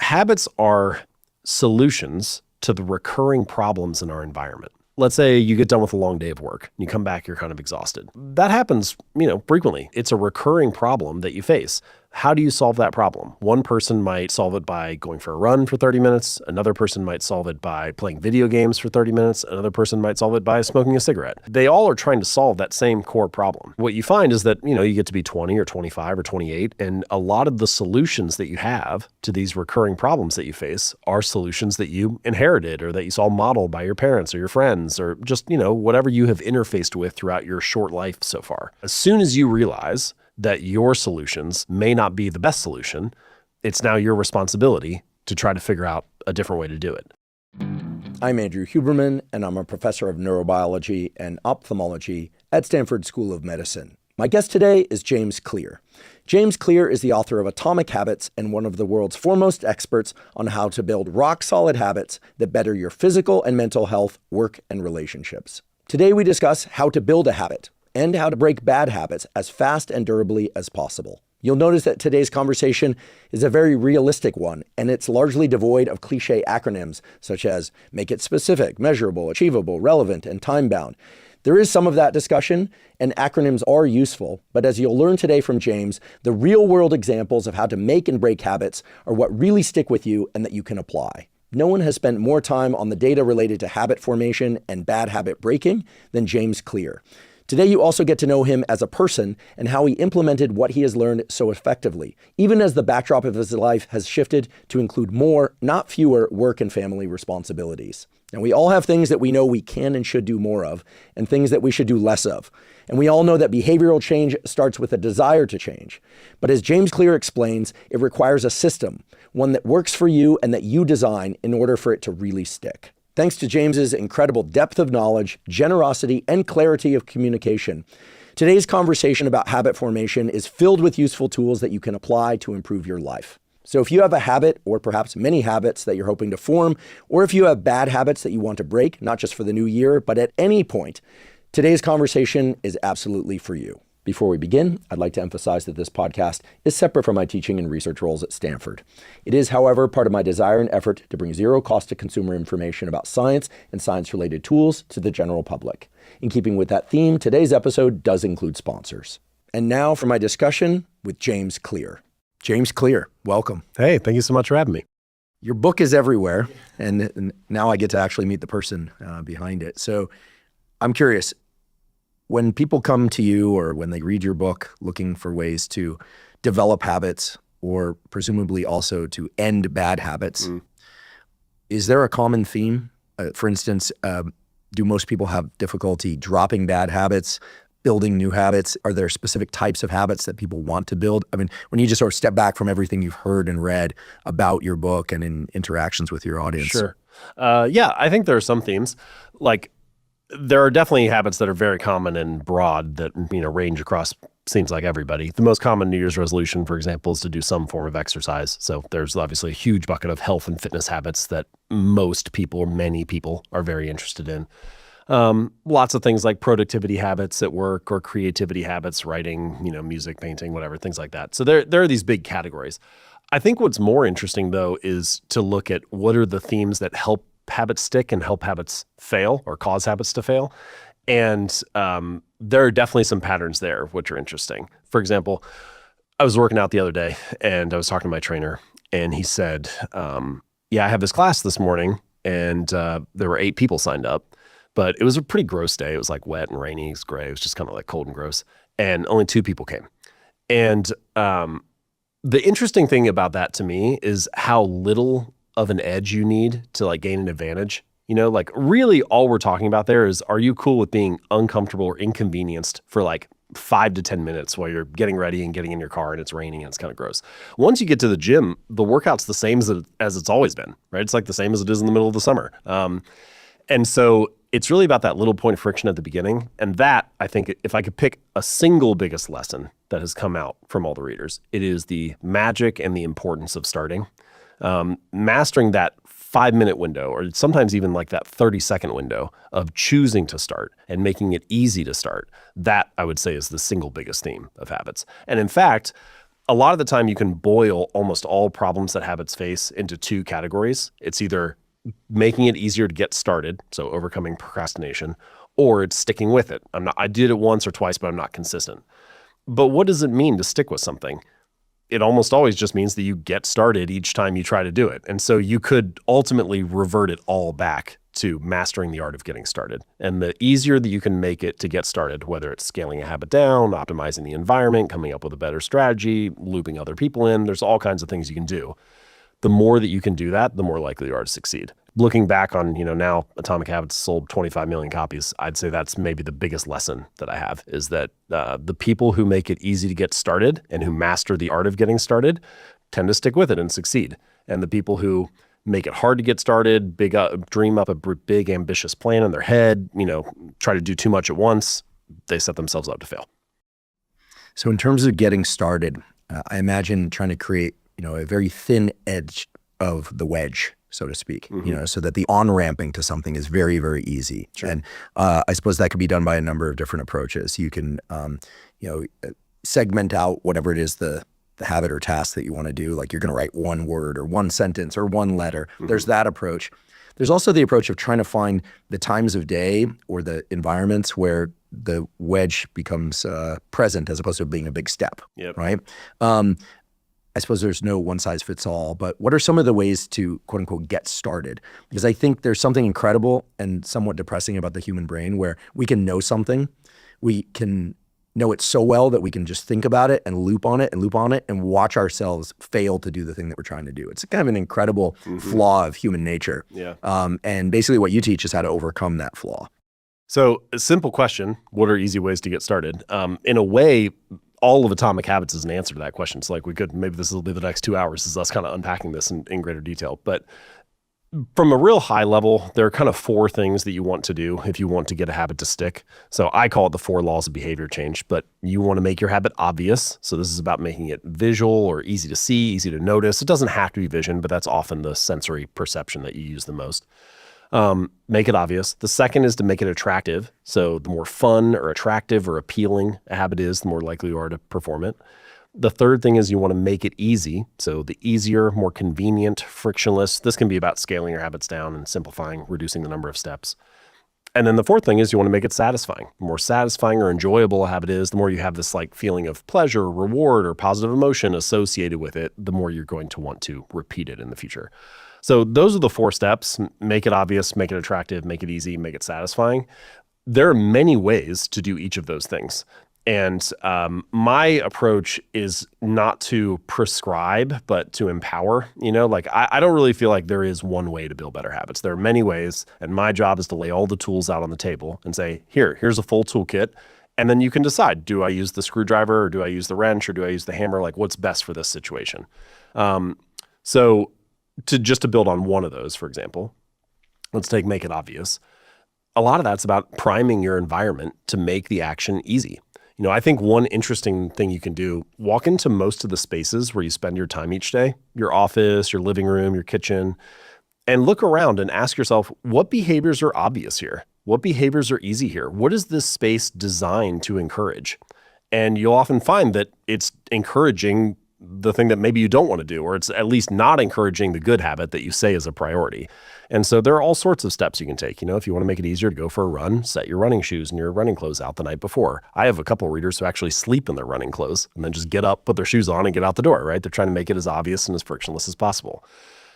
habits are solutions to the recurring problems in our environment. Let's say you get done with a long day of work and you come back, you're kind of exhausted. That happens, frequently. It's a recurring problem that you face. How do you solve that problem? One person might solve it by going for a run for 30 minutes. Another person might solve it by playing video games for 30 minutes. Another person might solve it by smoking a cigarette. They all are trying to solve that same core problem. What you find is that, you get to be 20 or 25 or 28, and a lot of the solutions that you have to these recurring problems that you face are solutions that you inherited or that you saw modeled by your parents or your friends or just, whatever you have interfaced with throughout your short life so far. As soon as you realize that your solutions may not be the best solution, it's now your responsibility to try to figure out a different way to do it. I'm Andrew Huberman, and I'm a professor of neurobiology and ophthalmology at Stanford School of Medicine. My guest today is James Clear. James Clear is the author of Atomic Habits and one of the world's foremost experts on how to build rock-solid habits that better your physical and mental health, work, and relationships. Today we discuss how to build a habit and how to break bad habits as fast and durably as possible. You'll notice that today's conversation is a very realistic one, and it's largely devoid of cliche acronyms such as make it specific, measurable, achievable, relevant, and time-bound. There is some of that discussion, and acronyms are useful, but as you'll learn today from James, the real-world examples of how to make and break habits are what really stick with you and that you can apply. No one has spent more time on the data related to habit formation and bad habit breaking than James Clear. Today, you also get to know him as a person and how he implemented what he has learned so effectively, even as the backdrop of his life has shifted to include more, not fewer, work and family responsibilities. Now, we all have things that we know we can and should do more of, and things that we should do less of. And we all know that behavioral change starts with a desire to change. But as James Clear explains, it requires a system, one that works for you and that you design in order for it to really stick. Thanks to James's incredible depth of knowledge, generosity, and clarity of communication, today's conversation about habit formation is filled with useful tools that you can apply to improve your life. So if you have a habit or perhaps many habits that you're hoping to form, or if you have bad habits that you want to break, not just for the new year, but at any point, today's conversation is absolutely for you. Before we begin, I'd like to emphasize that this podcast is separate from my teaching and research roles at Stanford. It is, however, part of my desire and effort to bring zero cost to consumer information about science and science-related tools to the general public. In keeping with that theme, today's episode does include sponsors. And now for my discussion with James Clear. James Clear, welcome. Hey, thank you so much for having me. Your book is everywhere, and now I get to actually meet the person behind it. So I'm curious, when people come to you or when they read your book looking for ways to develop habits or presumably also to end bad habits, is there a common theme? For instance, do most people have difficulty dropping bad habits, building new habits? Are there specific types of habits that people want to build? I mean, when you just sort of step back from everything you've heard and read about your book and in interactions with your audience. Sure. Yeah, I think there are some themes. Like, there are definitely habits that are very common and broad that, range across, seems like everybody. The most common New Year's resolution, for example, is to do some form of exercise. So there's obviously a huge bucket of health and fitness habits that most people or many people are very interested in. Lots of things like productivity habits at work or creativity habits, writing, music, painting, whatever, things like that. So there are these big categories. I think what's more interesting, though, is to look at what are the themes that help habits stick and help habits fail or cause habits to fail. And there are definitely some patterns there, which are interesting. For example, I was working out the other day and I was talking to my trainer and he said, yeah, I have this class this morning and there were 8 people signed up, but it was a pretty gross day. It was like wet and rainy, it was gray. It was just kind of like cold and gross. And only 2 people came. And the interesting thing about that to me is how little of an edge you need to like gain an advantage. Like really all we're talking about there is, are you cool with being uncomfortable or inconvenienced for like 5 to 10 minutes while you're getting ready and getting in your car and it's raining and it's kind of gross. Once you get to the gym, the workout's the same as it's always been, right? It's like the same as it is in the middle of the summer. And so it's really about that little point of friction at the beginning. And that, I think, if I could pick a single biggest lesson that has come out from all the readers, it is the magic and the importance of starting. Mastering that 5-minute window, or sometimes even like that 30-second window of choosing to start and making it easy to start. That, I would say, is the single biggest theme of habits. And in fact, a lot of the time you can boil almost all problems that habits face into two categories. It's either making it easier to get started, so overcoming procrastination, or it's sticking with it. I did it once or twice, but I'm not consistent. But what does it mean to stick with something? It almost always just means that you get started each time you try to do it. And so you could ultimately revert it all back to mastering the art of getting started. And the easier that you can make it to get started, whether it's scaling a habit down, optimizing the environment, coming up with a better strategy, looping other people in, there's all kinds of things you can do. The more that you can do that, the more likely you are to succeed. Looking back on, now Atomic Habits sold 25 million copies, I'd say that's maybe the biggest lesson that I have, is that the people who make it easy to get started and who master the art of getting started tend to stick with it and succeed. And the people who make it hard to get started, dream up a big ambitious plan in their head, try to do too much at once, they set themselves up to fail. So in terms of getting started, I imagine trying to create a very thin edge of the wedge, so to speak, so that the on-ramping to something is very, very easy. Sure. And I suppose that could be done by a number of different approaches. You can, segment out whatever it is, the habit or task that you want to do. Like you're going to write one word or one sentence or one letter. There's that approach. There's also the approach of trying to find the times of day or the environments where the wedge becomes present as opposed to being a big step, right? I suppose there's no one size fits all, but what are some of the ways to quote unquote get started? Because I think there's something incredible and somewhat depressing about the human brain where we can know something, we can know it so well that we can just think about it and loop on it and watch ourselves fail to do the thing that we're trying to do. It's kind of an incredible flaw of human nature. Yeah. And basically what you teach is how to overcome that flaw. So a simple question, what are easy ways to get started? In a way, all of Atomic Habits is an answer to that question. So maybe this will be the next 2 hours is us kind of unpacking this in greater detail. But from a real high level, there are kind of 4 things that you want to do if you want to get a habit to stick. So I call it the 4 laws of behavior change, but you want to make your habit obvious. So this is about making it visual or easy to see, easy to notice. It doesn't have to be vision, but that's often the sensory perception that you use the most. Make it obvious. The second is to make it attractive. So the more fun or attractive or appealing a habit is, the more likely you are to perform it. The third thing is you want to make it easy. So the easier, more convenient, frictionless. This can be about scaling your habits down and simplifying, reducing the number of steps. And then the fourth thing is you want to make it satisfying. The more satisfying or enjoyable a habit is, the more you have this feeling of pleasure, reward, or positive emotion associated with it, the more you're going to want to repeat it in the future. So those are the 4 steps. Make it obvious, make it attractive, make it easy, make it satisfying. There are many ways to do each of those things. And my approach is not to prescribe, but to empower. I don't really feel like there is one way to build better habits. There are many ways, and my job is to lay all the tools out on the table and say, here's a full toolkit. And then you can decide, do I use the screwdriver or do I use the wrench or do I use the hammer? What's best for this situation? So to build on one of those, for example, let's make it obvious. A lot of that's about priming your environment to make the action easy. I think one interesting thing you can do, walk into most of the spaces where you spend your time each day, your office, your living room, your kitchen, and look around and ask yourself, what behaviors are obvious here? What behaviors are easy here? What is this space designed to encourage? And you'll often find that it's encouraging the thing that maybe you don't want to do, or it's at least not encouraging the good habit that you say is a priority. And so there are all sorts of steps you can take. If you want to make it easier to go for a run, set your running shoes and your running clothes out the night before. I have a couple of readers who actually sleep in their running clothes and then just get up, put their shoes on and get out the door, right? They're trying to make it as obvious and as frictionless as possible.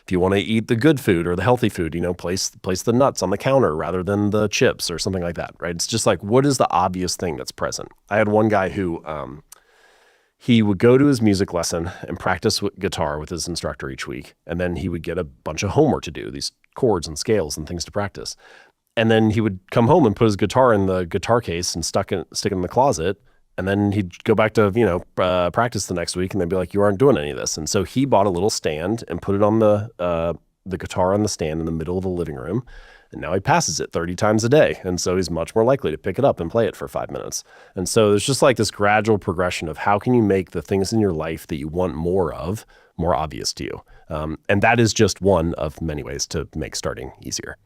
If you want to eat the good food or the healthy food, place the nuts on the counter rather than the chips or something like that, right? It's just what is the obvious thing that's present? I had one guy who, he would go to his music lesson and practice guitar with his instructor each week. And then he would get a bunch of homework to do, these chords and scales and things to practice. And then he would come home and put his guitar in the guitar case and stick it in the closet. And then he'd go back to, practice the next week and they'd be like, you aren't doing any of this. And so he bought a little stand and put it on the guitar on the stand in the middle of the living room. And now he passes it 30 times a day. And so he's much more likely to pick it up and play it for 5 minutes. And so there's just this gradual progression of how can you make the things in your life that you want more of more obvious to you. And that is just one of many ways to make starting easier.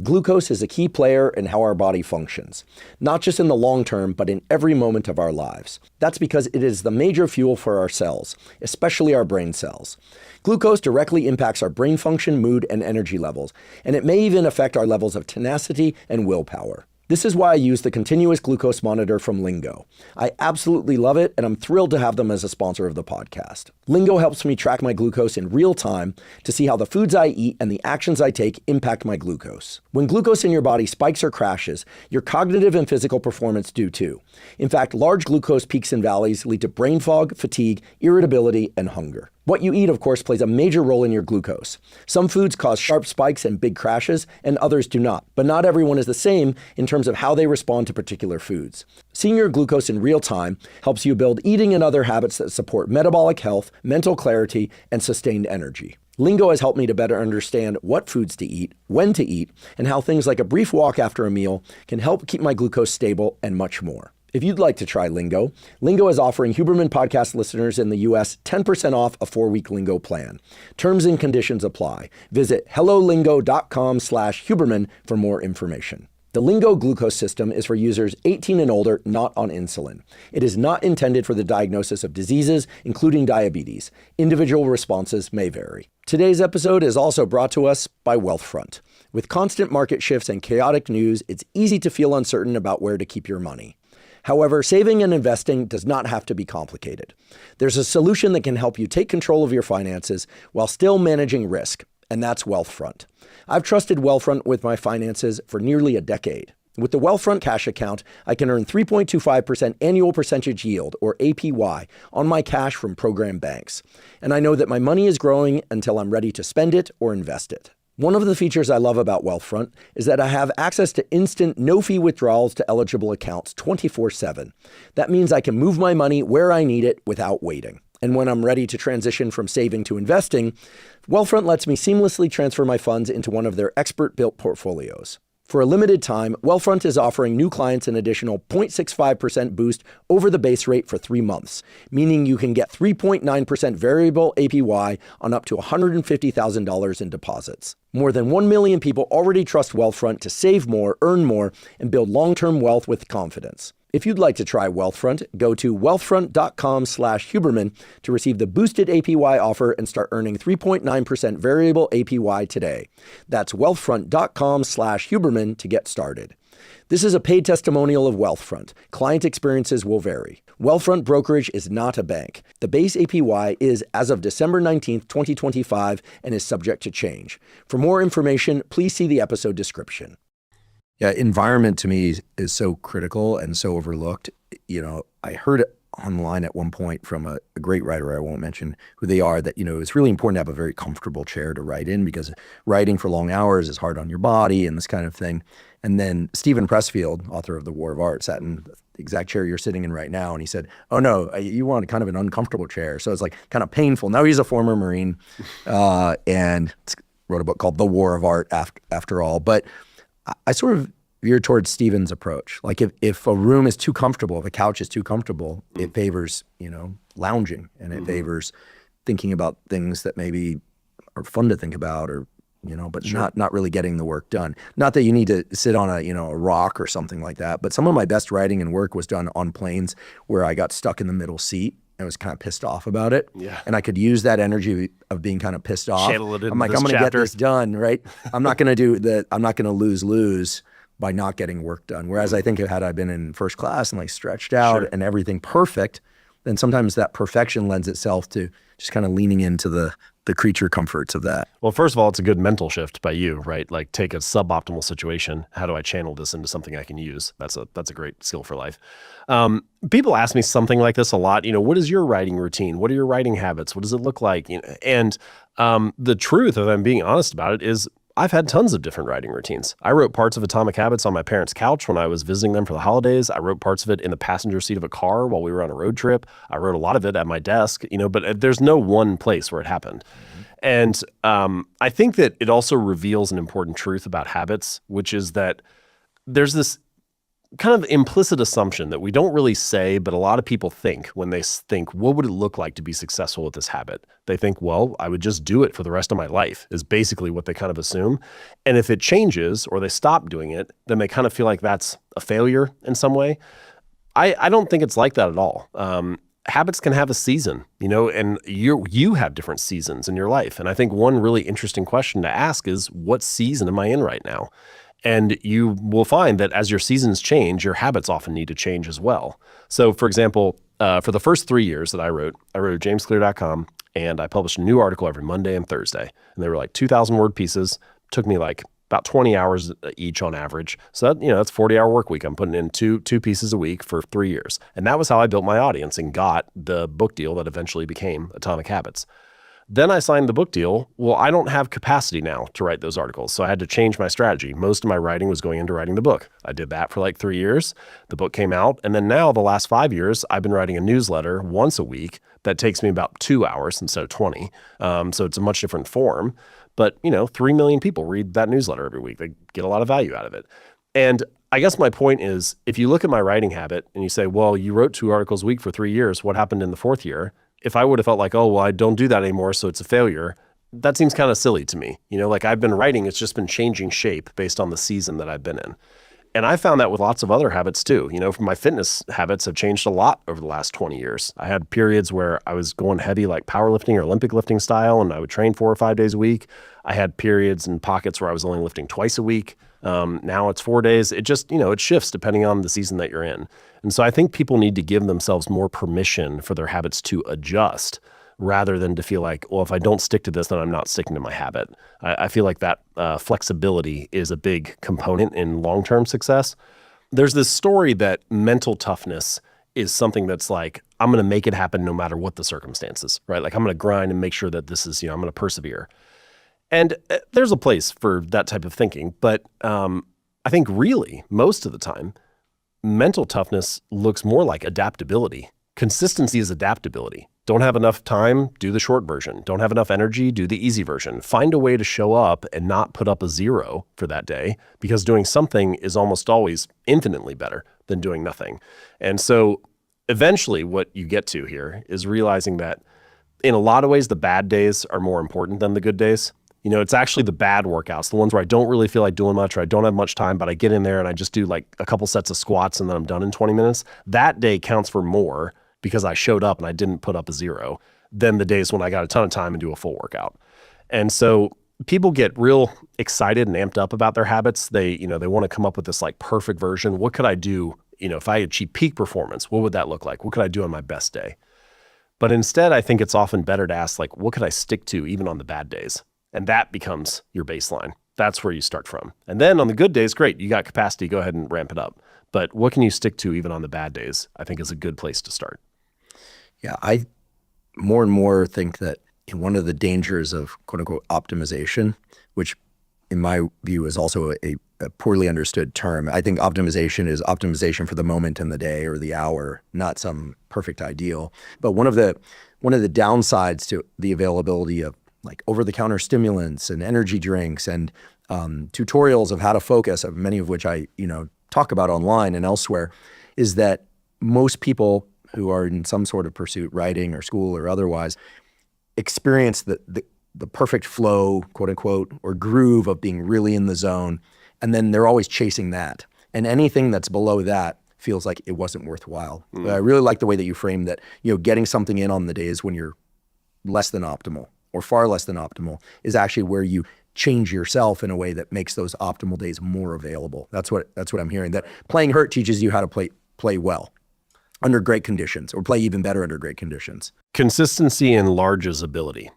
Glucose is a key player in how our body functions, not just in the long term, but in every moment of our lives. That's because it is the major fuel for our cells, especially our brain cells. Glucose directly impacts our brain function, mood, and energy levels, and it may even affect our levels of tenacity and willpower. This is why I use the continuous glucose monitor from Lingo. I absolutely love it, and I'm thrilled to have them as a sponsor of the podcast. Lingo helps me track my glucose in real time to see how the foods I eat and the actions I take impact my glucose. When glucose in your body spikes or crashes, your cognitive and physical performance do too. In fact, large glucose peaks and valleys lead to brain fog, fatigue, irritability, and hunger. What you eat, of course, plays a major role in your glucose. Some foods cause sharp spikes and big crashes, and others do not. But not everyone is the same in terms of how they respond to particular foods. Seeing your glucose in real time helps you build eating and other habits that support metabolic health, mental clarity, and sustained energy. Lingo has helped me to better understand what foods to eat, when to eat, and how things like a brief walk after a meal can help keep my glucose stable, and much more. If you'd like to try Lingo, Lingo is offering Huberman podcast listeners in the U.S. 10% off a 4-week Lingo plan. Terms and conditions apply. Visit hellolingo.com/Huberman for more information. The Lingo glucose system is for users 18 and older, not on insulin. It is not intended for the diagnosis of diseases, including diabetes. Individual responses may vary. Today's episode is also brought to us by Wealthfront. With constant market shifts and chaotic news, it's easy to feel uncertain about where to keep your money. However, saving and investing does not have to be complicated. There's a solution that can help you take control of your finances while still managing risk, and that's Wealthfront. I've trusted Wealthfront with my finances for nearly a decade. With the Wealthfront cash account, I can earn 3.25% annual percentage yield, or APY, on my cash from program banks. And I know that my money is growing until I'm ready to spend it or invest it. One of the features I love about Wealthfront is that I have access to instant no-fee withdrawals to eligible accounts 24/7. That means I can move my money where I need it without waiting. And when I'm ready to transition from saving to investing, Wealthfront lets me seamlessly transfer my funds into one of their expert-built portfolios. For a limited time, Wealthfront is offering new clients an additional 0.65% boost over the base rate for 3 months, meaning you can get 3.9% variable APY on up to $150,000 in deposits. More than 1 million people already trust Wealthfront to save more, earn more, and build long-term wealth with confidence. If you'd like to try Wealthfront, go to wealthfront.com/Huberman to receive the boosted APY offer and start earning 3.9% variable APY today. That's wealthfront.com/Huberman to get started. This is a paid testimonial of Wealthfront. Client experiences will vary. Wealthfront brokerage is not a bank. The base APY is as of December 19th, 2025, and is subject to change. For more information, please see the episode description. Yeah, environment to me is so critical and so overlooked. You know, I heard it online at one point from a great writer, I won't mention who they are, that, you know, it's really important to have a very comfortable chair to write in because writing for long hours is hard on your body and this kind of thing. And then Stephen Pressfield, author of The War of Art, sat in the exact chair you're sitting in right now. And he said, oh no, you want kind of an uncomfortable chair. So it's like kind of painful. Now he's a former Marine and wrote a book called The War of Art after all. But I sort of veer towards Stephen's approach. Like if a room is too comfortable, if a couch is too comfortable, it favors, you know, lounging, and it favors thinking about things that maybe are fun to think about, or, you know, but not really getting the work done. Not that you need to sit on a rock or something like that, but some of my best writing and work was done on planes where I got stuck in the middle seat and was kind of pissed off about it. Yeah. And I could use that energy of being kind of pissed off. Channel it into I'm like, I'm going to get this done, right? I'm not going to I'm not going to lose by not getting work done. Whereas I think had I been in first class and like stretched out and everything perfect, then sometimes that perfection lends itself to just kind of leaning into the creature comforts of that. Well, first of all, it's a good mental shift by you, right? Like, take a suboptimal situation. How do I channel this into something I can use? That's a great skill for life. People ask me something like this a lot. You know, what is your writing routine? What are your writing habits? What does it look like? You know, and the truth, if I'm being honest about it, is I've had tons of different writing routines. I wrote parts of Atomic Habits on my parents' couch when I was visiting them for the holidays. I wrote parts of it in the passenger seat of a car while we were on a road trip. I wrote a lot of it at my desk, you know, but there's no one place where it happened. And I think that it also reveals an important truth about habits, which is that there's this kind of implicit assumption that we don't really say, but a lot of people think when they think, what would it look like to be successful with this habit? They think, well, I would just do it for the rest of my life, is basically what they kind of assume. And if it changes or they stop doing it, then they kind of feel like that's a failure in some way. I don't think it's like that at all. Habits can have a season, and you have different seasons in your life. And I think one really interesting question to ask is, what season am I in right now? And you will find that as your seasons change, your habits often need to change as well. So for example, for the first 3 years that I wrote at jamesclear.com, and I published a new article every Monday and Thursday. And they were like 2,000 word pieces. Took me like about 20 hours each on average. So that, that's 40-hour work week. I'm putting in two pieces a week for 3 years. And that was how I built my audience and got the book deal that eventually became Atomic Habits. Then I signed the book deal. Well, I don't have capacity now to write those articles. So I had to change my strategy. Most of my writing was going into writing the book. I did that for like 3 years. The book came out. And then now the last 5 years, I've been writing a newsletter once a week that takes me about 2 hours instead of 20. So it's a much different form. But, 3 million people read that newsletter every week. They get a lot of value out of it. And I guess my point is, if you look at my writing habit and you say, well, you wrote 2 articles a week for 3 years, what happened in the 4th year? If I would have felt like, oh, well, I don't do that anymore, so it's a failure, that seems kind of silly to me. Like I've been writing, it's just been changing shape based on the season that I've been in. And I found that with lots of other habits too. My fitness habits have changed a lot over the last 20 years. I had periods where I was going heavy like powerlifting or Olympic lifting style, and I would train 4 or 5 days a week. I had periods and pockets where I was only lifting twice a week. Now it's 4 days. It just, it shifts depending on the season that you're in. And so I think people need to give themselves more permission for their habits to adjust rather than to feel like, well, if I don't stick to this, then I'm not sticking to my habit. I feel like that flexibility is a big component in long-term success. There's this story that mental toughness is something that's like, I'm going to make it happen no matter what the circumstances, right? Like I'm going to grind and make sure that this is, I'm going to persevere. And there's a place for that type of thinking. But I think really, most of the time, mental toughness looks more like adaptability. Consistency is adaptability. Don't have enough time, do the short version. Don't have enough energy, do the easy version. Find a way to show up and not put up a 0 for that day, because doing something is almost always infinitely better than doing nothing. And so eventually what you get to here is realizing that in a lot of ways, the bad days are more important than the good days. It's actually the bad workouts, the ones where I don't really feel like doing much or I don't have much time, but I get in there and I just do like a couple sets of squats and then I'm done in 20 minutes. That day counts for more because I showed up and I didn't put up a 0 than the days when I got a ton of time and do a full workout. And so people get real excited and amped up about their habits. They want to come up with this like perfect version. What could I do? If I achieve peak performance, what would that look like? What could I do on my best day? But instead, I think it's often better to ask like, what could I stick to even on the bad days? And that becomes your baseline. That's where you start from. And then on the good days, great, you got capacity, go ahead and ramp it up. But what can you stick to even on the bad days, I think is a good place to start. Yeah, I more and more think that one of the dangers of quote unquote optimization, which in my view is also a poorly understood term. I think optimization is optimization for the moment in the day or the hour, not some perfect ideal. But one of the downsides to the availability of like over-the-counter stimulants and energy drinks and tutorials of how to focus, of many of which I talk about online and elsewhere, is that most people who are in some sort of pursuit, writing or school or otherwise, experience the perfect flow, quote unquote, or groove of being really in the zone, and then they're always chasing that. And anything that's below that feels like it wasn't worthwhile. I really like the way that you framed that, getting something in on the days when you're less than optimal or far less than optimal is actually where you change yourself in a way that makes those optimal days more available. That's what I'm hearing. That playing hurt teaches you how to play well under great conditions, or play even better under great conditions. Consistency enlarges ability.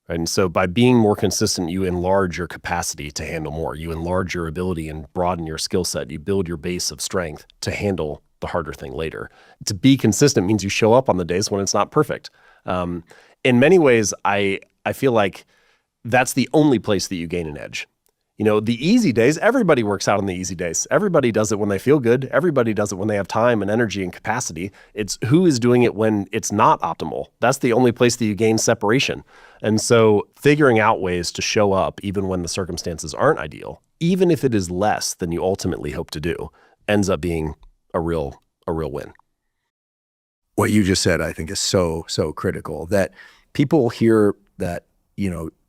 Right? And so by being more consistent, you enlarge your capacity to handle more. You enlarge your ability and broaden your skill set. You build your base of strength to handle the harder thing later. To be consistent means you show up on the days when it's not perfect. In many ways, I feel like that's the only place that you gain an edge. The easy days, everybody works out on the easy days. Everybody does it when they feel good. Everybody does it when they have time and energy and capacity. It's who is doing it when it's not optimal. That's the only place that you gain separation. And so figuring out ways to show up even when the circumstances aren't ideal, even if it is less than you ultimately hope to do, ends up being a real win. What you just said, I think, is so critical, that people hear that,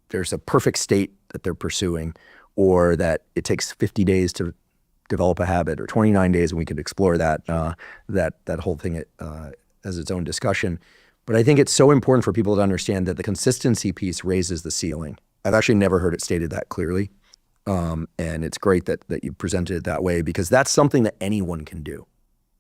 there's a perfect state that they're pursuing, or that it takes 50 days to develop a habit, or 29 days, and we could explore that whole thing as its own discussion. But I think it's so important for people to understand that the consistency piece raises the ceiling. I've actually never heard it stated that clearly. And it's great that you presented it that way, because that's something that anyone can do,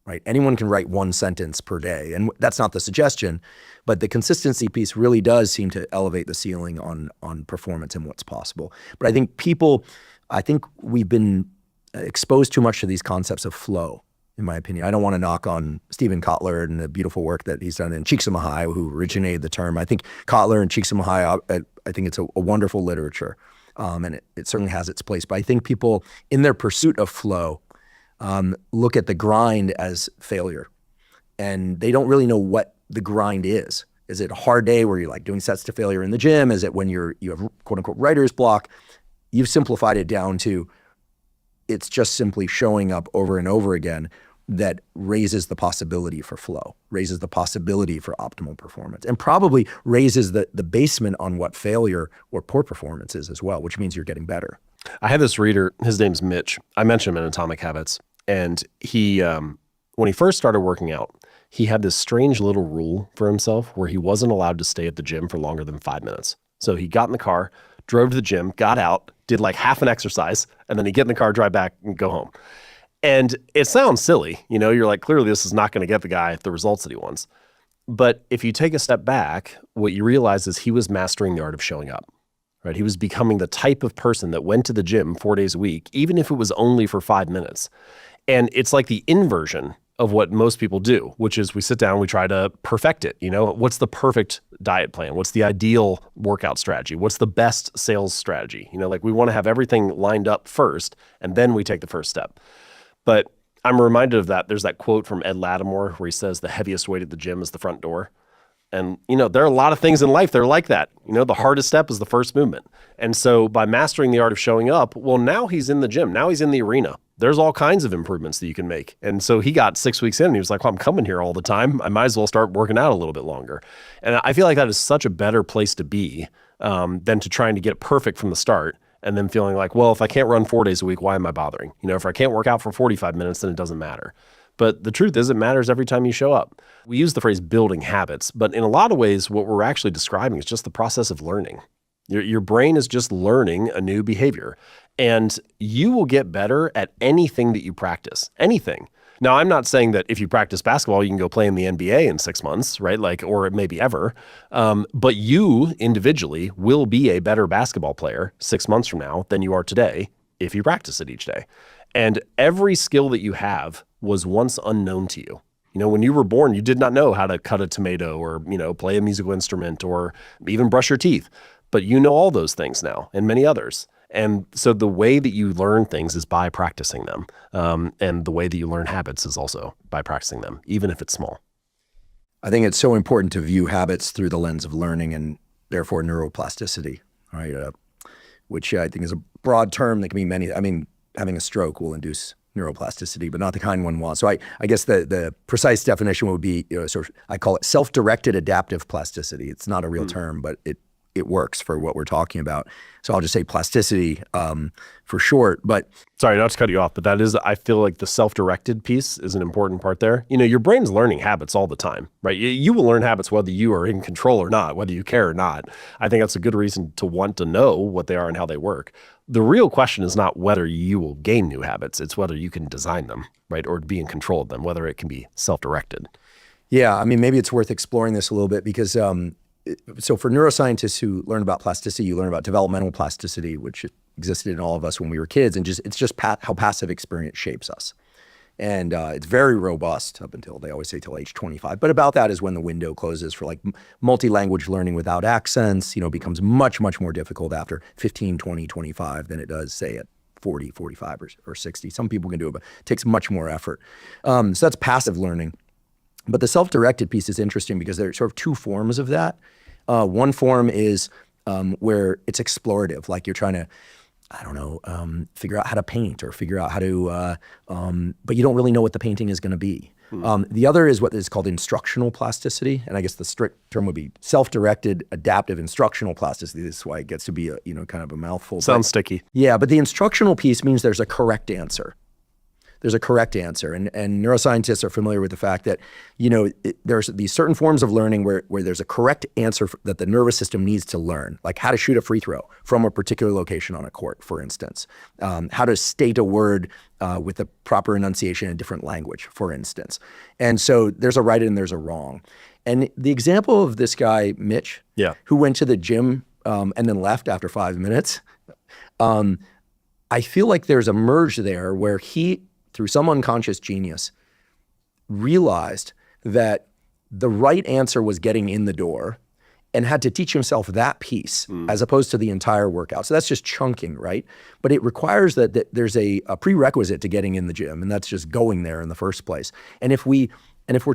right? Anyone can write one sentence per day. And that's not the suggestion, but the consistency piece really does seem to elevate the ceiling on performance and what's possible. But I think we've been exposed too much to these concepts of flow, in my opinion. I don't want to knock on Stephen Kotler and the beautiful work that he's done in Csikszentmihalyi, who originated the term. I think Kotler and Csikszentmihalyi, I think it's a wonderful literature, and it certainly has its place. But I think people, in their pursuit of flow, look at the grind as failure, and they don't really know what the grind is. Is it a hard day where you're like doing sets to failure in the gym? Is it when you have quote unquote writer's block? You've simplified it down to it's just simply showing up over and over again that raises the possibility for flow, raises the possibility for optimal performance, and probably raises the basement on what failure or poor performance is as well, which means you're getting better. I had this reader, his name's Mitch. I mentioned him in Atomic Habits. And he, when he first started working out, he had this strange little rule for himself where he wasn't allowed to stay at the gym for longer than 5 minutes. So he got in the car, drove to the gym, got out, did like half an exercise, and then he'd get in the car, drive back, and go home. And it sounds silly. You're like, clearly this is not going to get the guy the results that he wants. But if you take a step back, what you realize is he was mastering the art of showing up. Right? He was becoming the type of person that went to the gym 4 days a week, even if it was only for 5 minutes. And it's like the inversion of what most people do, which is we sit down, we try to perfect it. What's the perfect diet plan? What's the ideal workout strategy? What's the best sales strategy? We want to have everything lined up first, and then we take the first step. But I'm reminded of that. There's that quote from Ed Lattimore where he says the heaviest weight at the gym is the front door. And, there are a lot of things in life that are like that. The hardest step is the first movement. And so by mastering the art of showing up, well, now he's in the gym. Now he's in the arena. There's all kinds of improvements that you can make. And so he got 6 weeks in and he was like, well, I'm coming here all the time. I might as well start working out a little bit longer. And I feel like that is such a better place to be than to trying to get it perfect from the start and then feeling like, well, if I can't run 4 days a week, why am I bothering? If I can't work out for 45 minutes, then it doesn't matter. But the truth is it matters every time you show up. We use the phrase building habits, but in a lot of ways, what we're actually describing is just the process of learning. Your brain is just learning a new behavior, and you will get better at anything that you practice, anything. Now, I'm not saying that if you practice basketball, you can go play in the NBA in 6 months, right? Or maybe ever. But you individually will be a better basketball player 6 months from now than you are today if you practice it each day. And every skill that you have was once unknown to you. When you were born, you did not know how to cut a tomato or, play a musical instrument or even brush your teeth. But you know all those things now and many others. And so the way that you learn things is by practicing them. And the way that you learn habits is also by practicing them, even if it's small. I think it's so important to view habits through the lens of learning and therefore neuroplasticity, right? Which I think is a broad term that can be many. Having a stroke will induce neuroplasticity, but not the kind one wants. So I guess the precise definition would be, I call it self-directed adaptive plasticity. It's not a real term, but it works for what we're talking about. So I'll just say plasticity for short. But sorry, not to cut you off, but I feel like the self-directed piece is an important part there. Your brain's learning habits all the time, right? You will learn habits whether you are in control or not, whether you care or not. I think that's a good reason to want to know what they are and how they work. The real question is not whether you will gain new habits. It's whether you can design them, right? Or be in control of them, whether it can be self-directed. Yeah, maybe it's worth exploring this a little bit because so for neuroscientists who learn about plasticity, you learn about developmental plasticity, which existed in all of us when we were kids, and it's just how passive experience shapes us. And it's very robust up until, they always say, till age 25. But about that is when the window closes for like multi-language learning without accents. Becomes much, much more difficult after 15, 20, 25 than it does, say, at 40, 45, or 60. Some people can do it, but it takes much more effort. So that's passive learning. But the self-directed piece is interesting because there are sort of two forms of that. One form is where it's explorative, like you're trying to I don't know, figure out how to paint or figure out how to, but you don't really know what the painting is going to be. The other is what is called instructional plasticity, and I guess the strict term would be self-directed adaptive instructional plasticity. This is why it gets to be a, kind of a mouthful. Sounds sticky. Yeah, but the instructional piece means there's a correct answer. There's a correct answer, and neuroscientists are familiar with the fact that there's these certain forms of learning where there's a correct answer that the nervous system needs to learn, like how to shoot a free throw from a particular location on a court, for instance, how to state a word with the proper enunciation in a different language, for instance. And so there's a right and there's a wrong. And the example of this guy, Mitch, who went to the gym and then left after 5 minutes, I feel like there's a merge there where he, through some unconscious genius, realized that the right answer was getting in the door and had to teach himself that piece as opposed to the entire workout. So that's just chunking, right? But it requires that there's a prerequisite to getting in the gym, and that's just going there in the first place. And if we're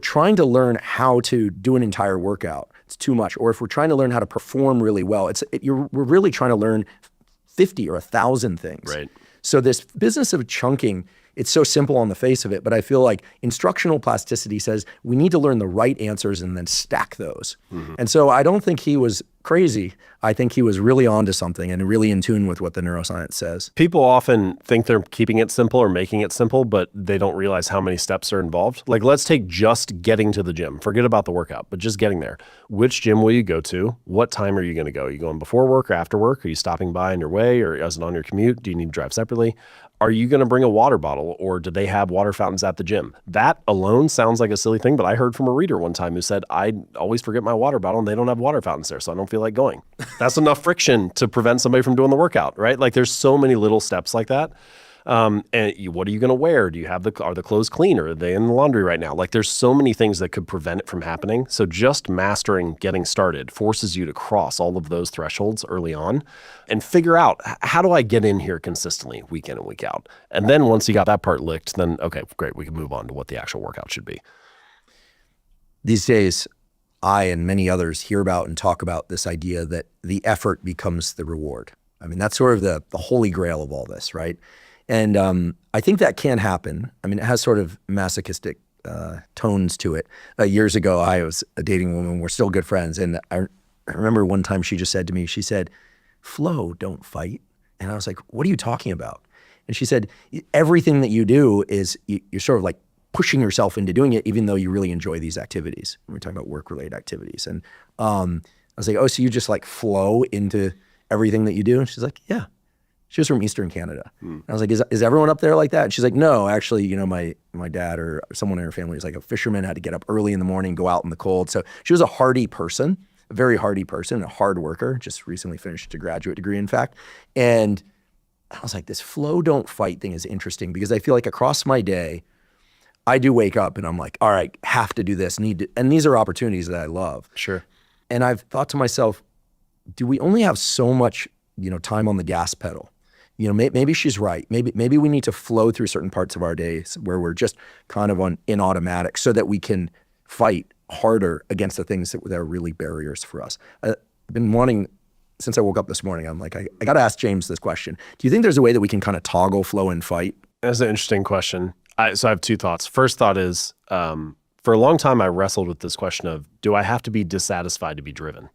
trying to learn how to do an entire workout, it's too much. Or if we're trying to learn how to perform really well, we're really trying to learn 50 or 1,000 things. Right. So this business of chunking, it's so simple on the face of it, but I feel like instructional plasticity says we need to learn the right answers and then stack those. And so I don't think he was crazy. I think he was really onto something and really in tune with what the neuroscience says. People often think they're keeping it simple or making it simple, but they don't realize how many steps are involved. Like, let's take just getting to the gym. Forget about the workout, but just getting there. Which gym will you go to? What time are you going to go? Are you going before work or after work? Are you stopping by on your way, or is it on your commute? Do you need to drive separately? Are you going to bring a water bottle, or do they have water fountains at the gym? That alone sounds like a silly thing, but I heard from a reader one time who said, I always forget my water bottle and they don't have water fountains there, so I don't feel like going. That's enough friction to prevent somebody from doing the workout, right? Like, there's so many little steps like that. And what are you going to wear? Are the clothes clean, or are they in the laundry right now? Like, there's so many things that could prevent it from happening. So just mastering getting started forces you to cross all of those thresholds early on and figure out, how do I get in here consistently week in and week out? And then once you got that part licked, then okay, great, we can move on to what the actual workout should be. These days, I and many others hear about and talk about this idea that the effort becomes the reward. I mean, that's sort of the holy grail of all this, right? And I think that can happen. I mean, it has sort of masochistic tones to it. Years ago, I was dating a woman. We're still good friends. And I remember one time she just said to me, she said, "Flow, don't fight." And I was like, "What are you talking about?" And she said, "Everything that you do is you're sort of like pushing yourself into doing it, even though you really enjoy these activities." And we're talking about work-related activities. And I was like, "Oh, so you just like flow into everything that you do?" And she's like, "Yeah." She was from Eastern Canada. And I was like, is everyone up there like that? And she's like, "No, actually, my dad or someone in her family was like a fisherman, had to get up early in the morning, go out in the cold." So she was a hardy person, a very hardy person, a hard worker, just recently finished a graduate degree, in fact. And I was like, this flow, don't fight thing is interesting, because I feel like across my day, I do wake up and I'm like, all right, have to do this, and these are opportunities that I love. Sure. And I've thought to myself, do we only have so much, time on the gas pedal? Maybe she's right. Maybe we need to flow through certain parts of our days where we're just kind of in automatic, so that we can fight harder against the things that are really barriers for us. I've been wanting, since I woke up this morning, I'm like, I got to ask James this question. Do you think there's a way that we can kind of toggle flow and fight? That's an interesting question. So I have two thoughts. First thought is, for a long time, I wrestled with this question of, do I have to be dissatisfied to be driven?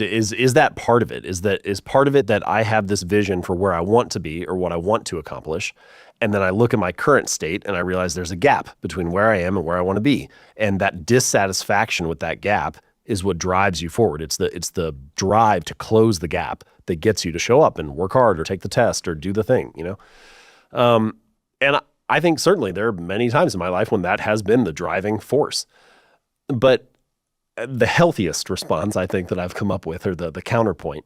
Is that part of it? Is part of it that I have this vision for where I want to be or what I want to accomplish, and then I look at my current state and I realize there's a gap between where I am and where I want to be, and that dissatisfaction with that gap is what drives you forward. It's the drive to close the gap that gets you to show up and work hard or take the test or do the thing, And I think certainly there are many times in my life when that has been the driving force, but the healthiest response I think that I've come up with, or the counterpoint,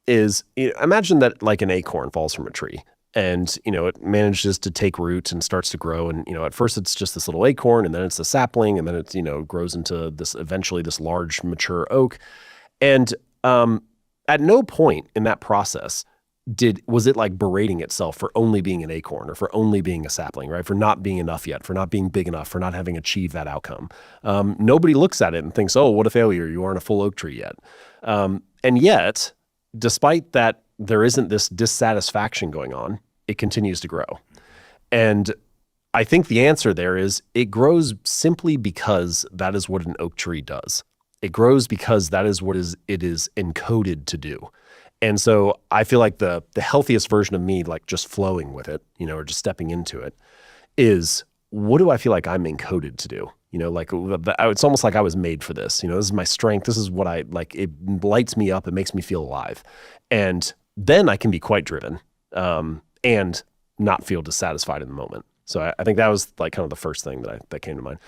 is, imagine that like an acorn falls from a tree and, it manages to take root and starts to grow. And, at first it's just this little acorn, and then it's a sapling, and then it's, grows into eventually this large mature oak. And at no point in that process was it like berating itself for only being an acorn or for only being a sapling, right? For not being enough yet, for not being big enough, for not having achieved that outcome. Nobody looks at it and thinks, "Oh, what a failure. You aren't a full oak tree yet." And yet, despite that there isn't this dissatisfaction going on, it continues to grow. And I think the answer there is it grows simply because that is what an oak tree does. It grows because that is what it is encoded to do. And so I feel like the healthiest version of me, like just flowing with it, or just stepping into it, is what do I feel like I'm encoded to do? Like it's almost like I was made for this. This is my strength. This is what I like. It lights me up. It makes me feel alive. And then I can be quite driven and not feel dissatisfied in the moment. So I think that was like kind of the first thing that came to mind.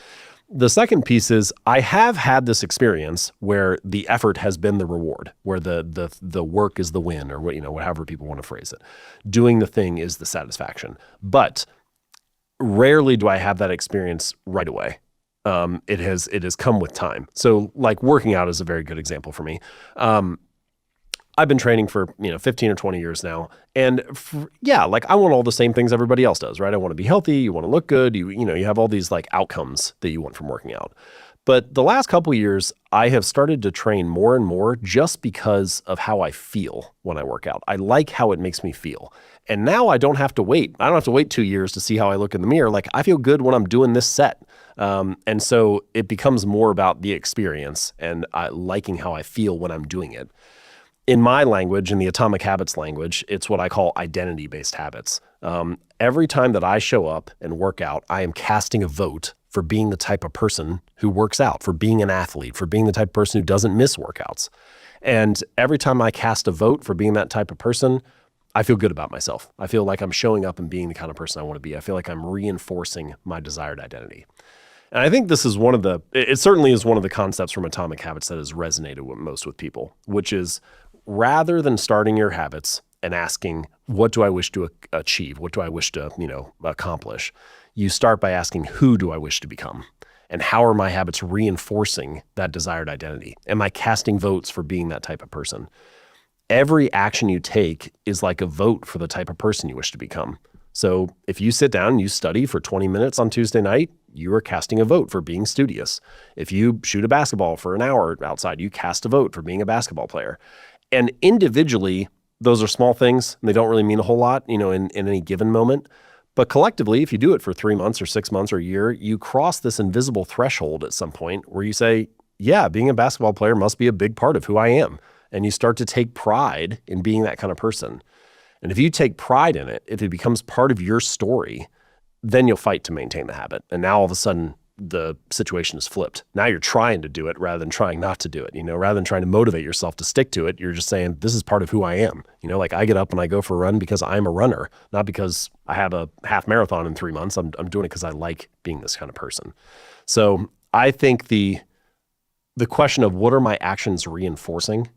The second piece is I have had this experience where the effort has been the reward, where the work is the win, or however people want to phrase it. Doing the thing is the satisfaction. But rarely do I have that experience right away. It has come with time. So like working out is a very good example for me. I've been training for 15 or 20 years now, and like I want all the same things everybody else does, right? I want to be healthy, you want to look good, you have all these like outcomes that you want from working out. But the last couple of years, I have started to train more and more just because of how I feel when I work out. I like how it makes me feel. And now I don't have to wait. I don't have to wait 2 years to see how I look in the mirror. Like I feel good when I'm doing this set. And so it becomes more about the experience and liking how I feel when I'm doing it. In my language, in the Atomic Habits language, it's what I call identity-based habits. Every time that I show up and work out, I am casting a vote for being the type of person who works out, for being an athlete, for being the type of person who doesn't miss workouts. And every time I cast a vote for being that type of person, I feel good about myself. I feel like I'm showing up and being the kind of person I want to be. I feel like I'm reinforcing my desired identity. And I think this is it certainly is one of the concepts from Atomic Habits that has resonated most with people, which is rather than starting your habits and asking, what do I wish to achieve? What do I wish to, accomplish? You start by asking, who do I wish to become? And how are my habits reinforcing that desired identity? Am I casting votes for being that type of person? Every action you take is like a vote for the type of person you wish to become. So if you sit down and you study for 20 minutes on Tuesday night, you are casting a vote for being studious. If you shoot a basketball for an hour outside, you cast a vote for being a basketball player. And individually, those are small things, and they don't really mean a whole lot, in any given moment. But collectively, if you do it for 3 months or 6 months or a year, you cross this invisible threshold at some point where you say, yeah, being a basketball player must be a big part of who I am. And you start to take pride in being that kind of person. And if you take pride in it, if it becomes part of your story, then you'll fight to maintain the habit. And now all of a sudden, the situation is flipped. Now you're trying to do it rather than trying not to do it. Rather than trying to motivate yourself to stick to it, you're just saying, this is part of who I am. Like I get up and I go for a run because I'm a runner, not because I have a half marathon in 3 months. I'm doing it because I like being this kind of person. So I think the question of what are my actions reinforcing?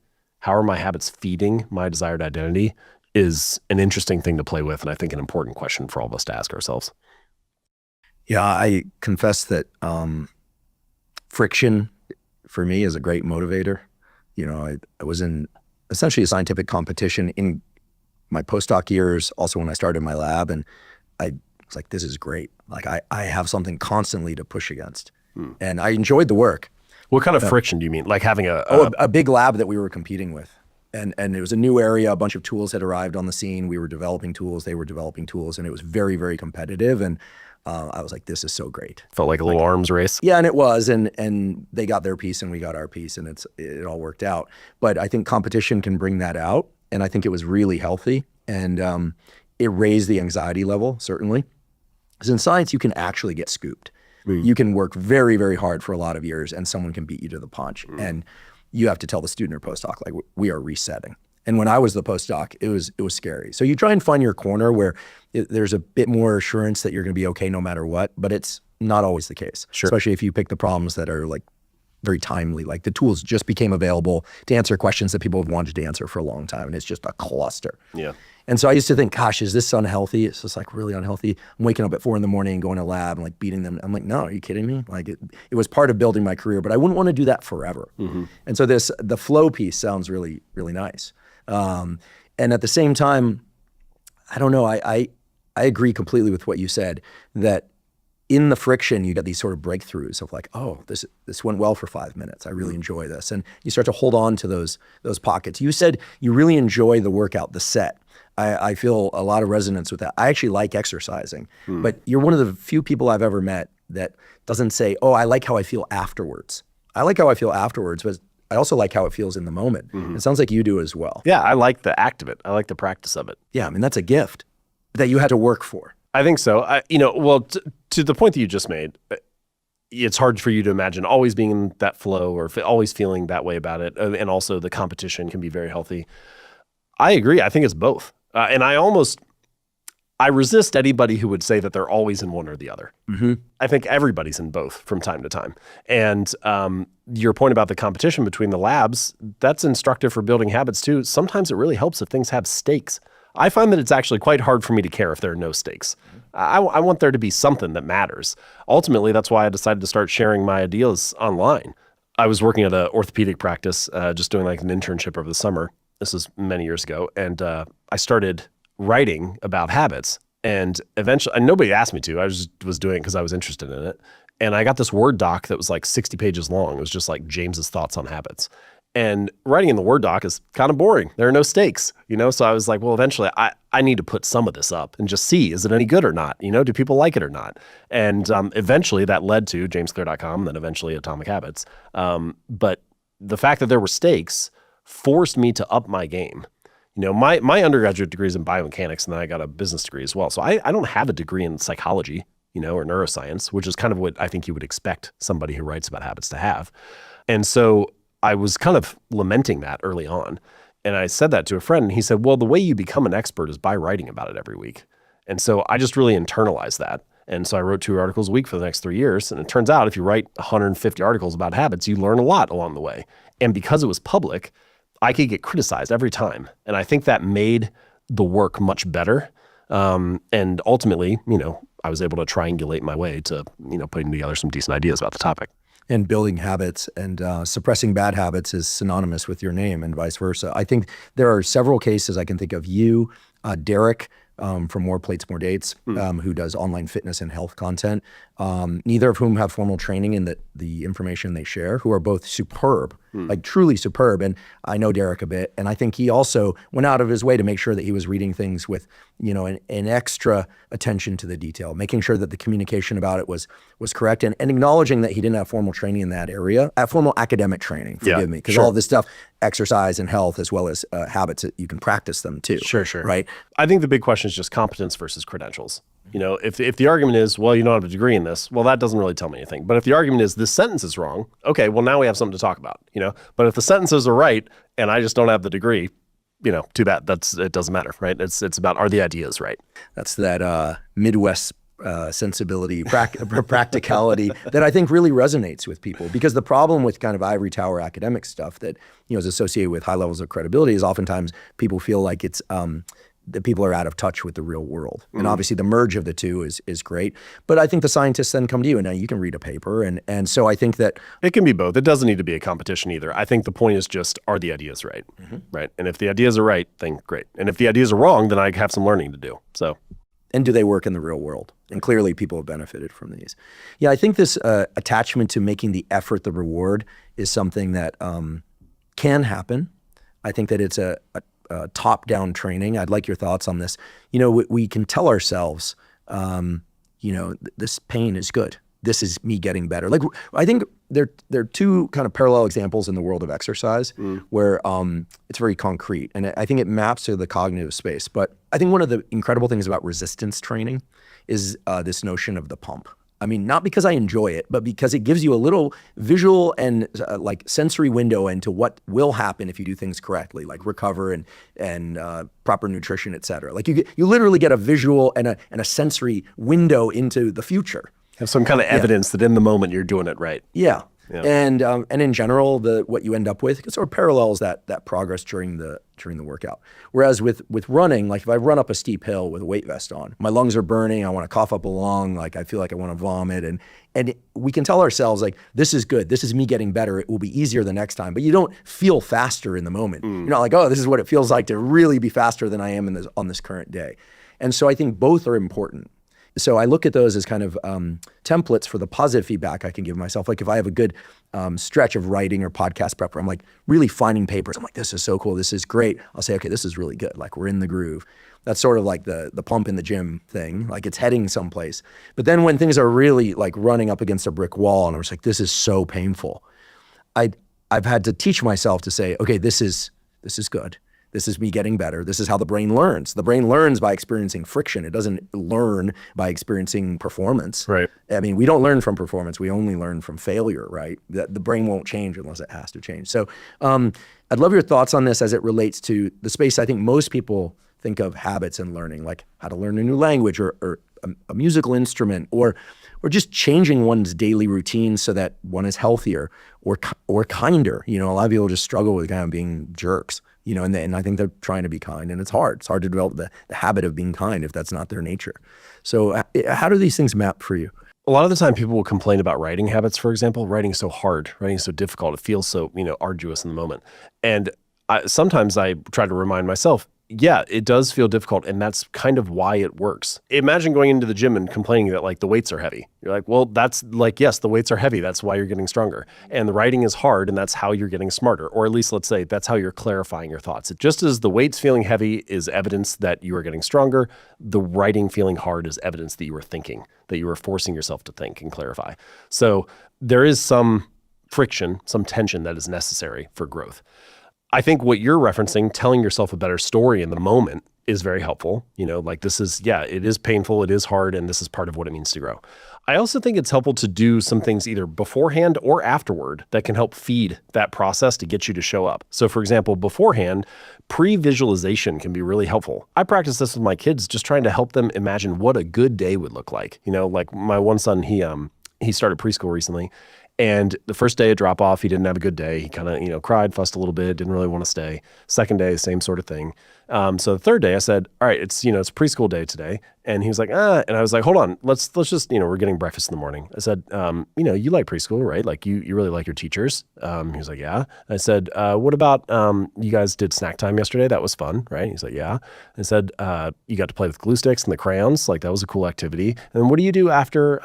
How are my habits feeding my desired identity is an interesting thing to play with. And I think an important question for all of us to ask ourselves. Yeah, I confess that friction for me is a great motivator. I was in essentially a scientific competition in my postdoc years, also when I started my lab, and I was like, this is great. Like I have something constantly to push against. And I enjoyed the work. What kind of friction do you mean? Like having a big lab that we were competing with. And it was a new area. A bunch of tools had arrived on the scene. We were developing tools. They were developing tools. And it was very, very competitive. And I was like, this is so great. Felt like a little arms race. Yeah, and it was. And they got their piece and we got our piece. And it all worked out. But I think competition can bring that out. And I think it was really healthy. And it raised the anxiety level, certainly. Because in science, you can actually get scooped. You can work very, very hard for a lot of years and someone can beat you to the punch. And you have to tell the student or postdoc, like, we are resetting. And when I was the postdoc, it was scary. So you try and find your corner where there's a bit more assurance that you're going to be okay no matter what, but it's not always the case. Sure. Especially if you pick the problems that are like very timely. Like the tools just became available to answer questions that people have wanted to answer for a long time, and it's just a cluster. Yeah. And so I used to think, gosh, is this unhealthy? It's just like really unhealthy. I'm waking up at 4 a.m. and going to lab and like beating them. I'm like, no, are you kidding me? Like it was part of building my career, but I wouldn't want to do that forever. And so the flow piece sounds really, really nice. And at the same time, I don't know, I agree completely with what you said, that in the friction, you get these sort of breakthroughs of like, oh, this went well for 5 minutes. I really enjoy this. And you start to hold on to those pockets. You said you really enjoy the workout, the set. I feel a lot of resonance with that. I actually like exercising, but you're one of the few people I've ever met that doesn't say, oh, I like how I feel afterwards. I like how I feel afterwards, but I also like how it feels in the moment. It sounds like you do as well. Yeah, I like the act of it. I like the practice of it. Yeah, I mean, that's a gift that you had to work for. I think so. To the point that you just made, it's hard for you to imagine always being in that flow or always feeling that way about it. And also the competition can be very healthy. I agree. I think it's both. And I resist anybody who would say that they're always in one or the other. I think everybody's in both from time to time. And your point about the competition between the labs, that's instructive for building habits too. Sometimes it really helps if things have stakes. I find that it's actually quite hard for me to care if there are no stakes. I want there to be something that matters. Ultimately, that's why I decided to start sharing my ideas online. I was working at an orthopedic practice, just doing like an internship over the summer. This was many years ago. And I started writing about habits. And eventually, and nobody asked me to, I just was doing it because I was interested in it. And I got this Word doc that was like 60 pages long. It was just like James's thoughts on habits. And writing in the Word doc is kind of boring. There are no stakes, So I was like, well, eventually I need to put some of this up and just see, is it any good or not? Do people like it or not? And eventually that led to jamesclear.com and then eventually Atomic Habits. But the fact that there were stakes forced me to up my game. My undergraduate degree is in biomechanics, and then I got a business degree as well. So I don't have a degree in psychology, or neuroscience, which is kind of what I think you would expect somebody who writes about habits to have. And so I was kind of lamenting that early on. And I said that to a friend, and he said, well, the way you become an expert is by writing about it every week. And so I just really internalized that. And so I wrote 2 articles a week for the next 3 years. And it turns out if you write 150 articles about habits, you learn a lot along the way. And because it was public, I could get criticized every time. And I think that made the work much better. And ultimately, I was able to triangulate my way to, putting together some decent ideas about the topic. And building habits and suppressing bad habits is synonymous with your name and vice versa. I think there are several cases I can think of. You, Derek from More Plates, More Dates, who does online fitness and health content, neither of whom have formal training in the information they share, who are both superb, like truly superb. And I know Derek a bit, and I think he also went out of his way to make sure that he was reading things with, an extra attention to the detail, making sure that the communication about it was correct, and acknowledging that he didn't have formal training in that area, formal academic training, forgive me, because all this stuff, exercise and health, as well as habits, you can practice them too. Sure. Right? I think the big question is just competence versus credentials. If the argument is, well, you don't have a degree in this, well, that doesn't really tell me anything. But if the argument is this sentence is wrong, okay, well, now we have something to talk about, But if the sentences are right and I just don't have the degree, too bad. It doesn't matter, right? It's about, are the ideas right? That's that Midwest sensibility, practicality that I think really resonates with people. Because the problem with kind of ivory tower academic stuff that is associated with high levels of credibility is oftentimes people feel like it's that people are out of touch with the real world. And obviously the merge of the two is great. But I think the scientists then come to you and now you can read a paper. And so I think that it can be both. It doesn't need to be a competition either. I think the point is just, are the ideas right? Right. And if the ideas are right, then great. And if the ideas are wrong, then I have some learning to do. So. And do they work in the real world? And clearly people have benefited from these. Yeah, I think this attachment to making the effort the reward is something that can happen. I think that it's a top-down training. I'd like your thoughts on this. We can tell ourselves, this pain is good. This is me getting better. Like, I think there are 2 kind of parallel examples in the world of exercise where it's very concrete. And I think it maps to the cognitive space. But I think one of the incredible things about resistance training is this notion of the pump. I mean, not because I enjoy it, but because it gives you a little visual and sensory window into what will happen if you do things correctly, like recover and proper nutrition, et cetera. Like you literally get a visual and a sensory window into the future. Have some kind of evidence that in the moment you're doing it right. Yeah. And in general, what you end up with sort of parallels that progress during the workout. Whereas with running, like if I run up a steep hill with a weight vest on, my lungs are burning, I want to cough up a lung, like I feel like I want to vomit, and we can tell ourselves like, this is good, this is me getting better, it will be easier the next time. But you don't feel faster in the moment. You're not like, oh, this is what it feels like to really be faster than I am on this current day. And so I think both are important. So I look at those as kind of templates for the positive feedback I can give myself. Like if I have a good stretch of writing or podcast prep where I'm like really finding papers, I'm like, this is so cool, this is great. I'll say, okay, this is really good. Like we're in the groove. That's sort of like the pump in the gym thing, like it's heading someplace. But then when things are really like running up against a brick wall and I was like, this is so painful, I've had to teach myself to say, okay, this is good. This is me getting better. This is how the brain learns. The brain learns by experiencing friction. It doesn't learn by experiencing performance. Right. I mean, we don't learn from performance. We only learn from failure, right? The brain won't change unless it has to change. So I'd love your thoughts on this as it relates to the space I think most people think of habits and learning, like how to learn a new language or a musical instrument or just changing one's daily routine so that one is healthier or kinder. You know, a lot of people just struggle with kind of being jerks, you know, and I think they're trying to be kind, and it's hard. It's hard to develop the habit of being kind if that's not their nature. So how do these things map for you? A lot of the time people will complain about writing habits, for example. Writing is so hard, writing is so difficult. It feels so, arduous in the moment. And sometimes I try to remind myself, yeah, it does feel difficult, and that's kind of why it works. Imagine going into the gym and complaining that like the weights are heavy. You're like, well, that's like, yes, the weights are heavy. That's why you're getting stronger. And the writing is hard, and that's how you're getting smarter. Or at least let's say that's how you're clarifying your thoughts. Just as the weights feeling heavy is evidence that you are getting stronger, the writing feeling hard is evidence that you were thinking, that you were forcing yourself to think and clarify. So there is some friction, some tension that is necessary for growth. I think what you're referencing, telling yourself a better story in the moment, is very helpful. Like this is, it is painful, it is hard, and this is part of what it means to grow. I also think it's helpful to do some things either beforehand or afterward that can help feed that process to get you to show up. So for example, beforehand, pre-visualization can be really helpful. I practice this with my kids, just trying to help them imagine what a good day would look like. Like my one son, he started preschool recently. And the first day of drop off, he didn't have a good day. He kind of, cried, fussed a little bit, didn't really want to stay. Second day, same sort of thing. So the third day I said, all right, it's preschool day today. And he was like, and I was like, hold on, let's just, we're getting breakfast in the morning. I said, you like preschool, right? Like you really like your teachers. He was like, yeah. I said, what about, you guys did snack time yesterday? That was fun, right? He's like, yeah. I said, you got to play with glue sticks and the crayons. Like that was a cool activity. And what do you do after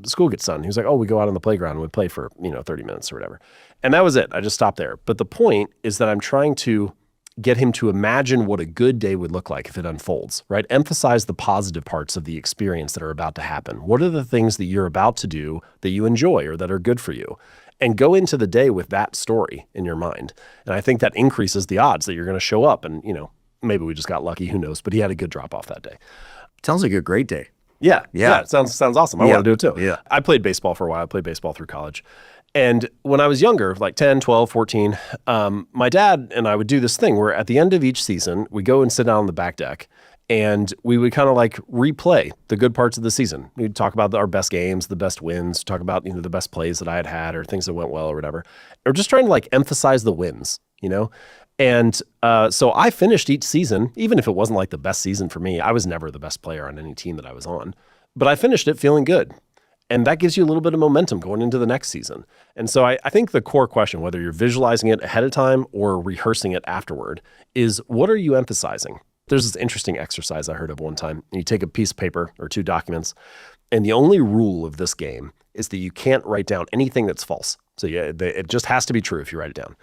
school gets done? He was like, oh, we go out on the playground and we play for, 30 minutes or whatever. And that was it. I just stopped there. But the point is that I'm trying to get him to imagine what a good day would look like if it unfolds, right? Emphasize the positive parts of the experience that are about to happen. What are the things that you're about to do that you enjoy or that are good for you? And go into the day with that story in your mind. And I think that increases the odds that you're going to show up and, maybe we just got lucky, who knows, but he had a good drop off that day. Sounds like a great day. Yeah. It sounds awesome. I want to do it too. Yeah. I played baseball for a while. I played baseball through college. And when I was younger, like 10, 12, 14, my dad and I would do this thing where at the end of each season, we go and sit down on the back deck and we would kind of like replay the good parts of the season. We'd talk about our best games, the best wins, talk about, the best plays that I had had or things that went well or whatever. Or just trying to like emphasize the wins, And so I finished each season, even if it wasn't like the best season for me. I was never the best player on any team that I was on, but I finished it feeling good. And that gives you a little bit of momentum going into the next season. And so I think the core question, whether you're visualizing it ahead of time or rehearsing it afterward, is what are you emphasizing? There's this interesting exercise I heard of one time. You take a piece of paper or two documents, and the only rule of this game is that you can't write down anything that's false. So it just has to be true if you write it down.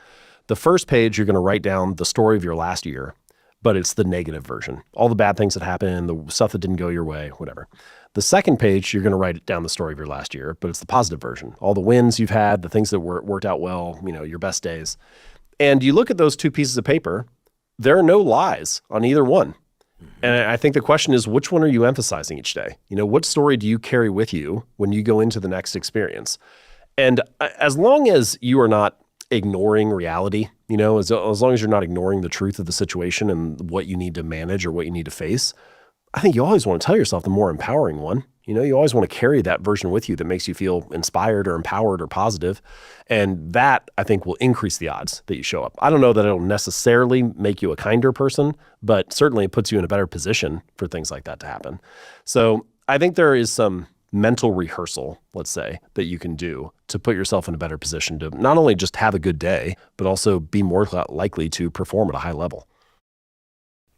The first page, you're going to write down the story of your last year, but it's the negative version. All the bad things that happened, the stuff that didn't go your way, whatever. The second page, you're going to write down the story of your last year, but it's the positive version. All the wins you've had, the things that worked out well, your best days. And you look at those two pieces of paper, there are no lies on either one. And I think the question is, which one are you emphasizing each day? What story do you carry with you when you go into the next experience? And as long as you are not ignoring reality, as long as you're not ignoring the truth of the situation and what you need to manage or what you need to face, I think you always want to tell yourself the more empowering one. You always want to carry that version with you that makes you feel inspired or empowered or positive. And that, I think, will increase the odds that you show up. I don't know that it'll necessarily make you a kinder person, but certainly it puts you in a better position for things like that to happen. So I think there is some mental rehearsal, let's say, that you can do to put yourself in a better position to not only just have a good day, but also be more likely to perform at a high level.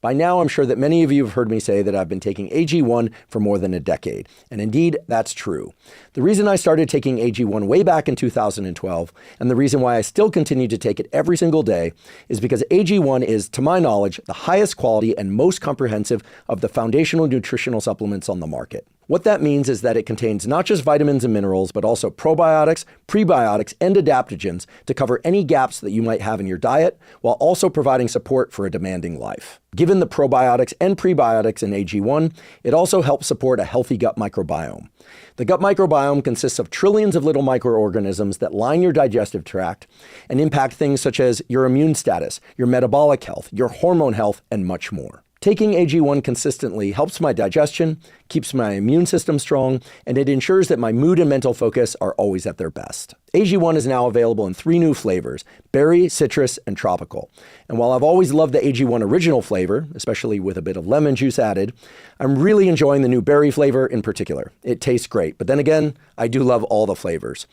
By now, I'm sure that many of you have heard me say that I've been taking AG1 for more than a decade. And indeed, that's true. The reason I started taking AG1 way back in 2012, and the reason why I still continue to take it every single day, is because AG1 is, to my knowledge, the highest quality and most comprehensive of the foundational nutritional supplements on the market. What that means is that it contains not just vitamins and minerals, but also probiotics, prebiotics, and adaptogens to cover any gaps that you might have in your diet, while also providing support for a demanding life. Given the probiotics and prebiotics in AG1, it also helps support a healthy gut microbiome. The gut microbiome consists of trillions of little microorganisms that line your digestive tract and impact things such as your immune status, your metabolic health, your hormone health, and much more. Taking AG1 consistently helps my digestion, keeps my immune system strong, and it ensures that my mood and mental focus are always at their best. AG1 is now available in 3 new flavors: berry, citrus, and tropical. And while I've always loved the AG1 original flavor, especially with a bit of lemon juice added, I'm really enjoying the new berry flavor in particular. It tastes great, but then again, I do love all the flavors.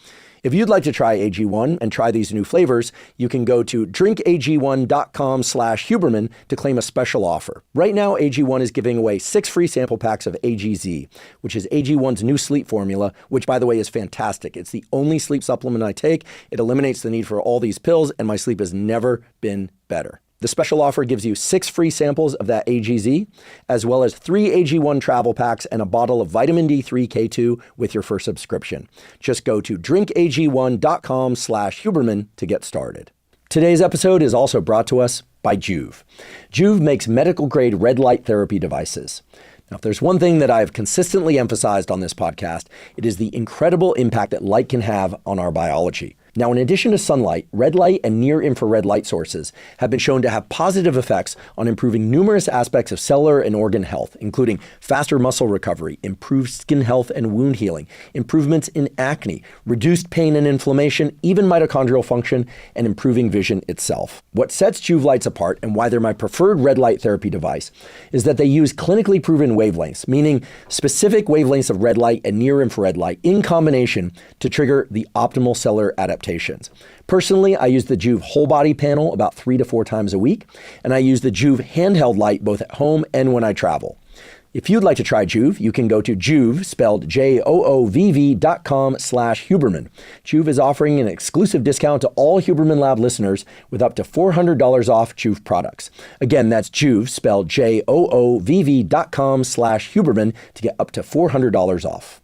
If you'd like to try AG1 and try these new flavors, you can go to drinkag1.com/Huberman to claim a special offer. Right now, AG1 is giving away 6 free sample packs of AGZ, which is AG1's new sleep formula, which, by the way, is fantastic. It's the only sleep supplement I take. It eliminates the need for all these pills, and my sleep has never been better. The special offer gives you 6 free samples of that AGZ, as well as 3 AG1 travel packs and a bottle of vitamin D3 K2 with your first subscription. Just go to drinkag1.com/Huberman to get started. Today's episode is also brought to us by Joovv. Joovv makes medical-grade red light therapy devices. Now, if there's one thing that I've consistently emphasized on this podcast, it is the incredible impact that light can have on our biology. Now, in addition to sunlight, red light and near-infrared light sources have been shown to have positive effects on improving numerous aspects of cellular and organ health, including faster muscle recovery, improved skin health and wound healing, improvements in acne, reduced pain and inflammation, even mitochondrial function, and improving vision itself. What sets Joovv lights apart and why they're my preferred red light therapy device is that they use clinically proven wavelengths, meaning specific wavelengths of red light and near-infrared light in combination to trigger the optimal cellular adaptations. Personally, I use the Joovv whole body panel about 3 to 4 times a week, and I use the Joovv handheld light both at home and when I travel. If you'd like to try Joovv, you can go to Joovv, spelled JOOVV.com/Huberman. Joovv is offering an exclusive discount to all Huberman Lab listeners with up to $400 off Joovv products. Again, that's Joovv, spelled JOOVV.com/Huberman to get up to $400 off.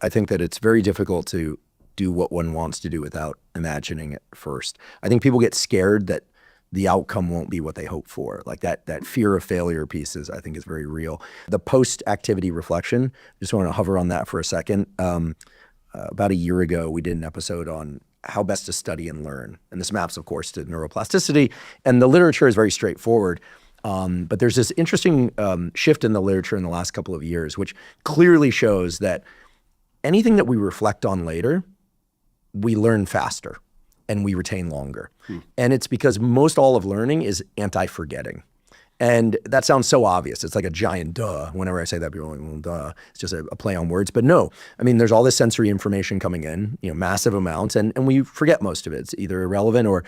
I think that it's very difficult to do what one wants to do without imagining it first. I think people get scared that the outcome won't be what they hope for. Like that fear of failure piece is, I think, is very real. The post-activity reflection, just want to hover on that for a second. About a year ago, we did an episode on how best to study and learn. And this maps, of course, to neuroplasticity. And the literature is very straightforward. But there's this interesting shift in the literature in the last couple of years, which clearly shows that anything that we reflect on later, we learn faster and we retain longer. And it's because most all of learning is anti-forgetting. And that sounds so obvious. It's like a giant duh. Whenever I say that, people are like, well, duh. It's just a play on words. But no, I mean, there's all this sensory information coming in, massive amounts, and we forget most of it. It's either irrelevant or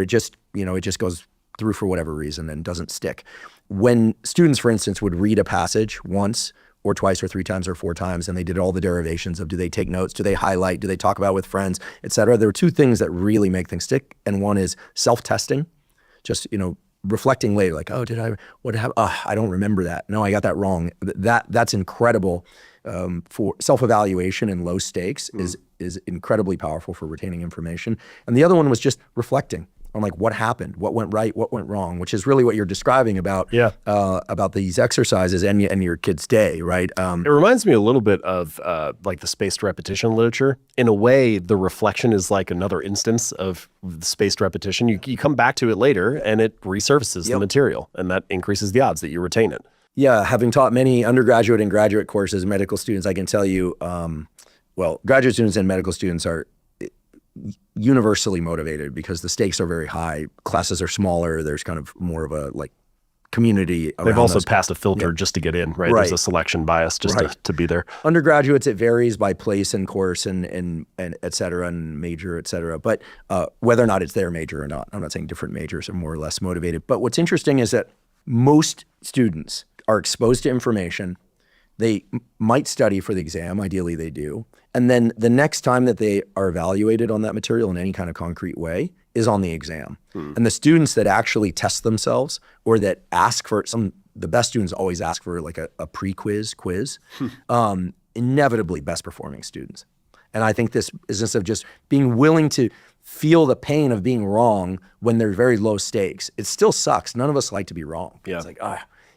it just, it just goes through for whatever reason and doesn't stick. When students, for instance, would read a passage once or twice or 3 times or 4 times, and they did all the derivations of, do they take notes, do they highlight, do they talk about it with friends, et cetera. There are 2 things that really make things stick. And one is self-testing, just, reflecting later, like, what happened? I don't remember that. No, I got that wrong. That's incredible for self-evaluation and low stakes is incredibly powerful for retaining information. And the other one was just reflecting on like what happened, what went right, what went wrong, which is really what you're describing about these exercises and your kid's day, right? It reminds me a little bit of like the spaced repetition literature. In a way, the reflection is like another instance of spaced repetition. You come back to it later and it resurfaces the material, and that increases the odds that you retain it. Yeah, having taught many undergraduate and graduate courses, medical students, I can tell you, graduate students and medical students are universally motivated because the stakes are very high. Classes are smaller. There's kind of more of a community around. They've also passed a filter just to get in, right? There's a selection bias just to be there. Undergraduates, it varies by place and course and et cetera, and major, et cetera. But whether or not it's their major or not, I'm not saying different majors are more or less motivated. But what's interesting is that most students are exposed to information. They might study for the exam, ideally they do. And then the next time that they are evaluated on that material in any kind of concrete way is on the exam. And the students that actually test themselves or that ask for the best students always ask for like a pre-quiz quiz, inevitably best performing students. And I think this business of just being willing to feel the pain of being wrong when there's very low stakes, it still sucks. None of us like to be wrong. Yeah. It's like,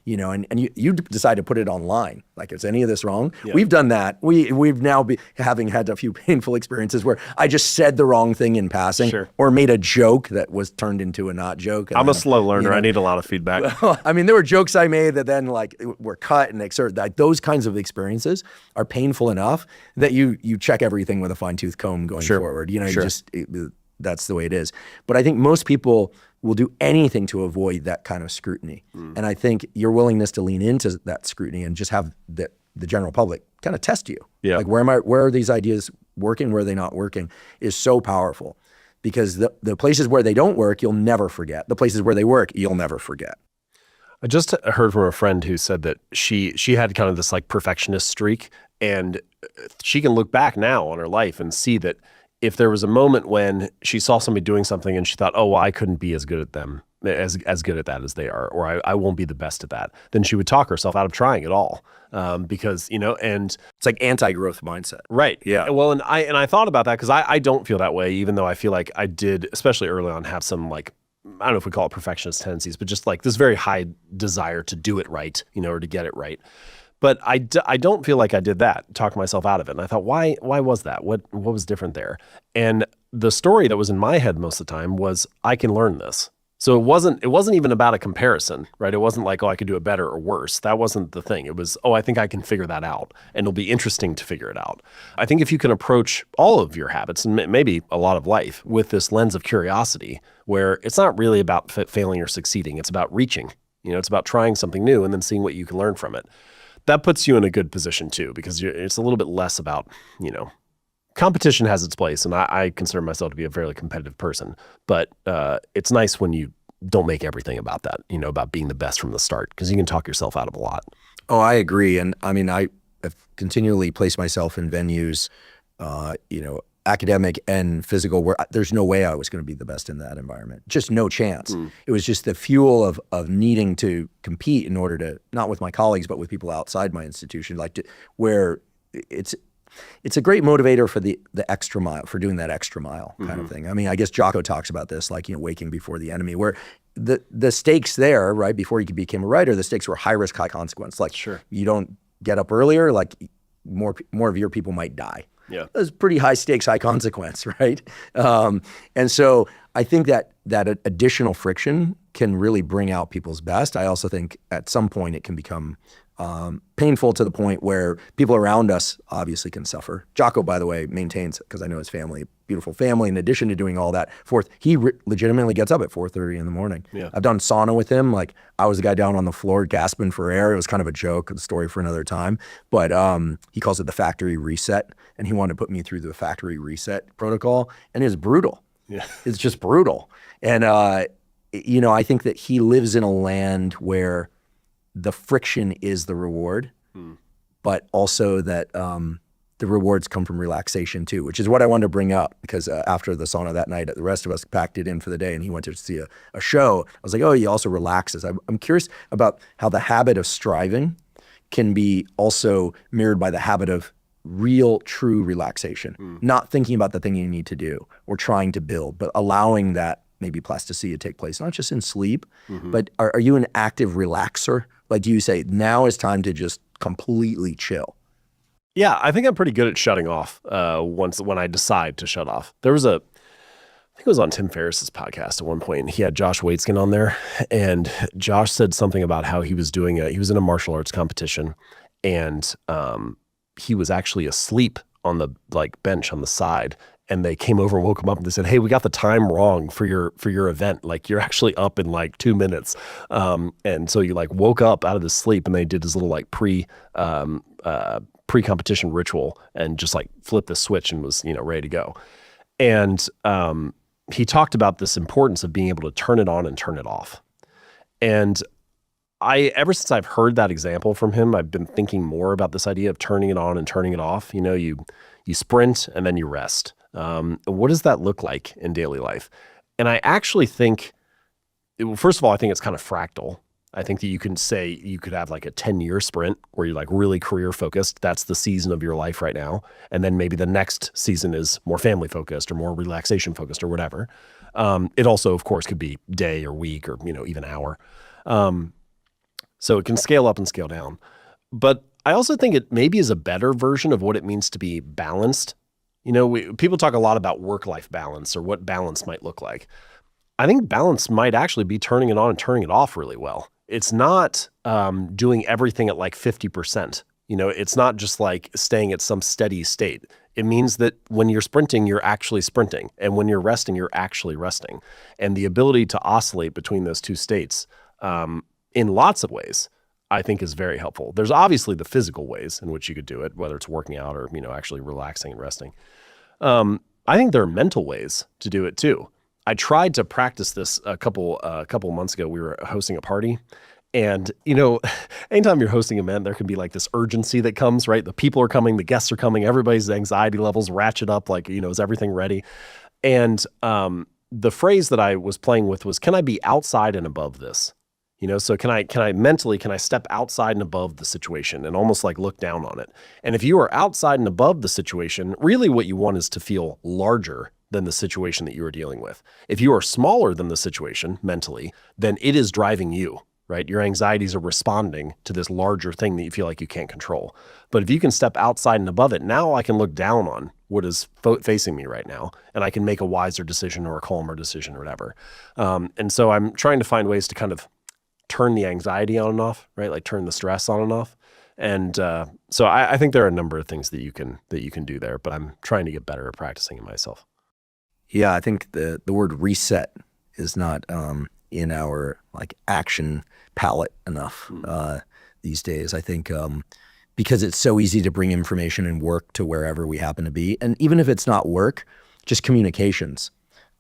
and you decide to put it online. Like, is any of this wrong? Yeah. We've done that. We've now having had a few painful experiences where I just said the wrong thing in passing, or made a joke that was turned into a not joke. I'm a slow learner. I need a lot of feedback. I mean, there were jokes I made that then were cut and excerpted. Like, those kinds of experiences are painful enough that you check everything with a fine-tooth comb going forward. That's the way it is. But I think most people will do anything to avoid that kind of scrutiny. And I think your willingness to lean into that scrutiny and just have the general public kind of test you. Yeah. Like, where are these ideas working, where are they not working, is so powerful. Because the places where they don't work, you'll never forget. The places where they work, you'll never forget. I just heard from a friend who said that she had kind of this like perfectionist streak, and she can look back now on her life and see that if there was a moment when she saw somebody doing something and she thought, oh, well, I couldn't be as good at them, as good at that as they are, or I won't be the best at that, then she would talk herself out of trying it all. Because, and it's like anti-growth mindset. Right. Yeah. Well, and I thought about that because I don't feel that way, even though I feel like I did, especially early on, have some like, I don't know if we call it perfectionist tendencies, but just like this very high desire to do it right, or to get it right. But I don't feel like I did that, talk myself out of it. And I thought, why was that? What was different there? And the story that was in my head most of the time was, I can learn this. So it wasn't even about a comparison, right? It wasn't like, oh, I could do it better or worse. That wasn't the thing. It was, oh, I think I can figure that out, and it'll be interesting to figure it out. I think if you can approach all of your habits, and maybe a lot of life, with this lens of curiosity, where it's not really about failing or succeeding, it's about reaching. It's about trying something new and then seeing what you can learn from it. That puts you in a good position too, because it's a little bit less about, competition has its place, and I consider myself to be a fairly competitive person, but it's nice when you don't make everything about that, about being the best from the start, because you can talk yourself out of a lot. Oh, I agree. And I mean, I've continually placed myself in venues, academic and physical, where there's no way I was going to be the best in that environment. Just no chance. It was just the fuel of needing to compete in order to, not with my colleagues, but with people outside my institution, where it's a great motivator for the extra mile, for doing that extra mile kind of thing. I mean, I guess Jocko talks about this, like, waking before the enemy, where the stakes there, right, before you became a writer, the stakes were high risk, high consequence. Like, you don't get up earlier, like more of your people might die. Yeah, it was pretty high stakes, high consequence, right? And so I think that additional friction can really bring out people's best. I also think at some point it can become painful to the point where people around us obviously can suffer. Jocko, by the way, maintains, because I know his family, beautiful family, in addition to doing all that, he legitimately gets up at 4:30 in the morning. Yeah. I've done sauna with him. Like, I was the guy down on the floor gasping for air. It was kind of a joke, a story for another time. But he calls it the factory reset, and he wanted to put me through the factory reset protocol, and it's brutal. Yeah. It's just brutal. And, I think that he lives in a land where the friction is the reward, but also that the rewards come from relaxation too, which is what I wanted to bring up, because after the sauna that night, the rest of us packed it in for the day, and he went to see a show. I was like, oh, he also relaxes. I'm curious about how the habit of striving can be also mirrored by the habit of real, true relaxation, not thinking about the thing you need to do or trying to build, but allowing that maybe plasticity to take place, not just in sleep, but are you an active relaxer? Like, do you say, now is time to just completely chill? Yeah, I think I'm pretty good at shutting off when I decide to shut off. There was I think it was on Tim Ferriss's podcast at one point, and he had Josh Waitzkin on there, and Josh said something about how he was he was in a martial arts competition, and he was actually asleep on the bench on the side, and they came over and woke him up, and they said, hey, we got the time wrong for your event. Like, you're actually up in 2 minutes. And so you woke up out of this sleep, and they did this little pre-competition ritual and just flipped the switch and was, ready to go. And he talked about this importance of being able to turn it on and turn it off. And ever since I've heard that example from him, I've been thinking more about this idea of turning it on and turning it off. You sprint and then you rest. What does that look like in daily life? And I actually think, first of all, I think it's kind of fractal. I think that you can say you could have like a 10-year sprint where you're like really career focused. That's the season of your life right now. And then maybe the next season is more family focused or more relaxation focused or whatever. It also, of course, could be day or week or, even hour. So it can scale up and scale down. But I also think it maybe is a better version of what it means to be balanced. People talk a lot about work-life balance or what balance might look like. I think balance might actually be turning it on and turning it off really well. It's not doing everything at like 50%. It's not just like staying at some steady state. It means that when you're sprinting, you're actually sprinting. And when you're resting, you're actually resting. And the ability to oscillate between those two states in lots of ways, I think is very helpful. There's obviously the physical ways in which you could do it, whether it's working out or, actually relaxing and resting. I think there are mental ways to do it too. I tried to practice this a couple months ago. We were hosting a party, and anytime you're hosting an event, there can be like this urgency that comes, right? The people are coming, the guests are coming, everybody's anxiety levels ratchet up, like, is everything ready? And the phrase that I was playing with was, can I be outside and above this? So can I mentally step outside and above the situation and almost like look down on it? And if you are outside and above the situation, really what you want is to feel larger than the situation that you are dealing with. If you are smaller than the situation mentally, then it is driving you, right? Your anxieties are responding to this larger thing that you feel like you can't control. But if you can step outside and above it, now I can look down on what is facing me right now, and I can make a wiser decision or a calmer decision or whatever. And so I'm trying to find ways to kind of turn the anxiety on and off, right? Like turn the stress on and off. And so I think there are a number of things that you can do there, but I'm trying to get better at practicing it myself. Yeah, I think the word reset is not in our like action palette enough these days. I think because it's so easy to bring information and work to wherever we happen to be. And even if it's not work, just communications.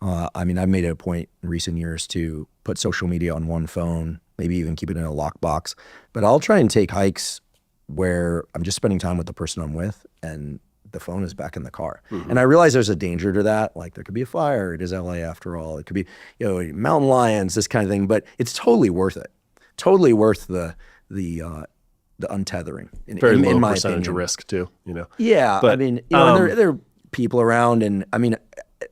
I've made it a point in recent years to put social media on one phone, maybe even keep it in a lockbox. But I'll try and take hikes where I'm just spending time with the person I'm with and the phone is back in the car. Mm-hmm. And I realize there's a danger to that. Like there could be a fire. It is LA after all. It could be, mountain lions, this kind of thing. But it's totally worth it. Totally worth the untethering. Very low in my percentage opinion. of risk too. Yeah, but, there are people around, and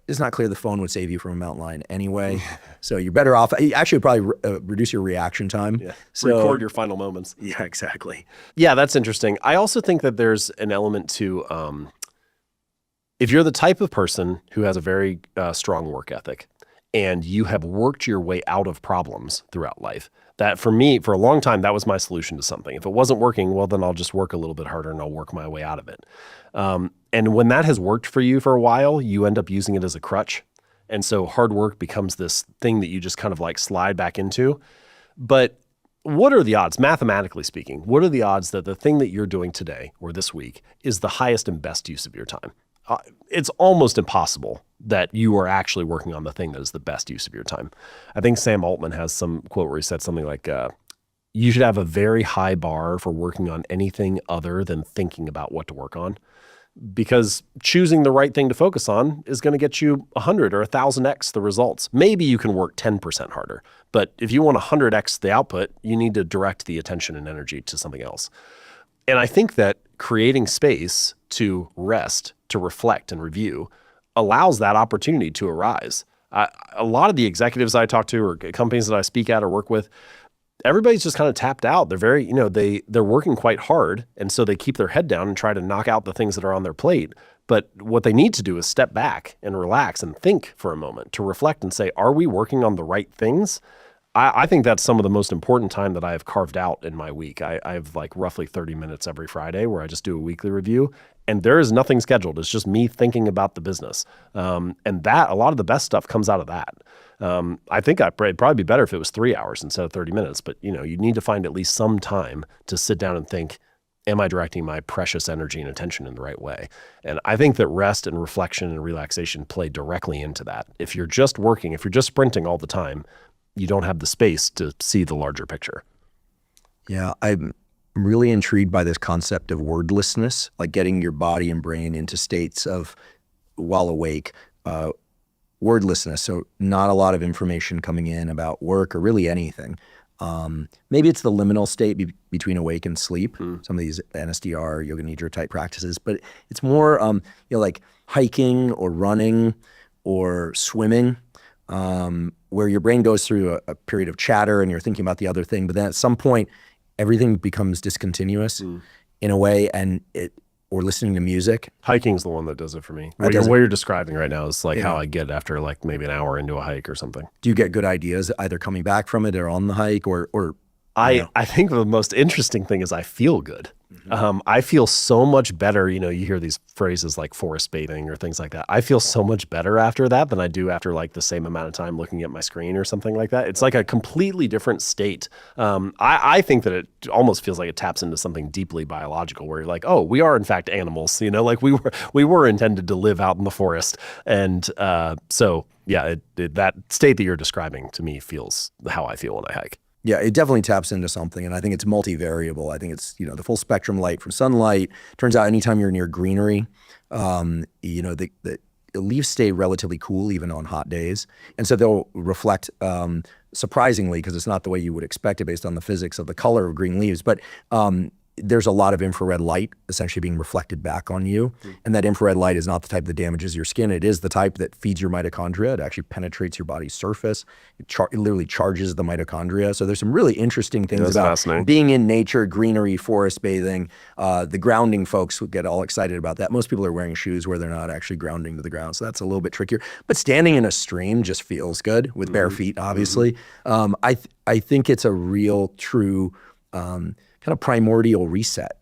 it's not clear the phone would save you from a mountain lion anyway. So you're better off. Actually, probably reduce your reaction time. Yeah. So, record your final moments. Yeah, exactly. Yeah, that's interesting. I also think that there's an element to if you're the type of person who has a very strong work ethic and you have worked your way out of problems throughout life, that for me, for a long time, that was my solution to something. If it wasn't working, well, then I'll just work a little bit harder and I'll work my way out of it. And when that has worked for you for a while, you end up using it as a crutch. And so hard work becomes this thing that you just kind of like slide back into. But what are the odds, mathematically speaking, what are the odds that the thing that you're doing today or this week is the highest and best use of your time? It's almost impossible that you are actually working on the thing that is the best use of your time. I think Sam Altman has some quote where he said something like, you should have a very high bar for working on anything other than thinking about what to work on, because choosing the right thing to focus on is going to get you 100 or 1,000x the results. Maybe you can work 10% harder, but if you want 100x the output, you need to direct the attention and energy to something else. And I think that creating space to rest, to reflect and review allows that opportunity to arise. A lot of the executives I talk to or companies that I speak at or work with, everybody's just kind of tapped out. They're very, they're working quite hard. And so they keep their head down and try to knock out the things that are on their plate. But what they need to do is step back and relax and think for a moment to reflect and say, are we working on the right things? I think that's some of the most important time that I have carved out in my week. I have like roughly 30 minutes every Friday where I just do a weekly review, and there is nothing scheduled. It's just me thinking about the business. And that, a lot of the best stuff comes out of that. I think it'd probably be better if it was 3 hours instead of 30 minutes, but you need to find at least some time to sit down and think, am I directing my precious energy and attention in the right way? And I think that rest and reflection and relaxation play directly into that. If you're just working, if you're just sprinting all the time, you don't have the space to see the larger picture. Yeah, I'm really intrigued by this concept of wordlessness, like getting your body and brain into states of, while awake, wordlessness. So not a lot of information coming in about work or really anything. Maybe it's the liminal state between awake and sleep, some of these NSDR, yoga nidra type practices, but it's more like hiking or running or swimming, where your brain goes through a period of chatter and you're thinking about the other thing, but then at some point everything becomes discontinuous in a way, and or listening to music. Hiking's the one that does it for me. What you're describing right now is like how I get after like maybe an hour into a hike or something. Do you get good ideas either coming back from it or on the hike or I think the most interesting thing is I feel good. I feel so much better. You hear these phrases like forest bathing or things like that. I feel so much better after that than I do after like the same amount of time looking at my screen or something like that. It's like a completely different state. I think that it almost feels like it taps into something deeply biological where you're like, oh, we are in fact animals, like we were intended to live out in the forest. And so yeah, that state that you're describing to me feels how I feel when I hike. Yeah, it definitely taps into something, and I think it's multivariable. I think it's the full spectrum light from sunlight. Turns out anytime you're near greenery, the leaves stay relatively cool even on hot days, and so they'll reflect surprisingly, because it's not the way you would expect it based on the physics of the color of green leaves, but there's a lot of infrared light essentially being reflected back on you. And that infrared light is not the type that damages your skin. It is the type that feeds your mitochondria. It actually penetrates your body's surface. It literally charges the mitochondria. So there's some really interesting things about being in nature, greenery, forest bathing. The grounding folks would get all excited about that. Most people are wearing shoes where they're not actually grounding to the ground. So that's a little bit trickier. But standing in a stream just feels good with bare feet, obviously. I think it's a real, true kind of primordial reset,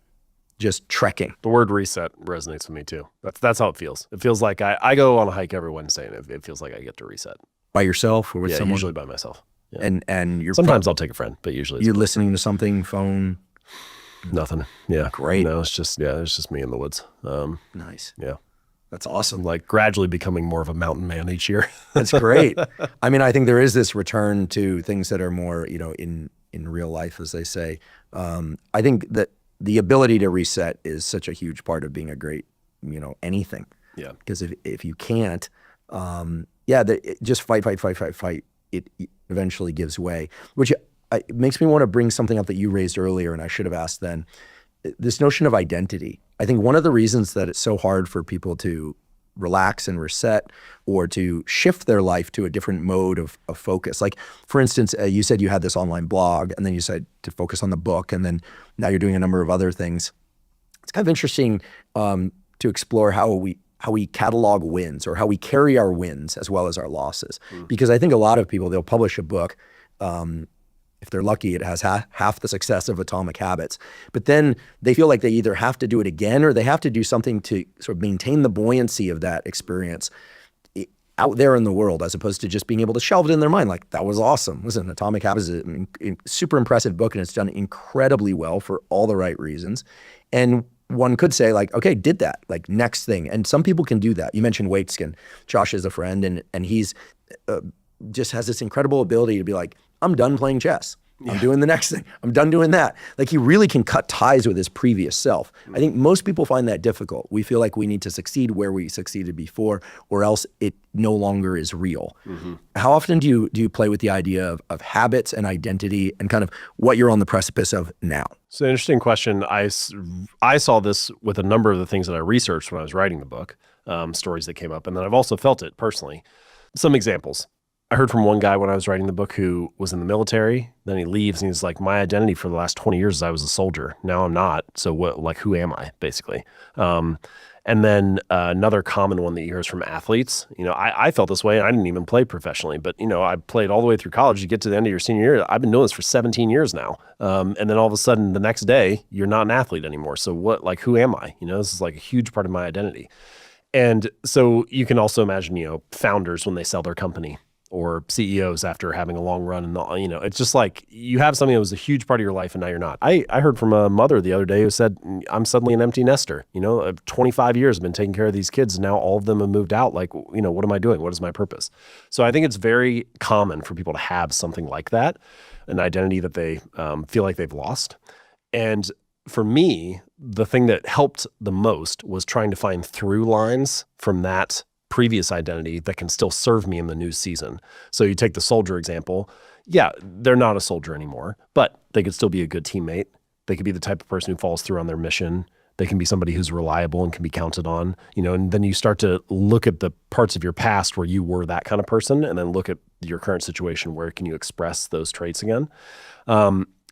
just trekking. The word reset resonates with me too. That's how it feels. It feels like I go on a hike every Wednesday, and it feels like I get to reset. By yourself or with someone? Usually by myself. Yeah. And you're sometimes I'll take a friend, but usually you're listening to something, phone? Nothing. Yeah. Great. No, it's just me in the woods. Nice. Yeah. That's awesome. Like gradually becoming more of a mountain man each year. That's great. I mean, I think there is this return to things that are more, in real life, as they say. I think that the ability to reset is such a huge part of being a great, anything. Yeah. Because if you can't, just fight, it eventually gives way, which it makes me want to bring something up that you raised earlier, and I should have asked then. This notion of identity. I think one of the reasons that it's so hard for people to relax and reset or to shift their life to a different mode of focus. Like, for instance, you said you had this online blog, and then you said to focus on the book, and then now you're doing a number of other things. It's kind of interesting to explore how we catalog wins, or how we carry our wins as well as our losses. Because I think a lot of people, they'll publish a book, if they're lucky, it has half the success of Atomic Habits. But then they feel like they either have to do it again, or they have to do something to sort of maintain the buoyancy of that experience out there in the world, as opposed to just being able to shelve it in their mind. Like, that was awesome. Listen, Atomic Habits is a super impressive book, and it's done incredibly well for all the right reasons. And one could say, like, okay, did that, like, next thing. And some people can do that. You mentioned weight skin. Josh is a friend, and he's just has this incredible ability to be like, I'm done playing chess. I'm doing the next thing. I'm done doing that. Like, he really can cut ties with his previous self. I think most people find that difficult. We feel like we need to succeed where we succeeded before, or else it no longer is real. How often do you play with the idea of habits and identity and kind of what you're on the precipice of now? It's an interesting question. I saw this with a number of the things that I researched when I was writing the book, stories that came up, and then I've also felt it personally. Some examples. I heard from one guy when I was writing the book who was in the military. Then he leaves and he's like, my identity for the last 20 years is I was a soldier. Now I'm not. So what? Like, who am I, basically? And then another common one that you hear is from athletes. I felt this way. I didn't even play professionally, but I played all the way through college. You get to the end of your senior year. I've been doing this for 17 years now. And then all of a sudden, the next day, you're not an athlete anymore. So what? Like, who am I? This is like a huge part of my identity. And so you can also imagine, founders when they sell their company. or CEOs after having a long run. And, it's just like you have something that was a huge part of your life and now you're not. I heard from a mother the other day who said, I'm suddenly an empty nester. 25 years I've been taking care of these kids and now all of them have moved out. Like, what am I doing? What is my purpose? So I think it's very common for people to have something like that, an identity that they feel like they've lost. And for me, the thing that helped the most was trying to find through lines from that previous identity that can still serve me in the new season. So you take the soldier example. Yeah, they're not a soldier anymore, but they could still be a good teammate. They could be the type of person who follows through on their mission. They can be somebody who's reliable and can be counted on, and then you start to look at the parts of your past where you were that kind of person and then look at your current situation. Where can you express those traits again?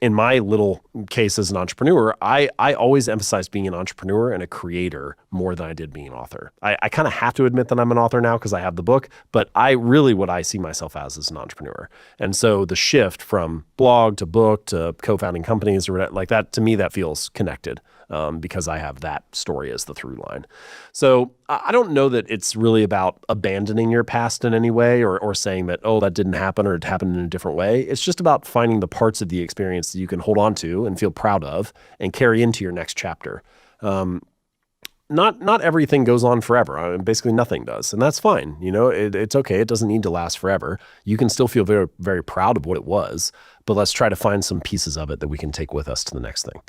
In my little case as an entrepreneur, I always emphasized being an entrepreneur and a creator more than I did being an author. I kind of have to admit that I'm an author now because I have the book, but what I see myself as is an entrepreneur. And so the shift from blog to book to co-founding companies or whatever, like that, to me, that feels connected because I have that story as the through line. So I don't know that it's really about abandoning your past in any way or saying that, oh, that didn't happen or it happened in a different way. It's just about finding the parts of the experience that you can hold on to and feel proud of and carry into your next chapter. Not everything goes on forever. Basically nothing does. And that's fine. It's okay. It doesn't need to last forever. You can still feel very, very proud of what it was, but let's try to find some pieces of it that we can take with us to the next thing.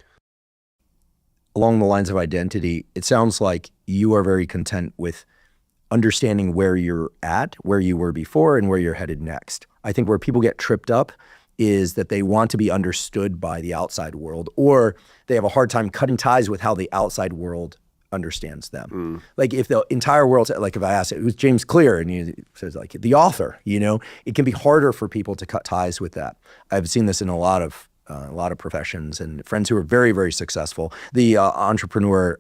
Along the lines of identity, it sounds like you are very content with understanding where you're at, where you were before, and where you're headed next. I think where people get tripped up is that they want to be understood by the outside world, or they have a hard time cutting ties with how the outside world understands them. Like if the entire world, like if I ask it, who's James Clear? And he says like the author, it can be harder for people to cut ties with that. I've seen this in a lot of professions and friends who are very, very successful. The entrepreneur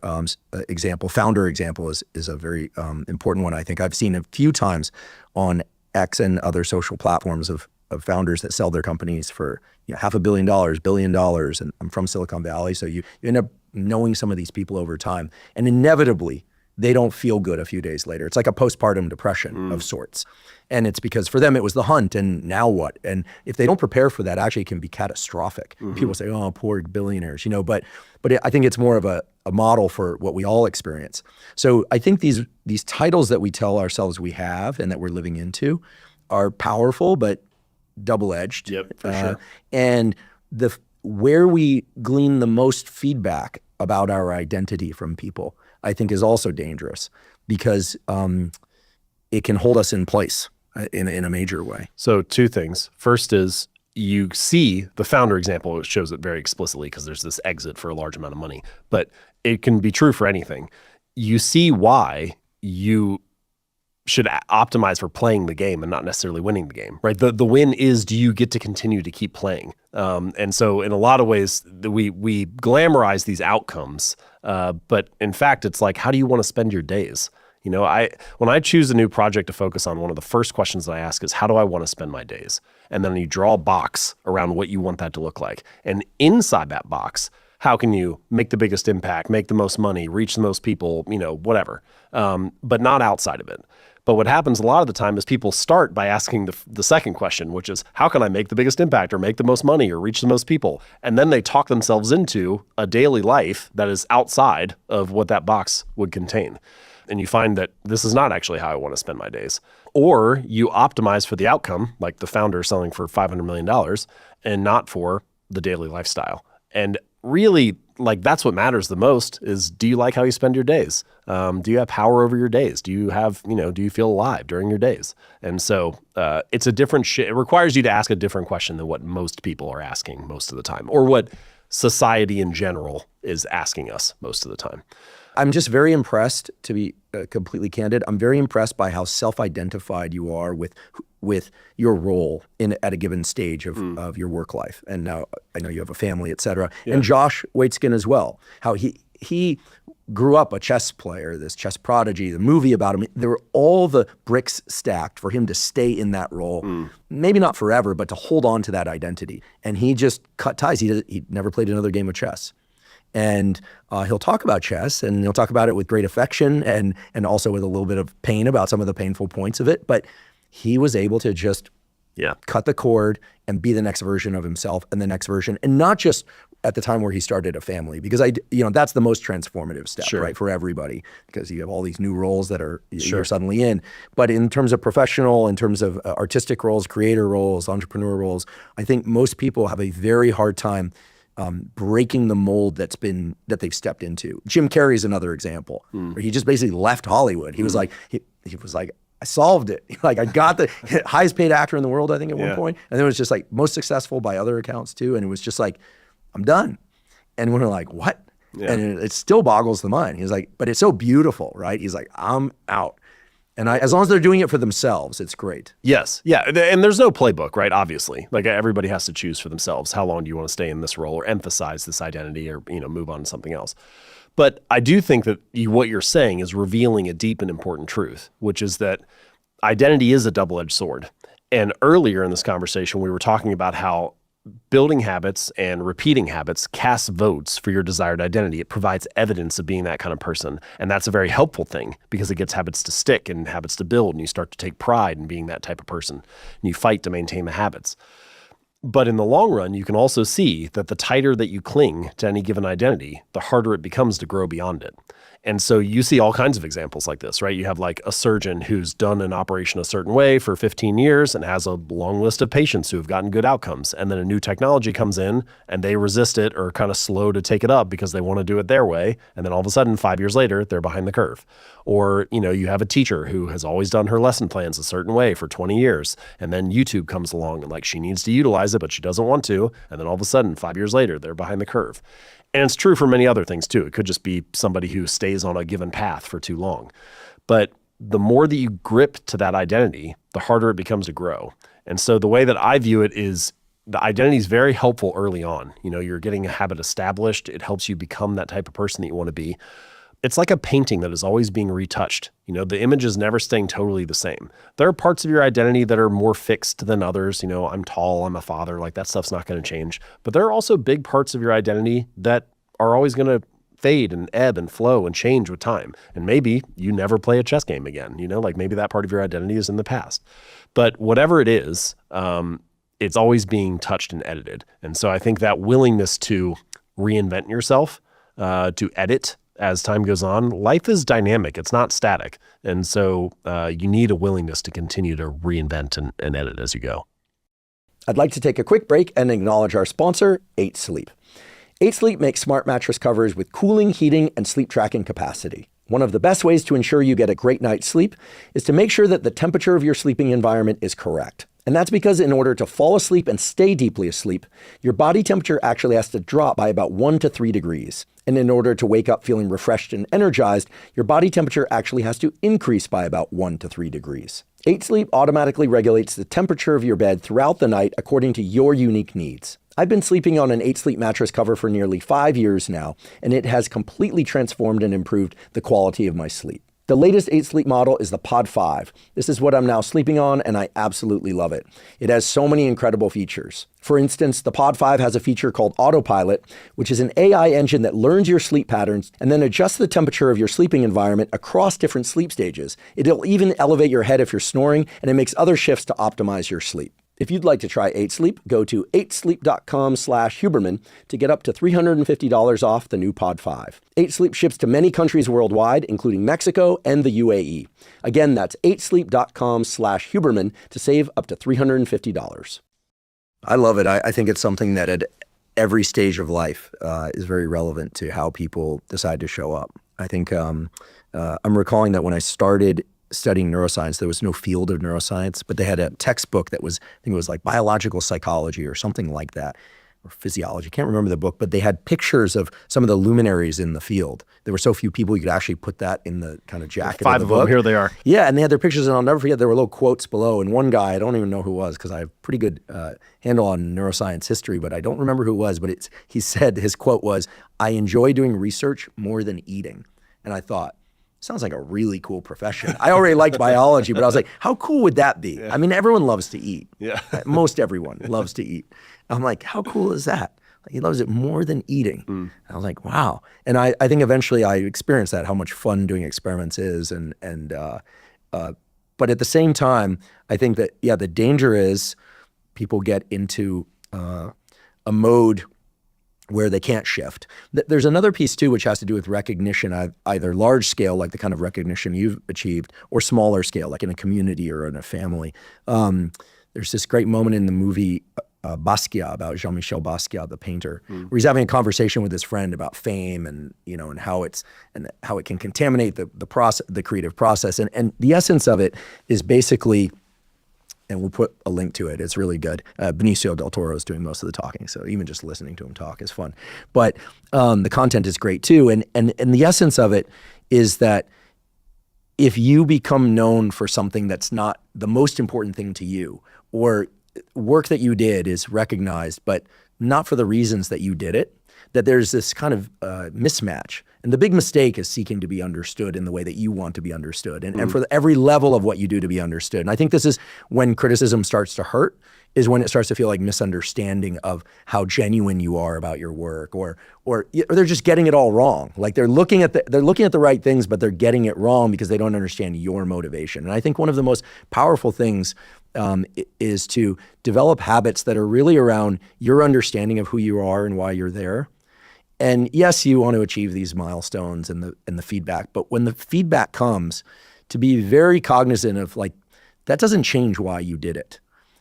example, founder example is a very important one. I think I've seen a few times on X and other social platforms of founders that sell their companies for $500 million, $1 billion. And I'm from Silicon Valley, so you end up knowing some of these people over time. And inevitably, they don't feel good a few days later. It's like a postpartum depression of sorts. And it's because for them, it was the hunt and now what? And if they don't prepare for that, actually it can be catastrophic. People say, oh, poor billionaires, but I think it's more of a model for what we all experience. So I think these titles that we tell ourselves we have and that we're living into are powerful, but double-edged. Yep, for sure. And where we glean the most feedback about our identity from people, I think is also dangerous because it can hold us in place in a major way. So two things. First is you see the founder example shows it very explicitly because there's this exit for a large amount of money, but it can be true for anything. You see why you should optimize for playing the game and not necessarily winning the game, right? The win is, do you get to continue to keep playing? And so in a lot of ways, we glamorize these outcomes, but in fact, it's like, how do you want to spend your days? When I choose a new project to focus on, one of the first questions that I ask is, how do I want to spend my days? And then you draw a box around what you want that to look like. And inside that box, how can you make the biggest impact, make the most money, reach the most people, whatever, but not outside of it. But what happens a lot of the time is people start by asking the second question, which is, how can I make the biggest impact or make the most money or reach the most people? And then they talk themselves into a daily life that is outside of what that box would contain. And you find that this is not actually how I want to spend my days. Or you optimize for the outcome, like the founder selling for $500 million, and not for the daily lifestyle. And really, like, that's what matters the most is, do you like how you spend your days? Do you have power over your days? Do you have, do you feel alive during your days? And so it's a different it requires you to ask a different question than what most people are asking most of the time, or what society in general is asking us most of the time. I'm just very impressed, to be completely candid. I'm very impressed by how self-identified you are with your role at a given stage of your work life. And now I know you have a family, et cetera. Yeah. And Josh Waitzkin as well, how he grew up a chess player, this chess prodigy, the movie about him. There were all the bricks stacked for him to stay in that role, maybe not forever, but to hold on to that identity. And he just cut ties. He never played another game of chess. And he'll talk about chess, and he'll talk about it with great affection and also with a little bit of pain about some of the painful points of it. But he was able to just Yeah. cut the cord and be the next version of himself and the next version, and not just at the time where he started a family, because that's the most transformative step, Sure. right, for everybody, because you have all these new roles that are Sure. you're suddenly in. But in terms of professional, in terms of artistic roles, creator roles, entrepreneur roles, I think most people have a very hard time breaking the mold that they've stepped into. Jim Carrey is another example, where he just basically left Hollywood. He was like, he was like, I solved it. Like, I got the highest paid actor in the world, I think, at one point. And then it was just like most successful by other accounts too. And it was just like, I'm done. And we're like, what? Yeah. And it still boggles the mind. He's like, but it's so beautiful, right? He's like, I'm out. And as long as they're doing it for themselves, it's great. Yes. Yeah. And there's no playbook, right? Obviously. Like, everybody has to choose for themselves. How long do you want to stay in this role or emphasize this identity or, move on to something else? But I do think that what you're saying is revealing a deep and important truth, which is that identity is a double-edged sword. And earlier in this conversation, we were talking about how building habits and repeating habits casts votes for your desired identity. It provides evidence of being that kind of person. And that's a very helpful thing because it gets habits to stick and habits to build, and you start to take pride in being that type of person. And you fight to maintain the habits. But in the long run, you can also see that the tighter that you cling to any given identity, the harder it becomes to grow beyond it. And so you see all kinds of examples like this, right? You have like a surgeon who's done an operation a certain way for 15 years and has a long list of patients who have gotten good outcomes. And then a new technology comes in and they resist it or kind of slow to take it up because they want to do it their way. And then all of a sudden, 5 years later, they're behind the curve. Or, you have a teacher who has always done her lesson plans a certain way for 20 years. And then YouTube comes along and like she needs to utilize it, but she doesn't want to. And then all of a sudden, 5 years later, they're behind the curve. And it's true for many other things too. It could just be somebody who stays on a given path for too long. But the more that you grip to that identity, the harder it becomes to grow. And so the way that I view it is the identity is very helpful early on. You're getting a habit established. It helps you become that type of person that you want to be. It's like a painting that is always being retouched. The image is never staying totally the same. There are parts of your identity that are more fixed than others. I'm tall, I'm a father, like that stuff's not going to change. But there are also big parts of your identity that are always going to fade and ebb and flow and change with time. And maybe you never play a chess game again, like maybe that part of your identity is in the past. But whatever it is, it's always being touched and edited. And so I think that willingness to reinvent yourself, to edit as time goes on, life is dynamic. It's not static. And so you need a willingness to continue to reinvent and edit as you go. I'd like to take a quick break and acknowledge our sponsor, 8 Sleep. 8 Sleep makes smart mattress covers with cooling, heating, and sleep tracking capacity. One of the best ways to ensure you get a great night's sleep is to make sure that the temperature of your sleeping environment is correct. And that's because in order to fall asleep and stay deeply asleep, your body temperature actually has to drop by about 1 to 3 degrees. And in order to wake up feeling refreshed and energized, your body temperature actually has to increase by about 1 to 3 degrees. 8 Sleep automatically regulates the temperature of your bed throughout the night according to your unique needs. I've been sleeping on an 8 Sleep mattress cover for nearly 5 years now, and it has completely transformed and improved the quality of my sleep. The latest 8 Sleep model is the Pod 5. This is what I'm now sleeping on, and I absolutely love it. It has so many incredible features. For instance, the Pod 5 has a feature called Autopilot, which is an AI engine that learns your sleep patterns and then adjusts the temperature of your sleeping environment across different sleep stages. It'll even elevate your head if you're snoring, and it makes other shifts to optimize your sleep. If you'd like to try 8 Sleep, go to 8sleep.com/Huberman to get up to $350 off the new Pod 5. 8 Sleep ships to many countries worldwide, including Mexico and the UAE. Again, that's 8sleep.com/Huberman to save up to $350. I love it. I think it's something that at every stage of life is very relevant to how people decide to show up. I think I'm recalling that when I started studying neuroscience, there was no field of neuroscience, but they had a textbook that was, I think it was like biological psychology or something like that, or physiology. I can't remember the book, but they had pictures of some of the luminaries in the field. There were so few people, you could actually put that in the kind of jacket 5 of the of them, book. here they are. Yeah, and they had their pictures, and I'll never forget, there were little quotes below. And one guy, I don't even know who it was, because I have pretty good handle on neuroscience history, but I don't remember who it was, but he said, his quote was, "I enjoy doing research more than eating." And I thought, sounds like a really cool profession. I already liked biology, but I was like, how cool would that be? Yeah. I mean, everyone loves to eat. Yeah. Most everyone loves to eat. I'm like, how cool is that? Like, he loves it more than eating. I was like, wow. And I think eventually I experienced that, how much fun doing experiments is. And But at the same time, I think that, yeah, the danger is people get into a mode where they can't shift. There's another piece too, which has to do with recognition, either large scale, like the kind of recognition you've achieved, or smaller scale, like in a community or in a family. There's this great moment in the movie Basquiat, about Jean-Michel Basquiat, the painter, where he's having a conversation with his friend about fame and, you know, and how it can contaminate the process, the creative process. And the essence of it is basically, and we'll put a link to it, it's really good. Benicio del Toro is doing most of the talking, so even just listening to him talk is fun. But the content is great too. And the essence of it is that if you become known for something that's not the most important thing to you, or work that you did is recognized, but not for the reasons that you did it, that there's this kind of mismatch. And the big mistake is seeking to be understood in the way that you want to be understood, and for every level of what you do to be understood. And I think this is when criticism starts to hurt, is when it starts to feel like misunderstanding of how genuine you are about your work, or they're just getting it all wrong. Like they're looking at the right things, but they're getting it wrong because they don't understand your motivation. And I think one of the most powerful things is to develop habits that are really around your understanding of who you are and why you're there. And yes, you want to achieve these milestones and the feedback, but when the feedback comes, to be very cognizant of, like, that doesn't change why you did it.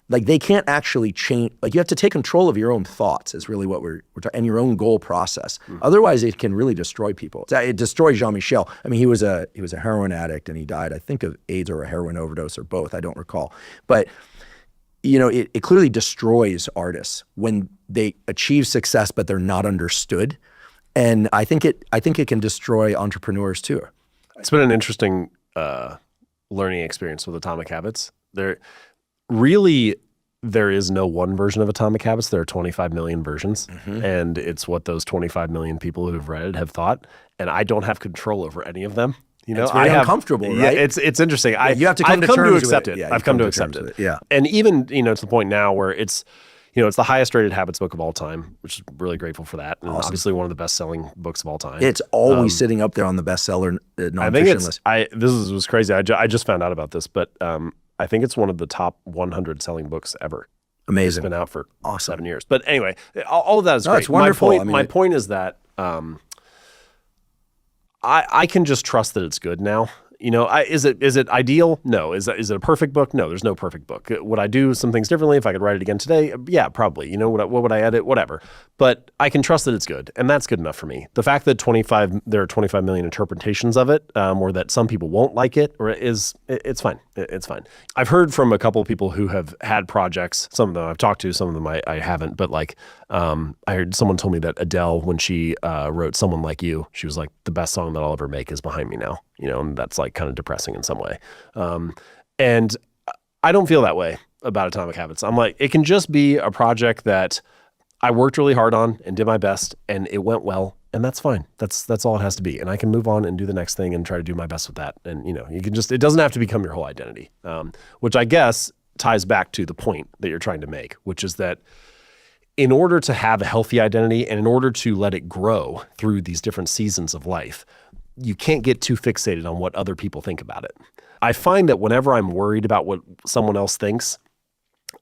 Like, they can't actually change. Like, you have to take control of your own thoughts is really what we're talking, and your own goal process. Otherwise, it can really destroy people. It destroyed Jean-Michel. I mean, he was a heroin addict, and he died, I think, of AIDS or a heroin overdose, or both. I don't recall. But you know, it clearly destroys artists when they achieve success, but they're not understood. And I think it can destroy entrepreneurs too. It's been an interesting learning experience with Atomic Habits. There is no one version of Atomic Habits. There are 25 million versions, and it's what those 25 million people who have read it have thought. And I don't have control over any of them. You know, it's very uncomfortable, right? Yeah, it's interesting. You have to come I've to come terms to accept with it. Yeah, I've come to accept it. Yeah. And even, you know, to the point now where it's, you know, it's the highest rated habits book of all time, which is really grateful for that. And obviously one of the best selling books of all time. It's always sitting up there on the bestseller nonfiction list. This was crazy. I just found out about this, but I think it's one of the top 100 selling books ever. Amazing. It's been out for 7 years. But anyway, all of that is great. It's wonderful. My point is that I can just trust that it's good now. You know, is it ideal? No. Is it a perfect book? No, there's no perfect book. Would I do some things differently if I could write it again today? Yeah, probably. You know, what would I edit? Whatever. But I can trust that it's good, and that's good enough for me. The fact that there are 25 million interpretations of it, or that some people won't like it, it's fine. It's fine. I've heard from a couple of people who have had projects. Some of them I've talked to, some of them I haven't. But like, I heard someone told me that Adele, when she wrote "Someone Like You," she was like, the best song that I'll ever make is behind me now. You know, and that's like kind of depressing in some way. And I don't feel that way about Atomic Habits. I'm like, it can just be a project that I worked really hard on and did my best, and it went well, and that's fine. That's all it has to be. And I can move on and do the next thing and try to do my best with that. And, you know, it doesn't have to become your whole identity, which I guess ties back to the point that you're trying to make, which is that in order to have a healthy identity and in order to let it grow through these different seasons of life, you can't get too fixated on what other people think about it. I find that whenever I'm worried about what someone else thinks,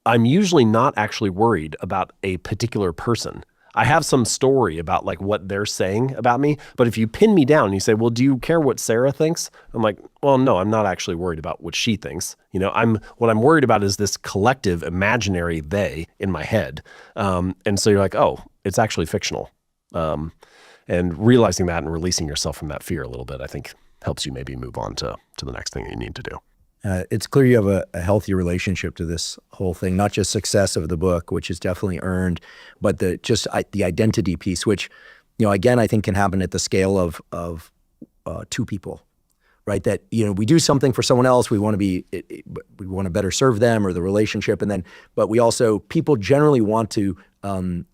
I'm usually not actually worried about a particular person. I have some story about like what they're saying about me, but if you pin me down and you say, well, do you care what Sarah thinks? I'm like, well, no, I'm not actually worried about what she thinks. You know, what I'm worried about is this collective imaginary they in my head. And so you're like, oh, it's actually fictional. And realizing that and releasing yourself from that fear a little bit, I think helps you maybe move on to the next thing you need to do. It's clear you have a healthy relationship to this whole thing, not just success of the book, which is definitely earned, but the identity piece, which, you know, again, I think can happen at the scale of two people, right? That, you know, we do something for someone else, we want to better serve them or the relationship, but people generally want to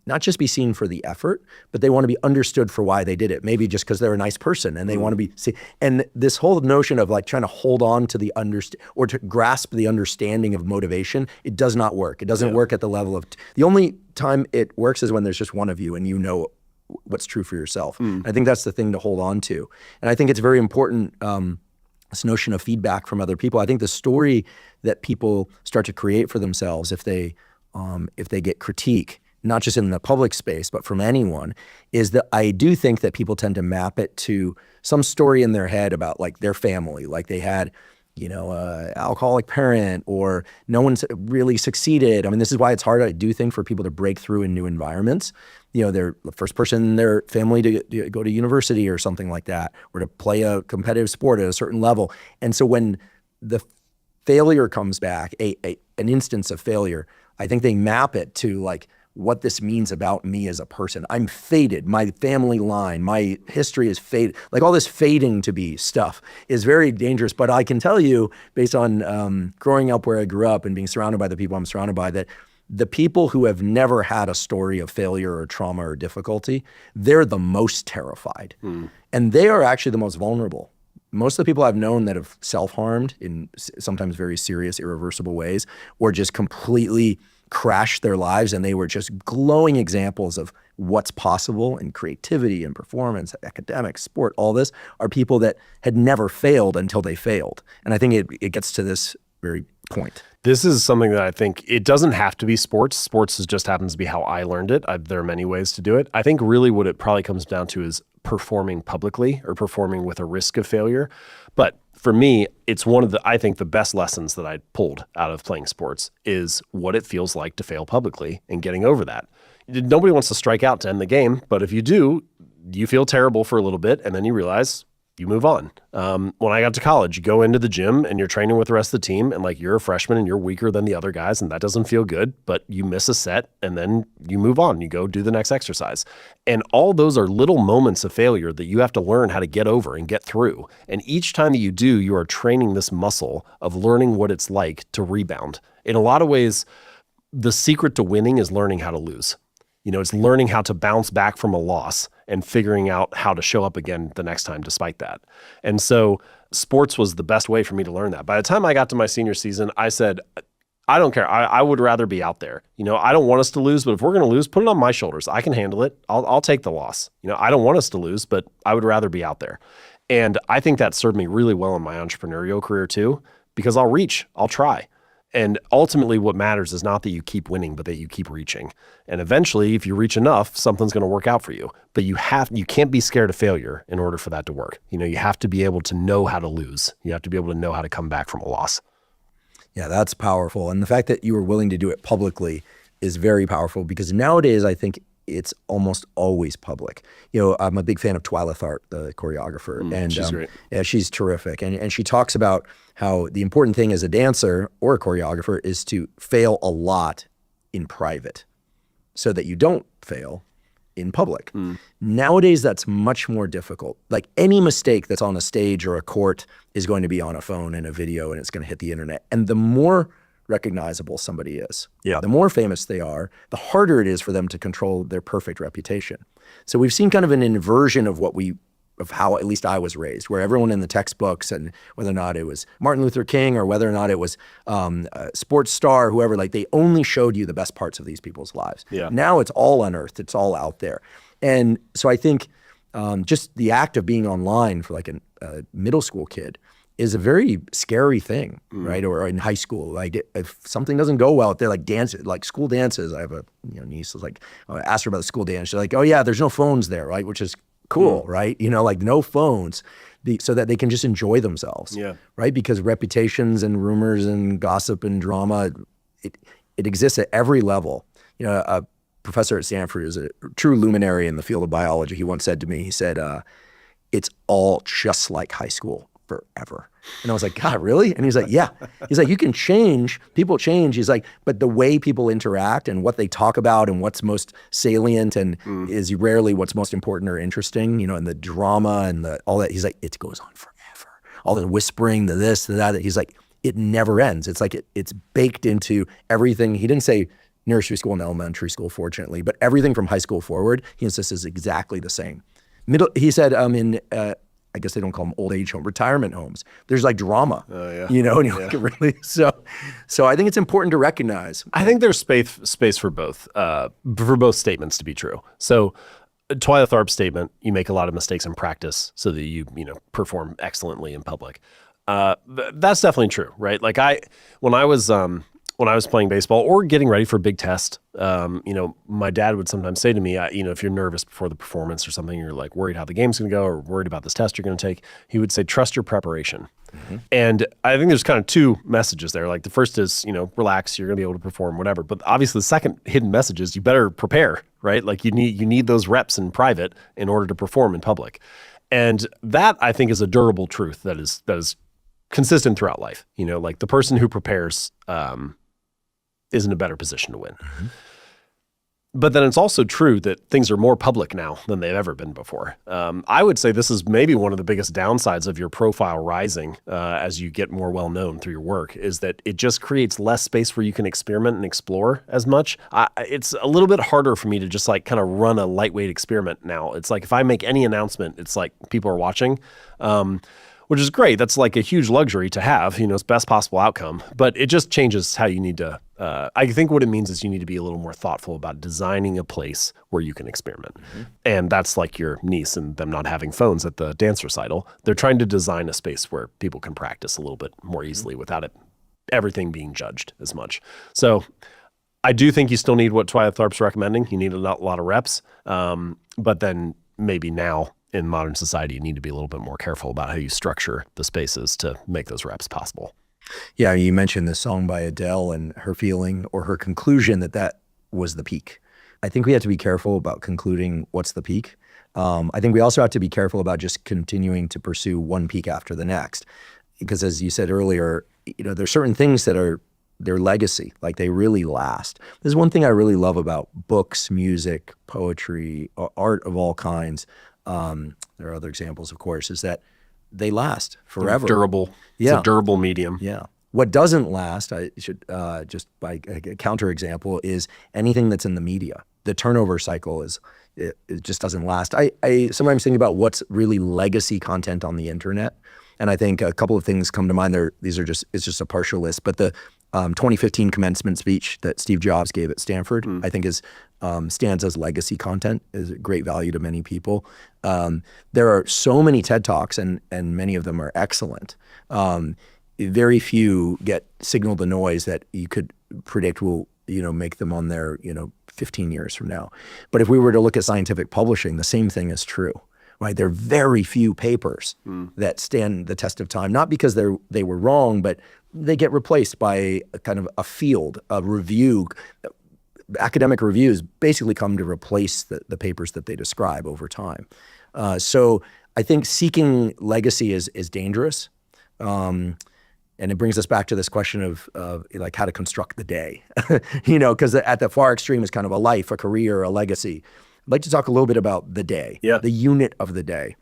not just be seen for the effort, but they want to be understood for why they did it. Maybe just because they're a nice person and they want to be seen. And this whole notion of like trying to hold on to or to grasp the understanding of motivation, it does not work. It doesn't work at the level of, the only time it works is when there's just one of you and you know what's true for yourself. I think that's the thing to hold on to. And I think it's very important this notion of feedback from other people. I think the story that people start to create for themselves if they get critique, not just in the public space, but from anyone, is that I do think that people tend to map it to some story in their head about like their family, like they had, alcoholic parent, or no one's really succeeded. I mean, this is why it's hard, I do think, for people to break through in new environments. They're the first person in their family to go to university or something like that, or to play a competitive sport at a certain level. And so when the failure comes back, an instance of failure, I think they map it to like what this means about me as a person. I'm fated. My family line, my history is faded. Like all this fading to be stuff is very dangerous. But I can tell you, based on growing up where I grew up and being surrounded by the people I'm surrounded by, that the people who have never had a story of failure or trauma or difficulty, they're the most terrified. And they are actually the most vulnerable. Most of the people I've known that have self-harmed in sometimes very serious, irreversible ways, or just completely crashed their lives, and they were just glowing examples of what's possible in creativity and performance, academics, sport, all this, are people that had never failed until they failed. And I think it gets to this very point. This is something that I think it doesn't have to be sports. Sports just happens to be how I learned it. There are many ways to do it. I think really what it probably comes down to is performing publicly or performing with a risk of failure. But for me, it's one of I think the best lessons that I pulled out of playing sports is what it feels like to fail publicly and getting over that. Nobody wants to strike out to end the game, but if you do, you feel terrible for a little bit, and then you realize you move on. When I got to college, you go into the gym and you're training with the rest of the team, and like you're a freshman and you're weaker than the other guys, and that doesn't feel good, but you miss a set and then you move on. You go do the next exercise. And all those are little moments of failure that you have to learn how to get over and get through. And each time that you do, you are training this muscle of learning what it's like to rebound. In a lot of ways, the secret to winning is learning how to lose. It's learning how to bounce back from a loss and figuring out how to show up again the next time despite that. And so sports was the best way for me to learn that. By the time I got to my senior season, I said, I don't care. I would rather be out there. I don't want us to lose, but if we're going to lose, put it on my shoulders. I can handle it. I'll take the loss. I don't want us to lose, but I would rather be out there. And I think that served me really well in my entrepreneurial career too, because I'll try. And ultimately what matters is not that you keep winning, but that you keep reaching. And eventually, if you reach enough, something's going to work out for you. But you can't be scared of failure in order for that to work. You have to be able to know how to lose. You have to be able to know how to come back from a loss. Yeah, that's powerful. And the fact that you were willing to do it publicly is very powerful, because nowadays I think it's almost always public. I'm a big fan of Twyla Tharp, the choreographer, and she's great. Yeah, she's terrific. And she talks about how the important thing as a dancer or a choreographer is to fail a lot in private so that you don't fail in public. Nowadays, that's much more difficult. Like any mistake that's on a stage or a court is going to be on a phone and a video, and it's going to hit the internet. And the more recognizable somebody is, the more famous they are, the harder it is for them to control their perfect reputation. So we've seen kind of an inversion of how at least I was raised, where everyone in the textbooks, and whether or not it was Martin Luther King or whether or not it was a sports star, whoever, like they only showed you the best parts of these people's lives. Now it's all unearthed, it's all out there. And so I think just the act of being online for like a middle school kid is a very scary thing, right? Or in high school, like if something doesn't go well, if they're like dances, like school dances. I have a niece who's like, I asked her about the school dance. She's like, oh yeah, there's no phones there, right? Which is cool, right? Like no phones, so that they can just enjoy themselves, right? Because reputations and rumors and gossip and drama, it exists at every level. A professor at Stanford is a true luminary in the field of biology. He once said to me, he said, it's all just like high school forever. And I was like, God, really? And he's like, yeah. He's like, you can change, people change. He's like, but the way people interact and what they talk about and what's most salient and is rarely what's most important or interesting, and the drama and all that. He's like, it goes on forever. All the whispering, the this, the that. He's like, it never ends. It's like it's baked into everything. He didn't say nursery school and elementary school, fortunately, but everything from high school forward, he insists is exactly the same. He said I guess they don't call them old age home, retirement homes. There's like drama, and you're like, really? So I think it's important to recognize. I think there's space for both statements to be true. So Twyla Tharp's statement, you make a lot of mistakes in practice so that you perform excellently in public. That's definitely true, right? Like when I was playing baseball or getting ready for a big test, my dad would sometimes say to me, if you're nervous before the performance or something, you're like worried how the game's going to go or worried about this test you're going to take, he would say, trust your preparation. Mm-hmm. And I think there's kind of two messages there. Like the first is, relax, you're going to be able to perform, whatever. But obviously the second hidden message is you better prepare, right? Like you need those reps in private in order to perform in public. And that I think is a durable truth that is consistent throughout life. Like the person who prepares is in a better position to win. Mm-hmm. But then it's also true that things are more public now than they've ever been before. I would say this is maybe one of the biggest downsides of your profile rising as you get more well-known through your work, is that it just creates less space where you can experiment and explore as much. It's a little bit harder for me to just like kind of run a lightweight experiment now. It's like if I make any announcement, it's like people are watching. Which is great. That's like a huge luxury to have, it's best possible outcome, but it just changes how you need to, I think what it means is you need to be a little more thoughtful about designing a place where you can experiment. Mm-hmm. And that's like your niece and them not having phones at the dance recital. They're trying to design a space where people can practice a little bit more easily without everything being judged as much. So I do think you still need what Twyla Tharp's recommending. You need a lot of reps, but then maybe now, in modern society, you need to be a little bit more careful about how you structure the spaces to make those reps possible. Yeah, you mentioned this song by Adele and her feeling or her conclusion that was the peak. I think we have to be careful about concluding what's the peak. I think we also have to be careful about just continuing to pursue one peak after the next. Because as you said earlier, there's certain things that are their legacy, like they really last. There's one thing I really love about books, music, poetry, art of all kinds. There are other examples, of course, is that they last forever. They're durable. Yeah. It's a durable medium. Yeah. What doesn't last, I should just by a counterexample, is anything that's in the media. The turnover cycle it just doesn't last. I sometimes think about what's really legacy content on the internet, and I think a couple of things come to mind. It's just a partial list, but the 2015 commencement speech that Steve Jobs gave at Stanford, I think stands as legacy content, is great value to many people. There are so many TED Talks, and many of them are excellent. Very few get signal to noise that you could predict will make them on there 15 years from now. But if we were to look at scientific publishing, the same thing is true. Right, there are very few papers that stand the test of time, not because they were wrong, but they get replaced by a kind of a field, a review. Academic reviews basically come to replace the papers that they describe over time. So I think seeking legacy is dangerous, and it brings us back to this question of like how to construct the day, because at the far extreme is kind of a life, a career, a legacy. I'd like to talk a little bit about the day, the unit of the day.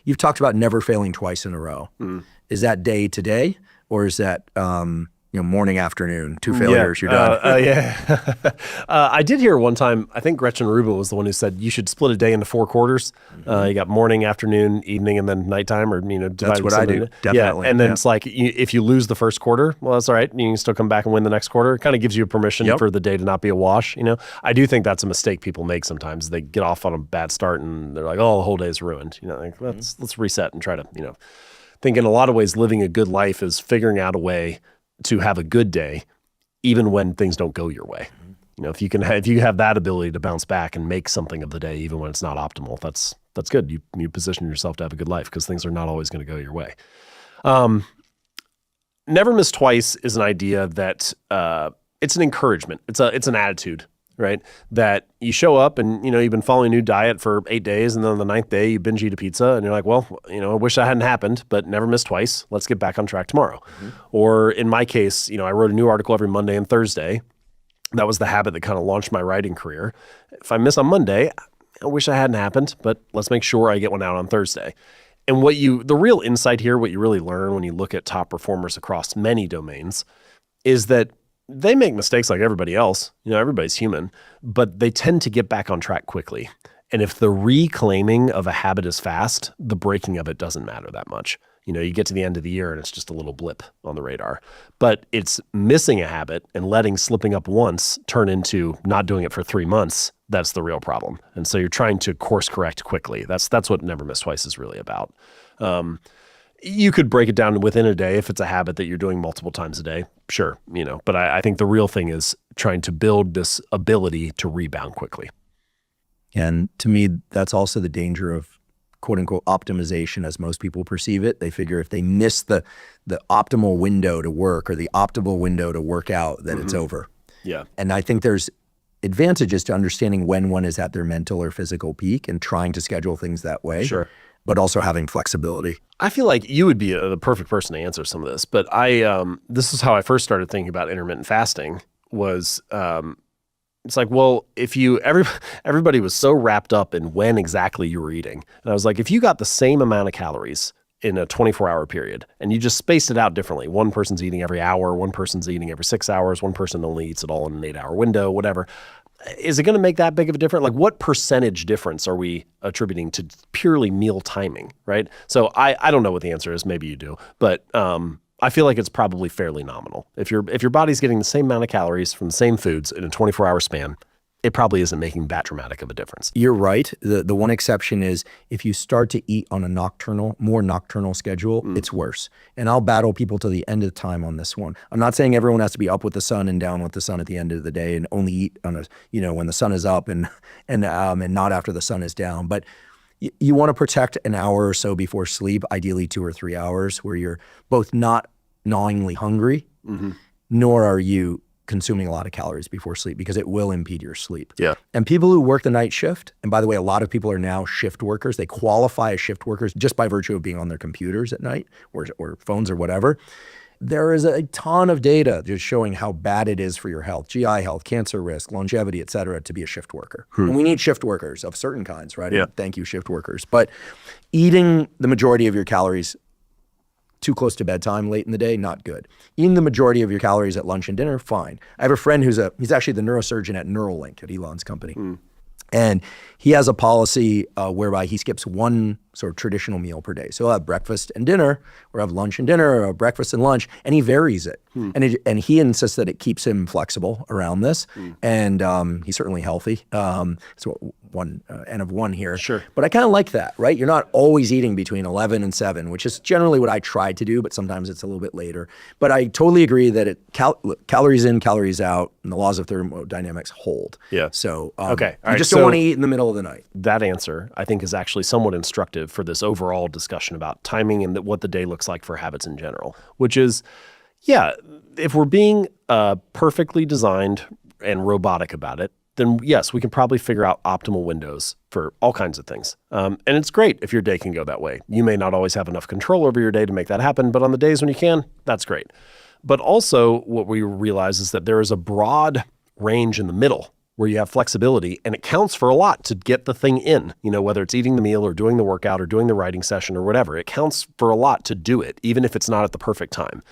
You've talked about never failing twice in a row. Is that day to day, or is that morning, afternoon, 2 failures, you're done? Yeah. I did hear one time, I think Gretchen Rubin was the one who said you should split a day into 4 quarters. You got morning, afternoon, evening, and then nighttime, or that's what I do. Definitely. Yeah. And then it's like if you lose the first quarter, well, that's all right. You can still come back and win the next quarter. It kind of gives you permission for the day to not be a wash. I do think that's a mistake people make sometimes. They get off on a bad start and they're like, oh, the whole day is ruined. Let's reset and try to think in a lot of ways living a good life is figuring out a way to have a good day, even when things don't go your way. If you have that ability to bounce back and make something of the day, even when it's not optimal, that's good. You position yourself to have a good life because things are not always going to go your way. Never miss twice is an idea that it's an encouragement. It's an attitude, right? That you show up and you've been following a new diet for 8 days, and then on the 9th day you binge eat a pizza, and you're like, well, I wish that hadn't happened, but never miss twice. Let's get back on track tomorrow. Or in my case, I wrote a new article every Monday and Thursday. That was the habit that kind of launched my writing career. If I miss on Monday, I wish that hadn't happened, but let's make sure I get one out on Thursday. And the real insight here, what you really learn when you look at top performers across many domains, is that they make mistakes like everybody else. Everybody's human, but they tend to get back on track quickly. And if the reclaiming of a habit is fast, the breaking of it doesn't matter that much. You get to the end of the year and it's just a little blip on the radar. But it's missing a habit and letting slipping up once turn into not doing it for 3 months. That's the real problem. And so you're trying to course correct quickly. That's what Never Miss Twice is really about. You could break it down within a day if it's a habit that you're doing multiple times a day. Sure, but I think the real thing is trying to build this ability to rebound quickly. And to me, that's also the danger of quote unquote optimization as most people perceive it. They figure if they miss the optimal window to work or the optimal window to work out, then it's over. Yeah. And I think there's advantages to understanding when one is at their mental or physical peak and trying to schedule things that way. Sure. But also having flexibility. I feel like you would be the perfect person to answer some of this, but this is how I first started thinking about intermittent fasting was, it's like, well, if everybody was so wrapped up in when exactly you were eating. And I was like, if you got the same amount of calories in a 24-hour period and you just spaced it out differently, one person's eating every hour, one person's eating every 6 hours, one person only eats it all in an 8-hour window, whatever. Is it going to make that big of a difference? Like what percentage difference are we attributing to purely meal timing, right? So I don't know what the answer is. Maybe you do, but I feel like it's probably fairly nominal. If your body's getting the same amount of calories from the same foods in a 24-hour span, it probably isn't making that dramatic of a difference. You're right. The one exception is if you start to eat on a more nocturnal schedule, it's worse. And I'll battle people to the end of the time on this one. I'm not saying everyone has to be up with the sun and down with the sun at the end of the day and only eat on when the sun is up and not after the sun is down. But you want to protect an hour or so before sleep, ideally 2 or 3 hours, where you're both not gnawingly hungry, nor are you consuming a lot of calories before sleep because it will impede your sleep. Yeah. And people who work the night shift, and by the way, a lot of people are now shift workers. They qualify as shift workers just by virtue of being on their computers at night or phones or whatever. There is a ton of data just showing how bad it is for your health, GI health, cancer risk, longevity, et cetera, to be a shift worker. And we need shift workers of certain kinds, right? Yeah. And thank you, shift workers. But eating the majority of your calories too close to bedtime late in the day, not good. Eating the majority of your calories at lunch and dinner, fine. I have a friend he's actually the neurosurgeon at Neuralink at Elon's company. And he has a policy whereby he skips one sort of traditional meal per day. So he'll have breakfast and dinner, or have lunch and dinner, or breakfast and lunch, and he varies it. And he insists that it keeps him flexible around this. And he's certainly healthy. So one N of one here. Sure. But I kind of like that, right? You're not always eating between 11 and 7, which is generally what I try to do, but sometimes it's a little bit later. But I totally agree that calories in, calories out, and the laws of thermodynamics hold. Yeah. So okay. You just don't want to eat in the middle of the night. That answer, I think, is actually somewhat instructive for this overall discussion about timing and what the day looks like for habits in general, which is, yeah, if we're being perfectly designed and robotic about it, then yes, we can probably figure out optimal windows for all kinds of things. And it's great if your day can go that way. You may not always have enough control over your day to make that happen, but on the days when you can, that's great. But also what we realize is that there is a broad range in the middle where you have flexibility, and it counts for a lot to get the thing in, whether it's eating the meal or doing the workout or doing the writing session or whatever. It counts for a lot to do it, even if it's not at the perfect time.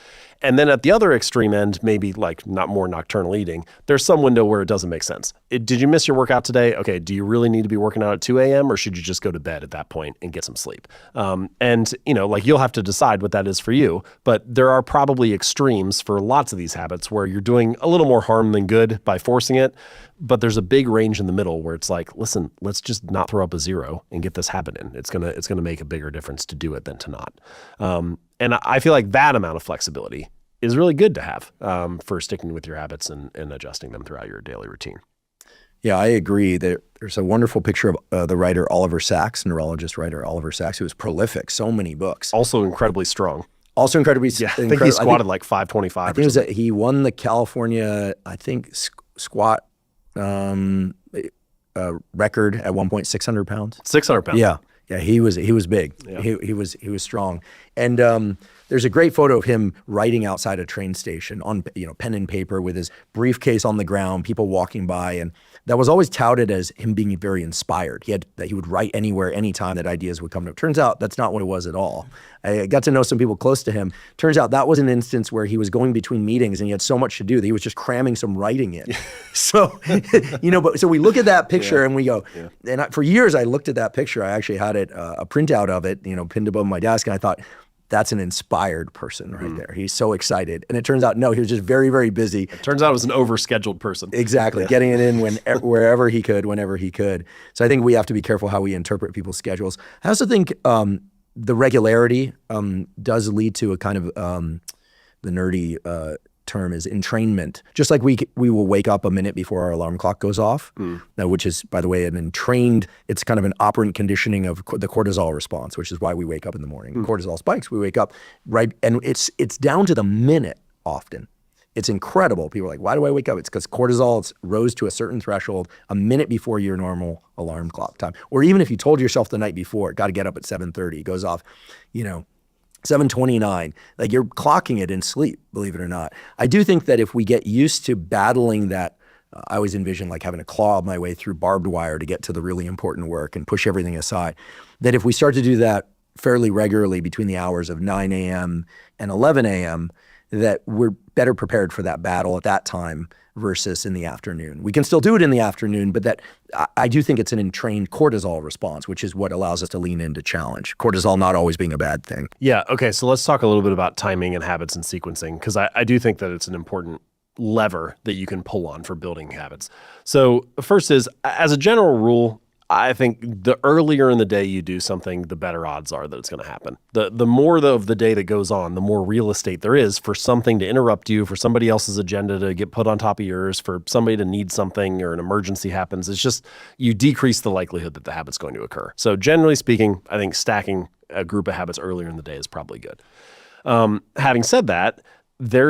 And then at the other extreme end, maybe like not more nocturnal eating, there's some window where it doesn't make sense. Did you miss your workout today? Okay, do you really need to be working out at 2 a.m. or should you just go to bed at that point and get some sleep? And you'll have to decide what that is for you. But there are probably extremes for lots of these habits where you're doing a little more harm than good by forcing it. But there's a big range in the middle where it's like, listen, let's just not throw up a 0 and get this habit in. It's gonna make a bigger difference to do it than to not. And I feel like that amount of flexibility is really good to have for sticking with your habits and adjusting them throughout your daily routine. Yeah, I agree. There's a wonderful picture of the writer Oliver Sacks, neurologist writer Oliver Sacks, who was prolific, so many books. Also incredibly strong. Also incredibly I think he squatted like 525. I think he won the California, squat record at one point, 600 pounds. 600 pounds. Yeah. Yeah, he was big. Yeah. He was strong. And there's a great photo of him writing outside a train station on pen and paper with his briefcase on the ground, people walking by, and that was always touted as him being very inspired. He would write anywhere, anytime that ideas would come to him. Turns out that's not what it was at all. I got to know some people close to him. Turns out that was an instance where he was going between meetings and he had so much to do that he was just cramming some writing in. So, so we look at that picture and we go, and for years I looked at that picture. I actually had it, a printout of it, pinned above my desk, and I thought, that's an inspired person right there. He's so excited. And it turns out, no, he was just very, very busy. It turns out it was an overscheduled person. Exactly. Yeah. Getting it in wherever he could, whenever he could. So I think we have to be careful how we interpret people's schedules. I also think the regularity does lead to a kind of the nerdy term is entrainment. Just like we will wake up a minute before our alarm clock goes off, which is, by the way, an entrained, it's kind of an operant conditioning of the cortisol response, which is why we wake up in the morning. Cortisol spikes, we wake up, right? And it's down to the minute often. It's incredible. People are like, why do I wake up? It's because cortisol rose to a certain threshold a minute before your normal alarm clock time. Or even if you told yourself the night before, got to get up at 7:30, it goes off, 7:29, like you're clocking it in sleep, believe it or not. I do think that if we get used to battling that, I always envision like having to claw my way through barbed wire to get to the really important work and push everything aside, that if we start to do that fairly regularly between the hours of 9 a.m. and 11 a.m., that we're better prepared for that battle at that time versus in the afternoon. We can still do it in the afternoon, but that I do think it's an entrained cortisol response, which is what allows us to lean into challenge. Cortisol not always being a bad thing. Yeah. Okay. So let's talk a little bit about timing and habits and sequencing, because I do think that it's an important lever that you can pull on for building habits. So first is, as a general rule, I think the earlier in the day you do something, the better odds are that it's going to happen. The more of the day that goes on, the more real estate there is for something to interrupt you, for somebody else's agenda to get put on top of yours, for somebody to need something or an emergency happens. It's just, you decrease the likelihood that the habit's going to occur. So generally speaking, I think stacking a group of habits earlier in the day is probably good. Having said that, there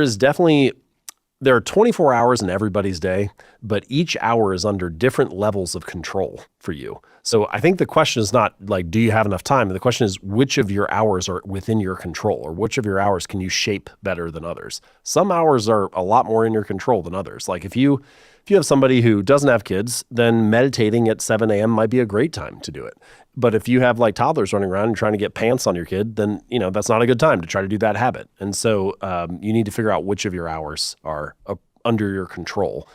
are 24 hours in everybody's day, but each hour is under different levels of control for you. So I think the question is not like, do you have enough time? The question is, which of your hours are within your control, or which of your hours can you shape better than others? Some hours are a lot more in your control than others. Like if you have somebody who doesn't have kids, then meditating at 7 a.m. might be a great time to do it. But if you have like toddlers running around and trying to get pants on your kid, then that's not a good time to try to do that habit. And so you need to figure out which of your hours are under your control.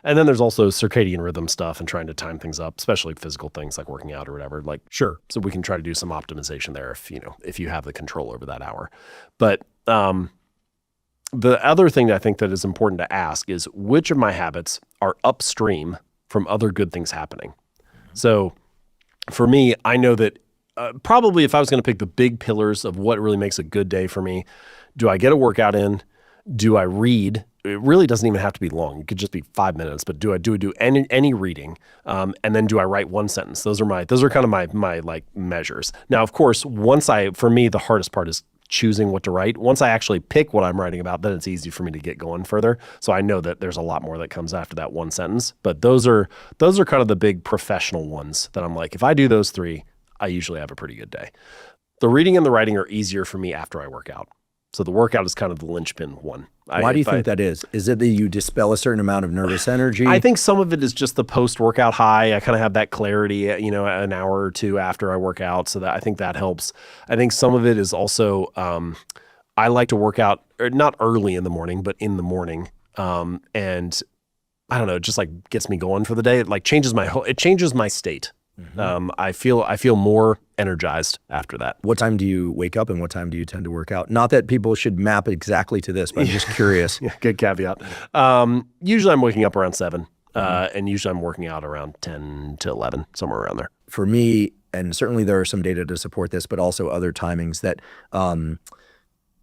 And then there's also circadian rhythm stuff and trying to time things up, especially physical things like working out or whatever. Like, sure. So we can try to do some optimization there if you have the control over that hour. But the other thing that I think that is important to ask is, which of my habits are upstream from other good things happening? So for me, I know that probably if I was going to pick the big pillars of what really makes a good day for me, do I get a workout in? Do I read? It really doesn't even have to be long. It could just be 5 minutes, but do I do any reading? And then do I write one sentence? Those are kind of my like measures. Now, of course, for me, the hardest part is choosing what to write. Once I actually pick what I'm writing about, then it's easy for me to get going further. So I know that there's a lot more that comes after that one sentence. But those are kind of the big professional ones that I'm like, if I do those three, I usually have a pretty good day. The reading and the writing are easier for me after I work out. So the workout is kind of the linchpin one. Why do you think that is? Is it that you dispel a certain amount of nervous energy? I think some of it is just the post-workout high. I kind of have that clarity, an hour or two after I work out. So that I think that helps. I think some of it is also, I like to work out, not early in the morning, but in the morning. And I don't know, it just like gets me going for the day. It like changes my state. Mm-hmm. I feel more energized after that. What time do you wake up and what time do you tend to work out? Not that people should map exactly to this, but I'm just curious. Yeah, good caveat. Usually I'm waking up around 7, and usually I'm working out around 10 to 11, somewhere around there. For me, and certainly there are some data to support this, but also other timings that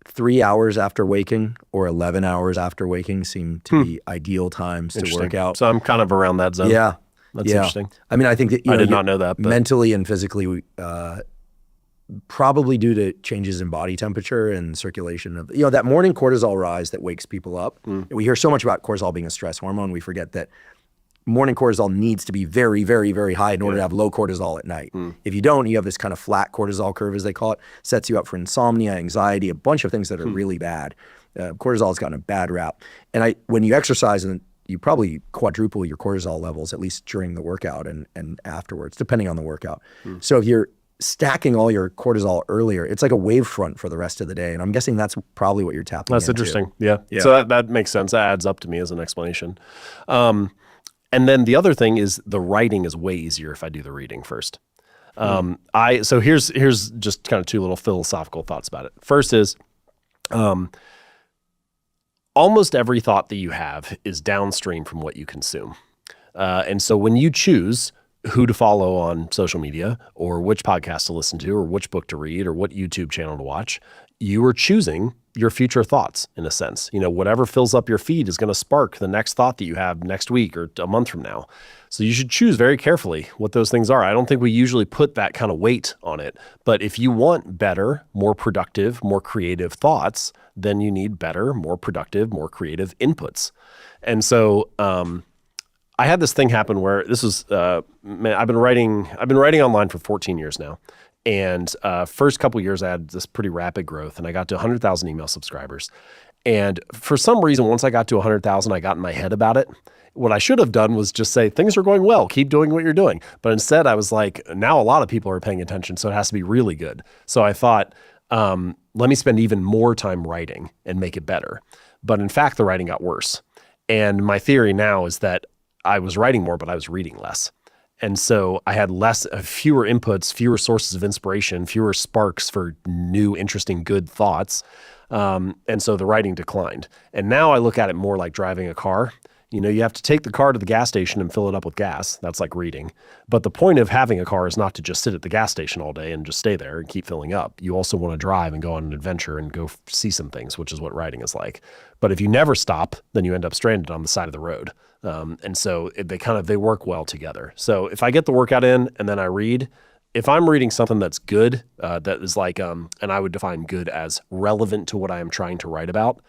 3 hours after waking or 11 hours after waking seem to be ideal times to work out. So I'm kind of around that zone. Yeah. That's interesting. I mean, I think that I did not know that. But mentally and physically, probably due to changes in body temperature and circulation of that morning cortisol rise that wakes people up. We hear so much about cortisol being a stress hormone. We forget that morning cortisol needs to be very, very, very high in order to have low cortisol at night. If you don't, you have this kind of flat cortisol curve, as they call it, sets you up for insomnia, anxiety, a bunch of things that are really bad. Cortisol has gotten a bad rap. And when you exercise, and you probably quadruple your cortisol levels, at least during the workout and afterwards, depending on the workout. So if you're stacking all your cortisol earlier, it's like a wave front for the rest of the day. And I'm guessing that's probably what you're tapping into. That's interesting. Yeah. So that makes sense. That adds up to me as an explanation. And then the other thing is the writing is way easier if I do the reading first. So here's just kind of two little philosophical thoughts about it. First is, almost every thought that you have is downstream from what you consume. And so when you choose who to follow on social media or which podcast to listen to or which book to read or what YouTube channel to watch. You are choosing your future thoughts in a sense. Whatever fills up your feed is going to spark the next thought that you have next week or a month from now. So you should choose very carefully what those things are. I don't think we usually put that kind of weight on it, but if you want better, more productive, more creative thoughts, then you need better, more productive, more creative inputs. And so, I had this thing happen where this was, I've been writing online for 14 years now. And first couple years, I had this pretty rapid growth and I got to 100,000 email subscribers. And for some reason, once I got to 100,000, I got in my head about it. What I should have done was just say, things are going well, keep doing what you're doing. But instead I was like, now a lot of people are paying attention, so it has to be really good. So I thought, let me spend even more time writing and make it better. But in fact, the writing got worse. And my theory now is that I was writing more, but I was reading less. And so I had fewer inputs, fewer sources of inspiration, fewer sparks for new, interesting, good thoughts. And so the writing declined. And now I look at it more like driving a car. You have to take the car to the gas station and fill it up with gas. That's like reading. But the point of having a car is not to just sit at the gas station all day and just stay there and keep filling up. You also want to drive and go on an adventure and go see some things, which is what writing is like. But if you never stop, then you end up stranded on the side of the road. And so they work well together. So if I get the workout in and then I read, if I'm reading something that's good, that is like, and I would define good as relevant to what I am trying to write about.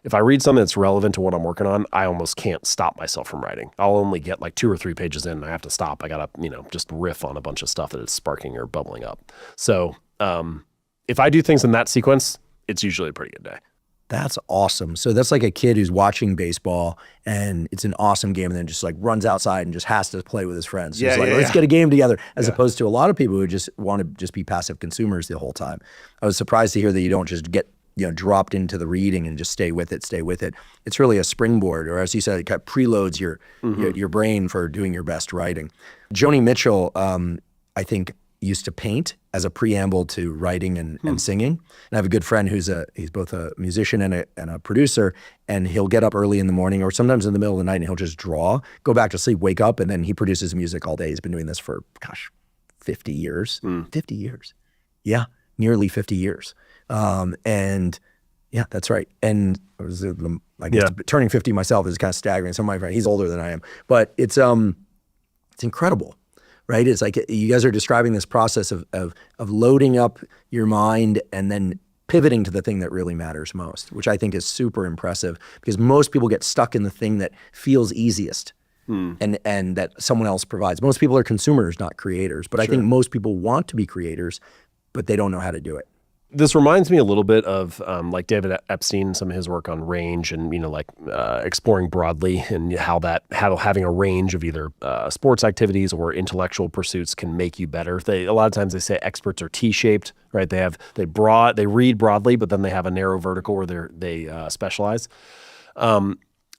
If I read something that's relevant to what I'm working on, I almost can't stop myself from writing. I'll only get like 2 or 3 pages in and I have to stop. I got to, just riff on a bunch of stuff that is sparking or bubbling up. So if I do things in that sequence, it's usually a pretty good day. That's awesome. So that's like a kid who's watching baseball and it's an awesome game and then just like runs outside and just has to play with his friends. Yeah, Let's get a game together, as opposed to a lot of people who just want to just be passive consumers the whole time. I was surprised to hear that you don't just get dropped into the reading and just stay with it. It's really a springboard, or as you said, it kind of preloads your brain for doing your best writing. Joni Mitchell, I think, used to paint as a preamble to writing and singing. And I have a good friend he's both a musician and a producer, and he'll get up early in the morning or sometimes in the middle of the night and he'll just draw, go back to sleep, wake up, and then he produces music all day. He's been doing this for, 50 years. 50 years. Yeah, nearly 50 years. And yeah, that's right. And I guess turning 50 myself is kind of staggering. Some of my friends, he's older than I am, but it's incredible. Right? It's like you guys are describing this process of loading up your mind and then pivoting to the thing that really matters most, which I think is super impressive because most people get stuck in the thing that feels easiest and that someone else provides. Most people are consumers, not creators. But I think most people want to be creators, but they don't know how to do it. This reminds me a little bit of like David Epstein, some of his work on range and, exploring broadly and how having a range of either sports activities or intellectual pursuits can make you better. A lot of times they say experts are T-shaped, right? They read broadly, but then they have a narrow vertical where they specialize.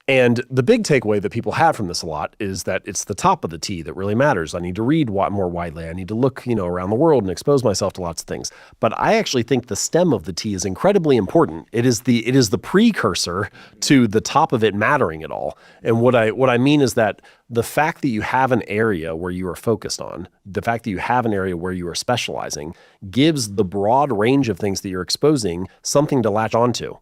And the big takeaway that people have from this a lot is that it's the top of the T that really matters. I need to read more widely. I need to look, around the world and expose myself to lots of things. But I actually think the stem of the T is incredibly important. It is the precursor to the top of it mattering at all. And what I mean is that the fact that you have an area where you are focused on, the fact that you have an area where you are specializing, gives the broad range of things that you're exposing something to latch onto.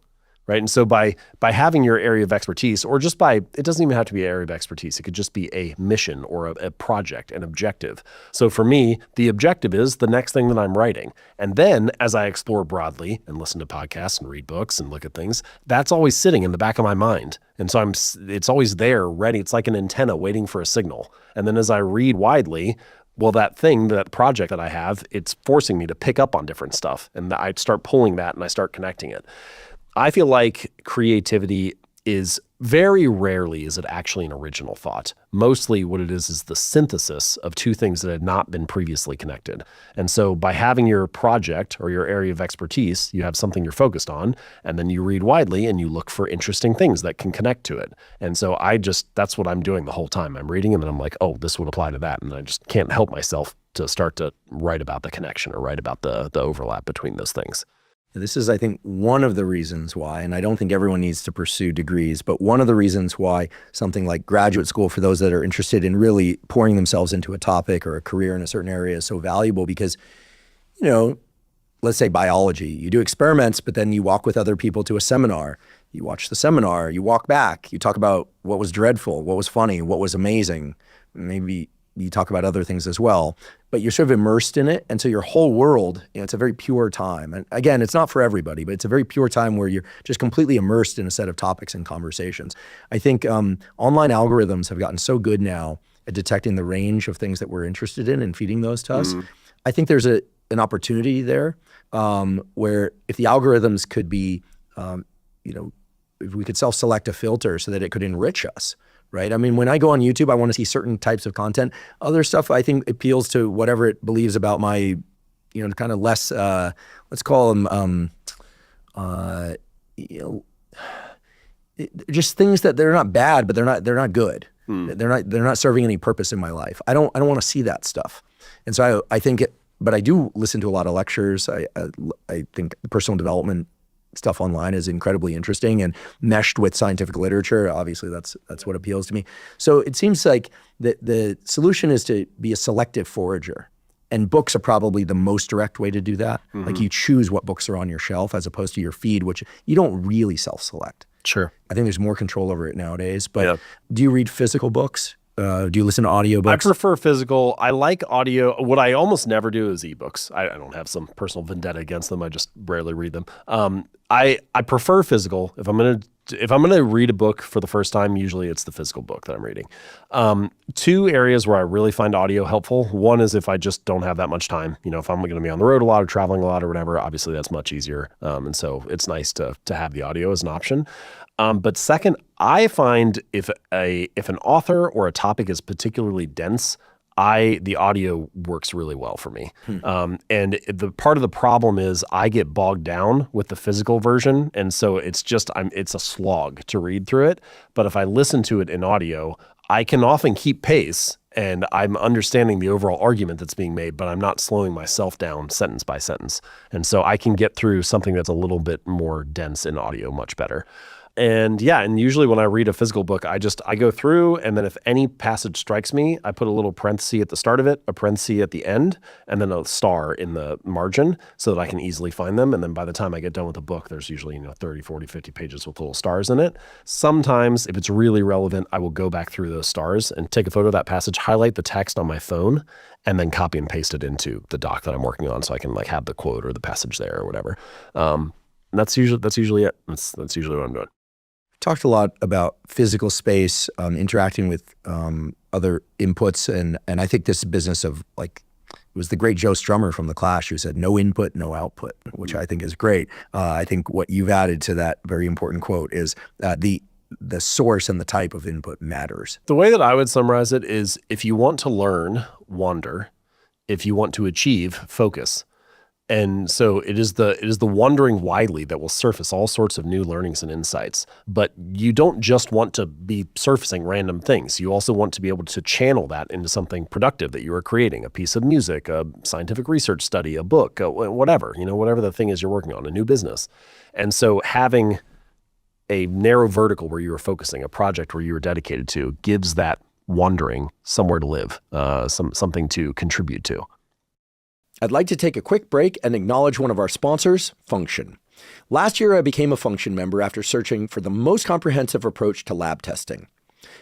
Right. And so by having your area of expertise, or just it doesn't even have to be an area of expertise. It could just be a mission or a project, an objective. So for me, the objective is the next thing that I'm writing. And then as I explore broadly and listen to podcasts and read books and look at things, that's always sitting in the back of my mind. And so it's always there ready. It's like an antenna waiting for a signal. And then as I read widely, well, that project that I have, it's forcing me to pick up on different stuff. And I start pulling that and I start connecting it. I feel like creativity is very rarely is it actually an original thought. Mostly what it is the synthesis of two things that had not been previously connected. And so by having your project or your area of expertise, you have something you're focused on, and then you read widely and you look for interesting things that can connect to it. And so that's what I'm doing the whole time. I'm reading and then I'm like, oh, this would apply to that. And I just can't help myself to start to write about the connection or write about the overlap between those things. This is, I think, one of the reasons why, and I don't think everyone needs to pursue degrees, but one of the reasons why something like graduate school for those that are interested in really pouring themselves into a topic or a career in a certain area is so valuable because, let's say biology, you do experiments, but then you walk with other people to a seminar. You watch the seminar, you walk back, you talk about what was dreadful, what was funny, what was amazing. Maybe you talk about other things as well, but you're sort of immersed in it. And so your whole world, it's a very pure time. And again, it's not for everybody, but it's a very pure time where you're just completely immersed in a set of topics and conversations. I think online algorithms have gotten so good now at detecting the range of things that we're interested in and feeding those to us. I think there's an opportunity there where if the algorithms could be, if we could self-select a filter so that it could enrich us, right? I mean, when I go on YouTube, I want to see certain types of content. Other stuff, I think, appeals to whatever it believes about my, kind of less, let's call them, just things that they're not bad, but they're not good. They're not serving any purpose in my life. I don't want to see that stuff. And so I think, but I do listen to a lot of lectures. I think personal development stuff online is incredibly interesting and meshed with scientific literature. Obviously, that's what appeals to me. So it seems like the solution is to be a selective forager. And books are probably the most direct way to do that. Like you choose what books are on your shelf as opposed to your feed, which you don't really self-select. Sure. I think there's more control over it nowadays. But do you read physical books? Do you listen to audiobooks? I prefer physical. I like audio. What I almost never do is ebooks. I don't have some personal vendetta against them. I just rarely read them. I prefer physical. If I'm gonna read a book for the first time, usually it's the physical book that I'm reading. Two areas where I really find audio helpful. One is if I just don't have that much time. If I'm going to be on the road a lot or traveling a lot or whatever, obviously that's much easier. And so it's nice to have the audio as an option. But second, I find if an author or a topic is particularly dense, the audio works really well for me. And the part of the problem is I get bogged down with the physical version. And so it's a slog to read through it. But if I listen to it in audio, I can often keep pace and I'm understanding the overall argument that's being made, but I'm not slowing myself down sentence by sentence. And so I can get through something that's a little bit more dense in audio much better. And usually when I read a physical book, I go through, and then if any passage strikes me, I put a little parenthesis at the start of it, a parenthesis at the end, and then a star in the margin so that I can easily find them. And then by the time I get done with the book, there's usually 30, 40, 50 pages with little stars in it. Sometimes, if it's really relevant, I will go back through those stars and take a photo of that passage, highlight the text on my phone, and then copy and paste it into the doc that I'm working on so I can have the quote or the passage there or whatever. And that's usually it. That's usually what I'm doing. Talked a lot about physical space, interacting with other inputs, and I think this business of it was the great Joe Strummer from The Clash who said, "No input, no output," which I think is great. I think what you've added to that very important quote is the source and the type of input matters. The way that I would summarize it is, if you want to learn, wander. If you want to achieve, focus. And so it is the wandering widely that will surface all sorts of new learnings and insights. But you don't just want to be surfacing random things. You also want to be able to channel that into something productive that you are creating, a piece of music, a scientific research study, a book, whatever the thing is you're working on, a new business. And so having a narrow vertical where you are focusing, a project where you are dedicated to, gives that wandering somewhere to live, something to contribute to. I'd like to take a quick break and acknowledge one of our sponsors, Function. Last year, I became a Function member after searching for the most comprehensive approach to lab testing.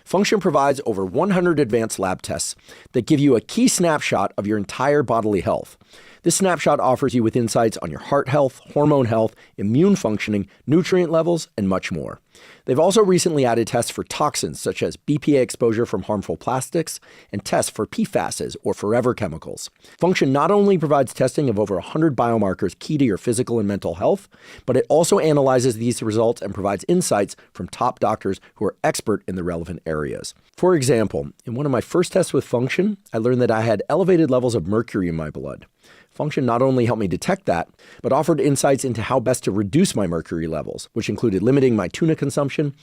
Function provides over 100 advanced lab tests that give you a key snapshot of your entire bodily health. This snapshot offers you with insights on your heart health, hormone health, immune functioning, nutrient levels, and much more. They've also recently added tests for toxins such as BPA exposure from harmful plastics and tests for PFASs or forever chemicals. Function not only provides testing of over 100 biomarkers key to your physical and mental health, but it also analyzes these results and provides insights from top doctors who are expert in the relevant areas. For example, in one of my first tests with Function, I learned that I had elevated levels of mercury in my blood. Function not only helped me detect that, but offered insights into how best to reduce my mercury levels, which included limiting my tuna consumption,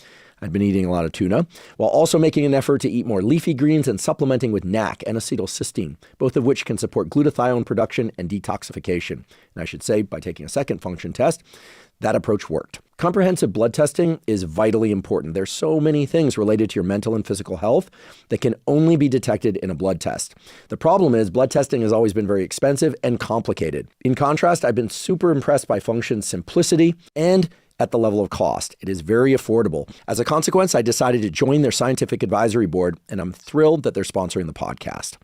I'd been eating a lot of tuna, while also making an effort to eat more leafy greens and supplementing with NAC and acetylcysteine, both of which can support glutathione production and detoxification. And I should say, by taking a second function test, that approach worked. Comprehensive blood testing is vitally important. There's so many things related to your mental and physical health that can only be detected in a blood test. The problem is blood testing has always been very expensive and complicated. In contrast, I've been super impressed by Function's simplicity and at the level of cost. It is very affordable. As a consequence, I decided to join their scientific advisory board, and I'm thrilled that they're sponsoring the podcast.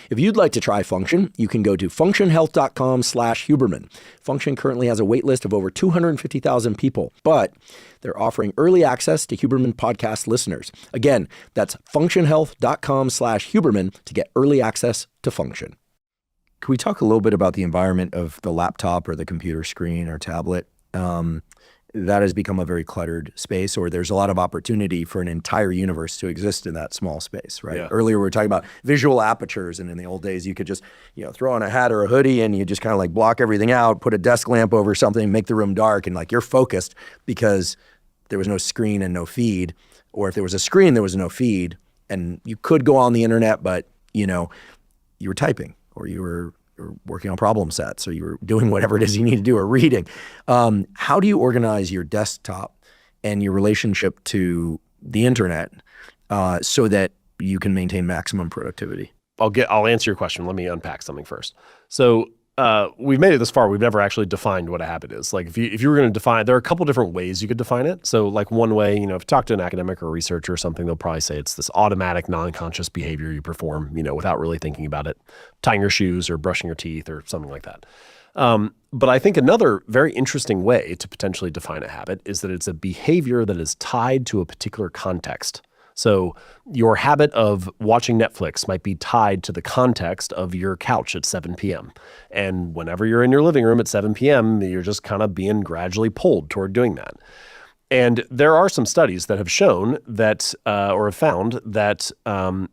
If you'd like to try Function, you can go to functionhealth.com/Huberman. Function currently has a wait list of over 250,000 people, but they're offering early access to Huberman podcast listeners. Again, that's functionhealth.com/Huberman to get early access to Function. Can we talk a little bit about the environment of the laptop or the computer screen or tablet? That has become a very cluttered space, or there's a lot of opportunity for an entire universe to exist in that small space, right? Yeah. Earlier we were talking about visual apertures, and in the old days you could just, throw on a hat or a hoodie and you just kind of like block everything out, put a desk lamp over something, make the room dark, and like you're focused because there was no screen and no feed, or if there was a screen, there was no feed, and you could go on the internet, but you were typing or you were working on problem sets, or you were doing whatever it is you need to do, or reading. How do you organize your desktop and your relationship to the internet so that you can maintain maximum productivity? I'll answer your question. Let me unpack something first. So we've made it this far. We've never actually defined what a habit is. Like if you were going to define, there are a couple different ways you could define it. So like one way, if you talk to an academic or a researcher or something, they'll probably say it's this automatic, non-conscious behavior you perform, without really thinking about it, tying your shoes or brushing your teeth or something like that. But I think another very interesting way to potentially define a habit is that it's a behavior that is tied to a particular context. So your habit of watching Netflix might be tied to the context of your couch at 7 p.m. And whenever you're in your living room at 7 p.m., you're just kind of being gradually pulled toward doing that. And there are some studies that have shown that, or have found that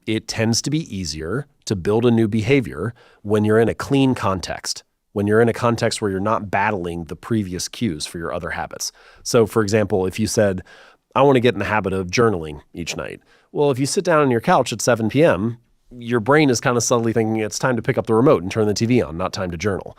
it tends to be easier to build a new behavior when you're in a clean context, when you're in a context where you're not battling the previous cues for your other habits. So for example, if you said, I want to get in the habit of journaling each night. Well, if you sit down on your couch at 7 p.m., your brain is kind of subtly thinking it's time to pick up the remote and turn the TV on, not time to journal.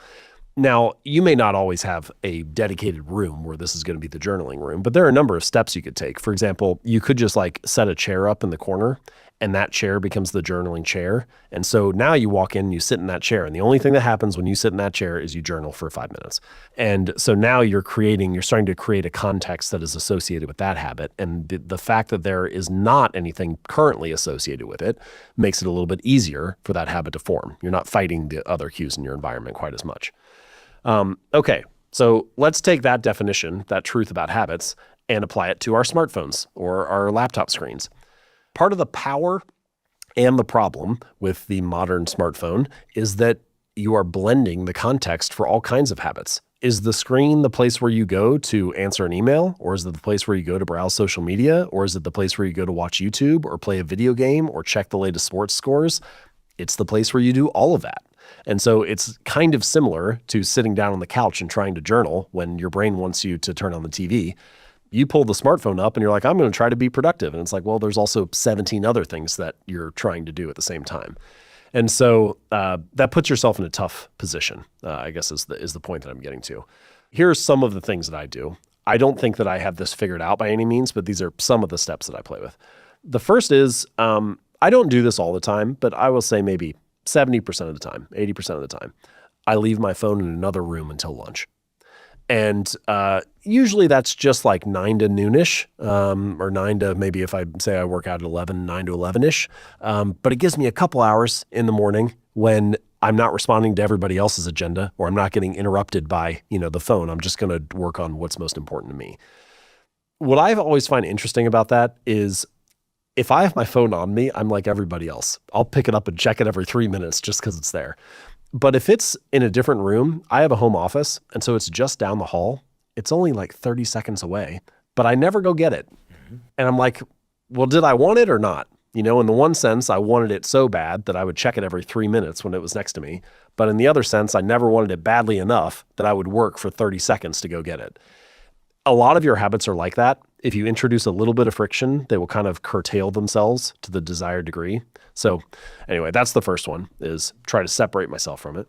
Now, you may not always have a dedicated room where this is going to be the journaling room, but there are a number of steps you could take. For example, you could just like set a chair up in the corner, and that chair becomes the journaling chair. And so now you walk in, you sit in that chair, and the only thing that happens when you sit in that chair is you journal for 5 minutes. And so now you're starting to create a context that is associated with that habit. And the fact that there is not anything currently associated with it makes it a little bit easier for that habit to form. You're not fighting the other cues in your environment quite as much. Okay, so let's take that definition, that truth about habits, and apply it to our smartphones or our laptop screens. Part of the power and the problem with the modern smartphone is that you are blending the context for all kinds of habits. Is the screen the place where you go to answer an email, or is it the place where you go to browse social media, or is it the place where you go to watch YouTube or play a video game or check the latest sports scores? It's the place where you do all of that. And so it's kind of similar to sitting down on the couch and trying to journal when your brain wants you to turn on the TV. You pull the smartphone up and you're like, I'm going to try to be productive. And it's like, well, there's also 17 other things that you're trying to do at the same time. And so that puts yourself in a tough position, I guess is the point that I'm getting to. Here's some of the things that I do. I don't think that I have this figured out by any means, but these are some of the steps that I play with. The first is I don't do this all the time, but I will say maybe 70% of the time, 80% of the time, I leave my phone in another room until lunch. And usually that's just like 9 to noonish, or 9 to maybe if I say I work out at 11, 9 to 11ish. But it gives me a couple hours in the morning when I'm not responding to everybody else's agenda, or I'm not getting interrupted by, the phone. I'm just going to work on what's most important to me. What I've always find interesting about that is if I have my phone on me, I'm like everybody else. I'll pick it up and check it every 3 minutes just because it's there. But if it's in a different room, I have a home office, and so it's just down the hall. It's only like 30 seconds away, but I never go get it. Mm-hmm. And I'm like, well, did I want it or not? In the one sense, I wanted it so bad that I would check it every 3 minutes when it was next to me. But in the other sense, I never wanted it badly enough that I would work for 30 seconds to go get it. A lot of your habits are like that. if you introduce a little bit of friction, they will kind of curtail themselves to the desired degree. So anyway, that's the first one, is try to separate myself from it.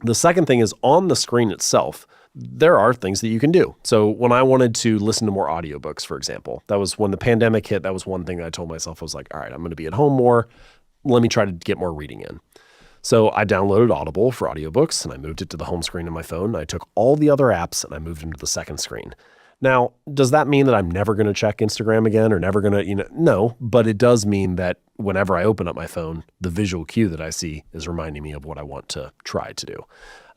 The second thing is, on the screen itself, there are things that you can do. So when I wanted to listen to more audiobooks, for example, that was when the pandemic hit. That was one thing that I told myself. I was like, all right, I'm going to be at home more. Let me try to get more reading in. So I downloaded Audible for audiobooks, and I moved it to the home screen of my phone. I took all the other apps and I moved them to the second screen. Now, does that mean that I'm never going to check Instagram again, or never going to, no, but it does mean that whenever I open up my phone, the visual cue that I see is reminding me of what I want to try to do.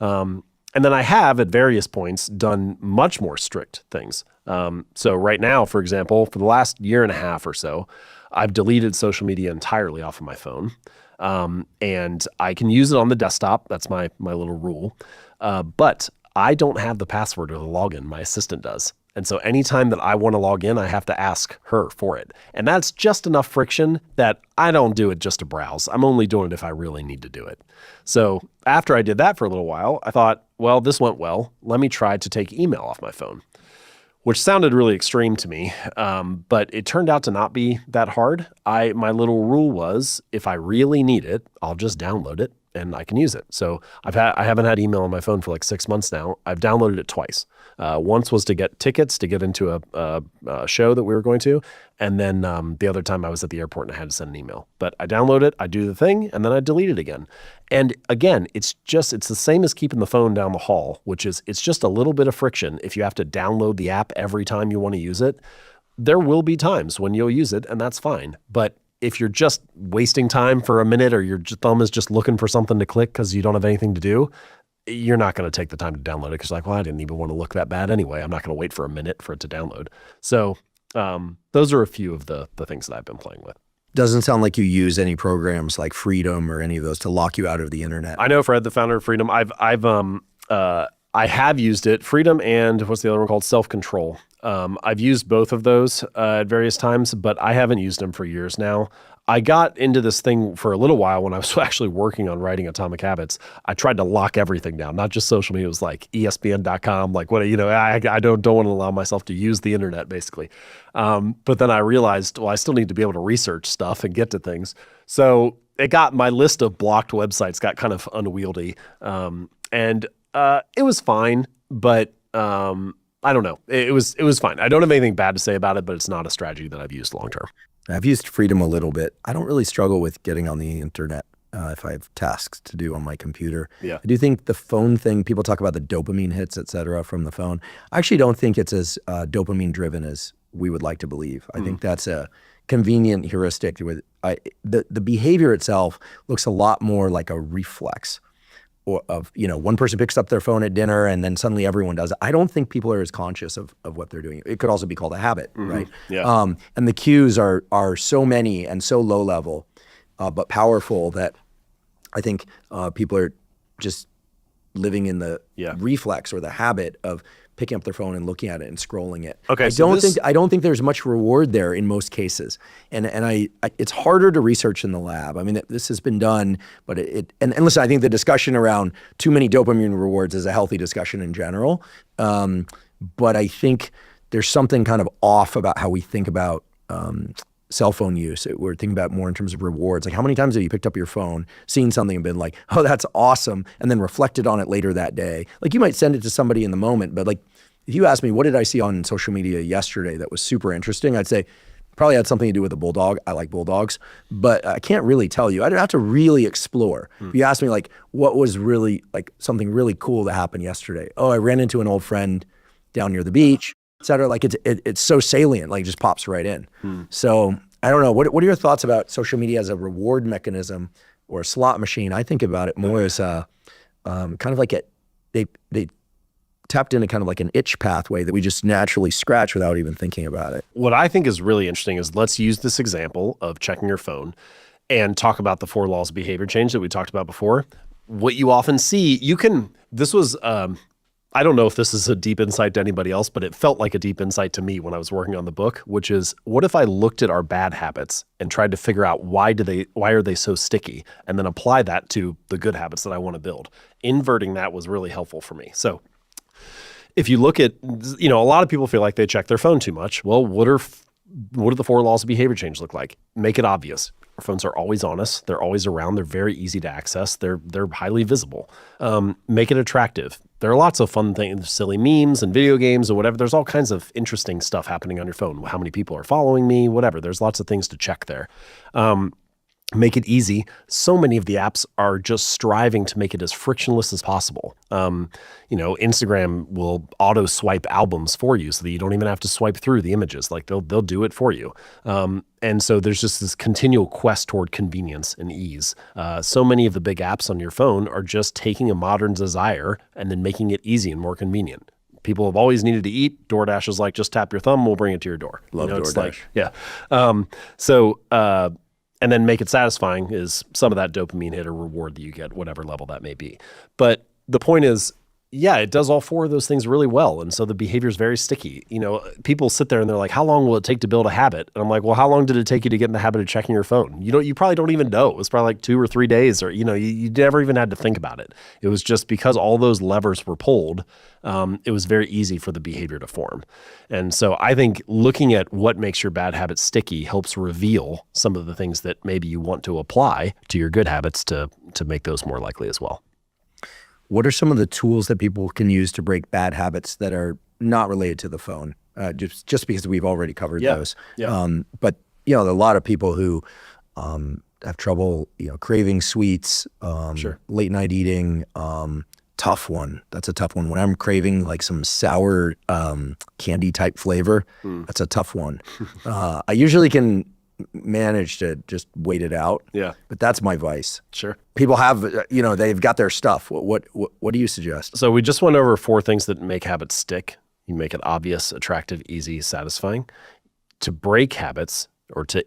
And then I have, at various points, done much more strict things. So right now, for example, for the last year and a half or so, I've deleted social media entirely off of my phone. And I can use it on the desktop. That's my little rule. But I don't have the password or the login. My assistant does. And so anytime that I want to log in, I have to ask her for it. And that's just enough friction that I don't do it just to browse. I'm only doing it if I really need to do it. So after I did that for a little while, I thought, well, this went well. Let me try to take email off my phone, which sounded really extreme to me. But it turned out to not be that hard. My little rule was, if I really need it, I'll just download it and I can use it. So I haven't had email on my phone for like 6 months now. I've downloaded it twice. Once was to get tickets to get into a show that we were going to. And then the other time I was at the airport and I had to send an email. But I download it, I do the thing, and then I delete it again. And again, it's the same as keeping the phone down the hall, which is, it's just a little bit of friction. If you have to download the app every time you want to use it, there will be times when you'll use it, and that's fine. But if you're just wasting time for a minute, or your thumb is just looking for something to click because you don't have anything to do, you're not going to take the time to download it, because like, well, I didn't even want to look that bad anyway. I'm not going to wait for a minute for it to download. So those are a few of the things that I've been playing with. Doesn't sound like you use any programs like Freedom or any of those to lock you out of the internet. I know Fred, the founder of Freedom, I have used it. Freedom and what's the other one called? Self-Control. I've used both of those at various times, but I haven't used them for years now. I got into this thing for a little while when I was actually working on writing Atomic Habits. I tried to lock everything down, not just social media. It was like ESPN.com, like what, I don't want to allow myself to use the internet, basically. But then I realized, well, I still need to be able to research stuff and get to things. So my list of blocked websites got kind of unwieldy. And it was fine, but I don't know. It was fine. I don't have anything bad to say about it, but it's not a strategy that I've used long term. I've used Freedom a little bit. I don't really struggle with getting on the internet if I have tasks to do on my computer. Yeah. I do think the phone thing, people talk about the dopamine hits, et cetera, from the phone. I actually don't think it's as dopamine driven as we would like to believe. I think that's a convenient heuristic. The behavior itself looks a lot more like a reflex. Or of, one person picks up their phone at dinner and then suddenly everyone does it. I don't think people are as conscious of what they're doing. It could also be called a habit, right? Yeah. And the cues are so many and so low level, but powerful, that I think people are just living in the reflex or the habit of picking up their phone and looking at it and scrolling it. Okay, I don't think there's much reward there in most cases, and it's harder to research in the lab. I mean, this has been done, but and listen, I think the discussion around too many dopamine rewards is a healthy discussion in general, but I think there's something kind of off about how we think about cell phone use. We're thinking about more in terms of rewards. Like, how many times have you picked up your phone, seen something and been like, oh, that's awesome, and then reflected on it later that day? Like, you might send it to somebody in the moment, but like, if you ask me, what did I see on social media yesterday that was super interesting? I'd say probably had something to do with a bulldog. I like bulldogs, but I can't really tell you. I'd have to really explore. If you ask me, like, what was really like something really cool that happened yesterday? Oh, I ran into an old friend down near the beach, et cetera. Like, it's so salient, like it just pops right in. So I don't know. What are your thoughts about social media as a reward mechanism or a slot machine? I think about it more as a kind of like they tapped into kind of like an itch pathway that we just naturally scratch without even thinking about it. What I think is really interesting is, let's use this example of checking your phone and talk about the 4 laws of behavior change that we talked about before. What you often see, this was, I don't know if this is a deep insight to anybody else, but it felt like a deep insight to me when I was working on the book, which is, what if I looked at our bad habits and tried to figure out why are they so sticky, and then apply that to the good habits that I want to build? Inverting that was really helpful for me. So if you look at, a lot of people feel like they check their phone too much. Well, what do the 4 laws of behavior change look like? Make it obvious. Our phones are always on us. They're always around. They're very easy to access. They're highly visible. Make it attractive. There are lots of fun things, silly memes and video games and whatever. There's all kinds of interesting stuff happening on your phone. How many people are following me, whatever. There's lots of things to check there. Make it easy. So many of the apps are just striving to make it as frictionless as possible. Instagram will auto swipe albums for you so that you don't even have to swipe through the images. Like they'll do it for you. And so there's just this continual quest toward convenience and ease. So many of the big apps on your phone are just taking a modern desire and then making it easy and more convenient. People have always needed to eat. DoorDash is like, just tap your thumb, we'll bring it to your door. Love DoorDash. And then make it satisfying is some of that dopamine hit or reward that you get, whatever level that may be. But the point is, it does all 4 of those things really well. And so the behavior is very sticky. People sit there and they're like, how long will it take to build a habit? And I'm like, well, how long did it take you to get in the habit of checking your phone? You probably don't even know. It was probably like 2 or 3 days, or, you never even had to think about it. It was just because all those levers were pulled, it was very easy for the behavior to form. And so I think looking at what makes your bad habits sticky helps reveal some of the things that maybe you want to apply to your good habits to make those more likely as well. What are some of the tools that people can use to break bad habits that are not related to the phone? Just because we've already covered those. Yeah. But a lot of people who have trouble, craving sweets, late night eating, tough one. That's a tough one. When I'm craving like some sour candy type flavor, that's a tough one. I usually can manage to just wait it out. Yeah. But that's my vice. Sure. People have, they've got their stuff. What do you suggest? So we just went over 4 things that make habits stick. You make it obvious, attractive, easy, satisfying. To break habits or to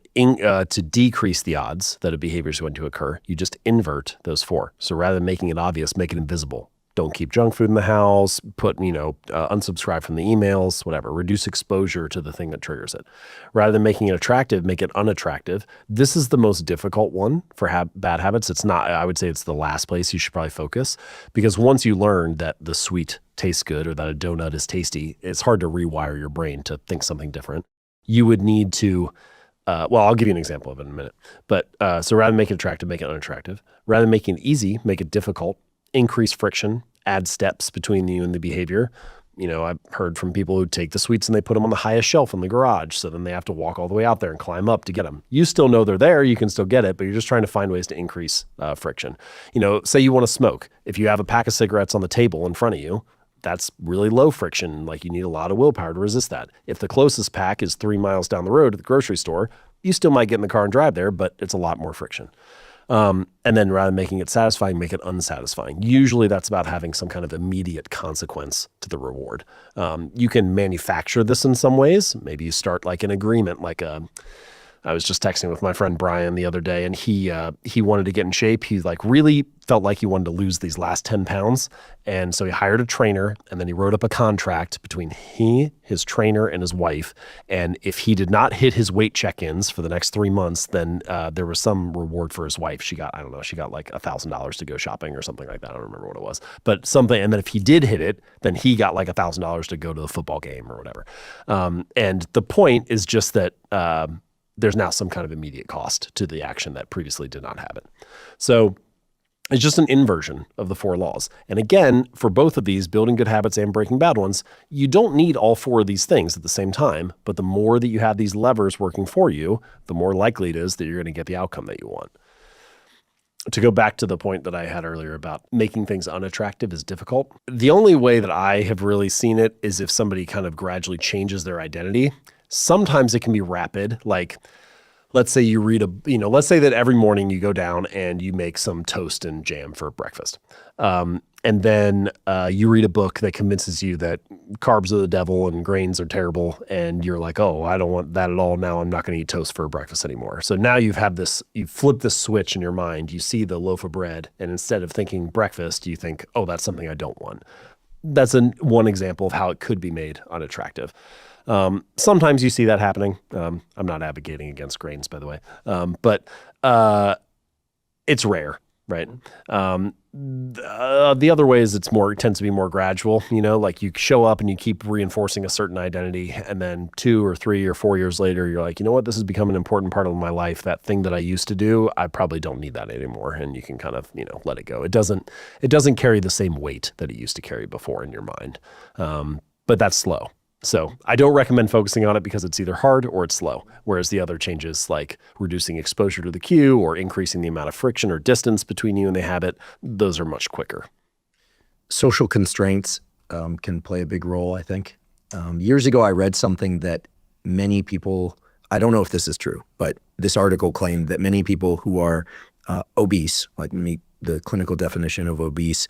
decrease the odds that a behavior is going to occur, you just invert those 4. So rather than making it obvious, make it invisible. Don't keep junk food in the house, unsubscribe from the emails, whatever. Reduce exposure to the thing that triggers it. Rather than making it attractive, make it unattractive. This is the most difficult one for bad habits. It's not, I would say it's the last place you should probably focus, because once you learn that the sweet tastes good or that a donut is tasty, it's hard to rewire your brain to think something different. You would need to, I'll give you an example of it in a minute. But so rather than make it attractive, make it unattractive. Rather than making it easy, make it difficult. Increase friction, add steps between you and the behavior. I've heard from people who take the sweets and they put them on the highest shelf in the garage. So then they have to walk all the way out there and climb up to get them. You still know they're there. You can still get it, but you're just trying to find ways to increase friction. Say you want to smoke. If you have a pack of cigarettes on the table in front of you, that's really low friction. Like you need a lot of willpower to resist that. If the closest pack is 3 miles down the road at the grocery store, you still might get in the car and drive there, but it's a lot more friction. And then rather than making it satisfying, make it unsatisfying. Usually that's about having some kind of immediate consequence to the reward. You can manufacture this in some ways. Maybe you start like an agreement, I was just texting with my friend Brian the other day, and he wanted to get in shape. He really felt like he wanted to lose these last 10 pounds. And so he hired a trainer, and then he wrote up a contract between his trainer, and his wife. And if he did not hit his weight check-ins for the next 3 months, then there was some reward for his wife. She got like $1,000 to go shopping or something like that. I don't remember what it was, but something. And then if he did hit it, then he got like $1,000 to go to the football game or whatever. And the point is just that there's now some kind of immediate cost to the action that previously did not have it. So it's just an inversion of the 4 laws. And again, for both of these, building good habits and breaking bad ones, you don't need all 4 of these things at the same time. But the more that you have these levers working for you, the more likely it is that you're going to get the outcome that you want. To go back to the point that I had earlier about making things unattractive is difficult. The only way that I have really seen it is if somebody kind of gradually changes their identity. Sometimes it can be rapid. Like, let's say you read let's say that every morning you go down and you make some toast and jam for breakfast. And then you read a book that convinces you that carbs are the devil and grains are terrible. And you're like, oh, I don't want that at all. Now I'm not going to eat toast for breakfast anymore. So now you've flipped this switch in your mind. You see the loaf of bread, and instead of thinking breakfast, you think, oh, that's something I don't want. That's one example of how it could be made unattractive. Sometimes you see that happening. I'm not advocating against grains, by the way, but it's rare, right? The other way is it tends to be more gradual, like you show up and you keep reinforcing a certain identity. And then 2 or 3 or 4 years later, you're like, you know what, this has become an important part of my life. That thing that I used to do, I probably don't need that anymore. And you can kind of, let it go. It doesn't carry the same weight that it used to carry before in your mind. But that's slow. So I don't recommend focusing on it because it's either hard or it's slow. Whereas the other changes like reducing exposure to the cue or increasing the amount of friction or distance between you and the habit, those are much quicker. Social constraints can play a big role, I think. Years ago, I read something that many people, I don't know if this is true, but this article claimed that many people who are obese, like meet the clinical definition of obese,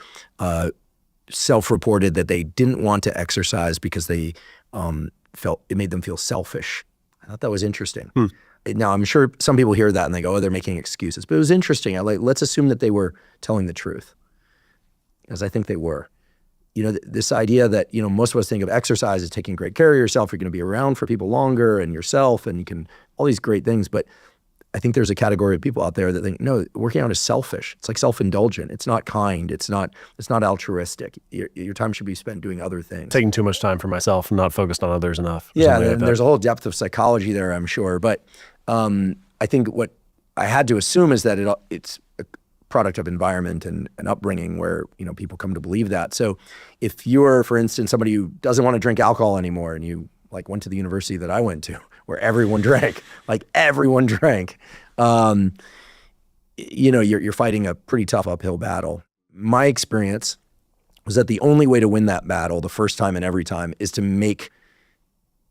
self-reported that they didn't want to exercise because they felt it made them feel selfish. I thought that was interesting. Now, I'm sure some people hear that and they go, oh, they're making excuses. But it was interesting. Let's assume that they were telling the truth, as I think they were. This idea that, most of us think of exercise as taking great care of yourself. You're going to be around for people longer and yourself, and you can, all these great things. But I think there's a category of people out there that think, no, working out is selfish. It's like self-indulgent. It's not kind. It's not altruistic. Your time should be spent doing other things. Taking too much time for myself and not focused on others enough. Yeah, and there's a whole depth of psychology there, I'm sure. But I think what I had to assume is that it's a product of environment and upbringing where, people come to believe that. So if you're, for instance, somebody who doesn't want to drink alcohol anymore and you went to the university that I went to where everyone drank, you're fighting a pretty tough uphill battle. My experience was that the only way to win that battle the first time and every time is to make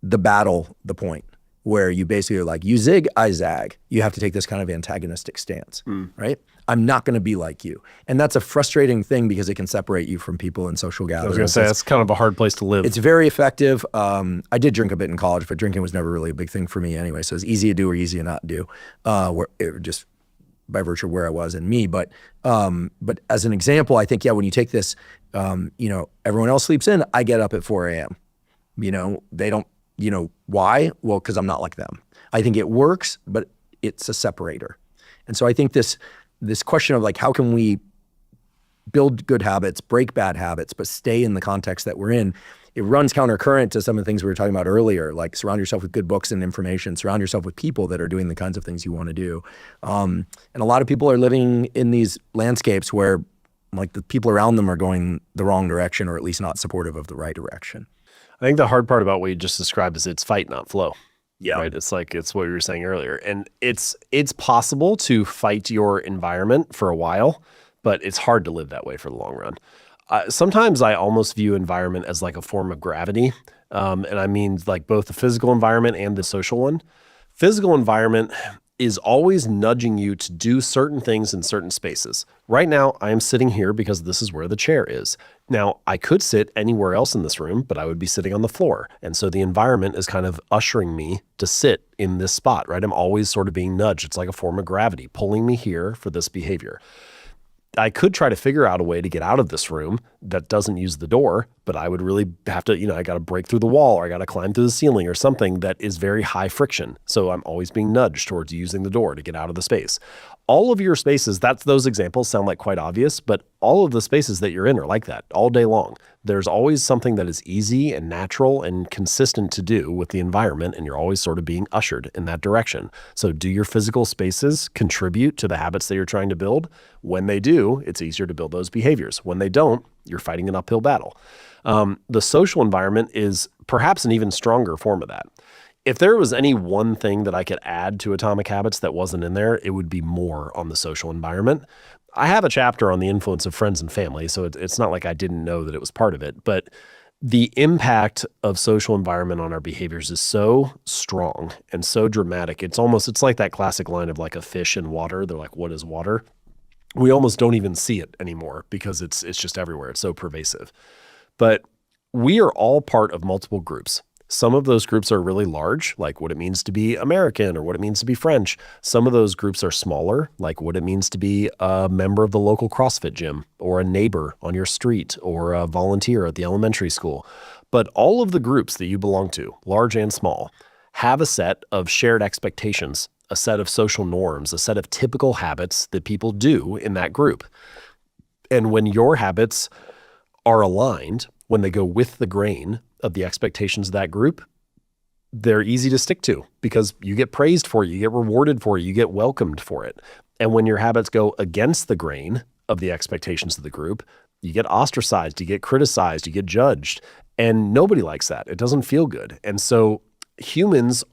the battle the point, where you basically are like, you zig, I zag. You have to take this kind of antagonistic stance, right? I'm not going to be like you. And that's a frustrating thing because it can separate you from people in social gatherings. I was going to say, that's kind of a hard place to live. It's very effective. I did drink a bit in college, but drinking was never really a big thing for me anyway. So it's easy to do or easy to not do, just by virtue of where I was and me. But as an example, I think, when you take this, everyone else sleeps in, I get up at 4 a.m. They don't, why? Well, because I'm not like them. I think it works, but it's a separator. And so I think this question of how can we build good habits, break bad habits, but stay in the context that we're in, it runs countercurrent to some of the things we were talking about earlier, like surround yourself with good books and information, surround yourself with people that are doing the kinds of things you want to do. And a lot of people are living in these landscapes where the people around them are going the wrong direction, or at least not supportive of the right direction. I think the hard part about what you just described is it's fight, not flow. Yeah. Right. It's what you were saying earlier. And it's possible to fight your environment for a while, but it's hard to live that way for the long run. Sometimes I almost view environment as like a form of gravity. And I mean both the physical environment and the social one. Physical environment is always nudging you to do certain things in certain spaces. Right now, I am sitting here because this is where the chair is. Now, I could sit anywhere else in this room, but I would be sitting on the floor. And so the environment is kind of ushering me to sit in this spot, right? I'm always sort of being nudged. It's like a form of gravity pulling me here for this behavior. I could try to figure out a way to get out of this room that doesn't use the door, but I would really have to, I got to break through the wall, or I got to climb through the ceiling, or something that is very high friction. So I'm always being nudged towards using the door to get out of the space. All of your spaces, those examples sound like quite obvious, but all of the spaces that you're in are like that all day long. There's always something that is easy and natural and consistent to do with the environment, and you're always sort of being ushered in that direction. So do your physical spaces contribute to the habits that you're trying to build? When they do, it's easier to build those behaviors. When they don't, you're fighting an uphill battle. The social environment is perhaps an even stronger form of that. If there was any one thing that I could add to Atomic Habits that wasn't in there, it would be more on the social environment. I have a chapter on the influence of friends and family, so it's not like I didn't know that it was part of it, but the impact of social environment on our behaviors is so strong and so dramatic. It's like that classic line of a fish in water. They're like, what is water? We almost don't even see it anymore because it's just everywhere. It's so pervasive. But we are all part of multiple groups. Some of those groups are really large, like what it means to be American or what it means to be French. Some of those groups are smaller, like what it means to be a member of the local CrossFit gym, or a neighbor on your street, or a volunteer at the elementary school. But all of the groups that you belong to, large and small, have a set of shared expectations, a set of social norms, a set of typical habits that people do in that group. And when your habits are aligned, when they go with the grain of the expectations of that group, they're easy to stick to because you get praised for it, you get rewarded for it, you get welcomed for it. And when your habits go against the grain of the expectations of the group, you get ostracized, you get criticized, you get judged. And nobody likes that. It doesn't feel good. And so humans,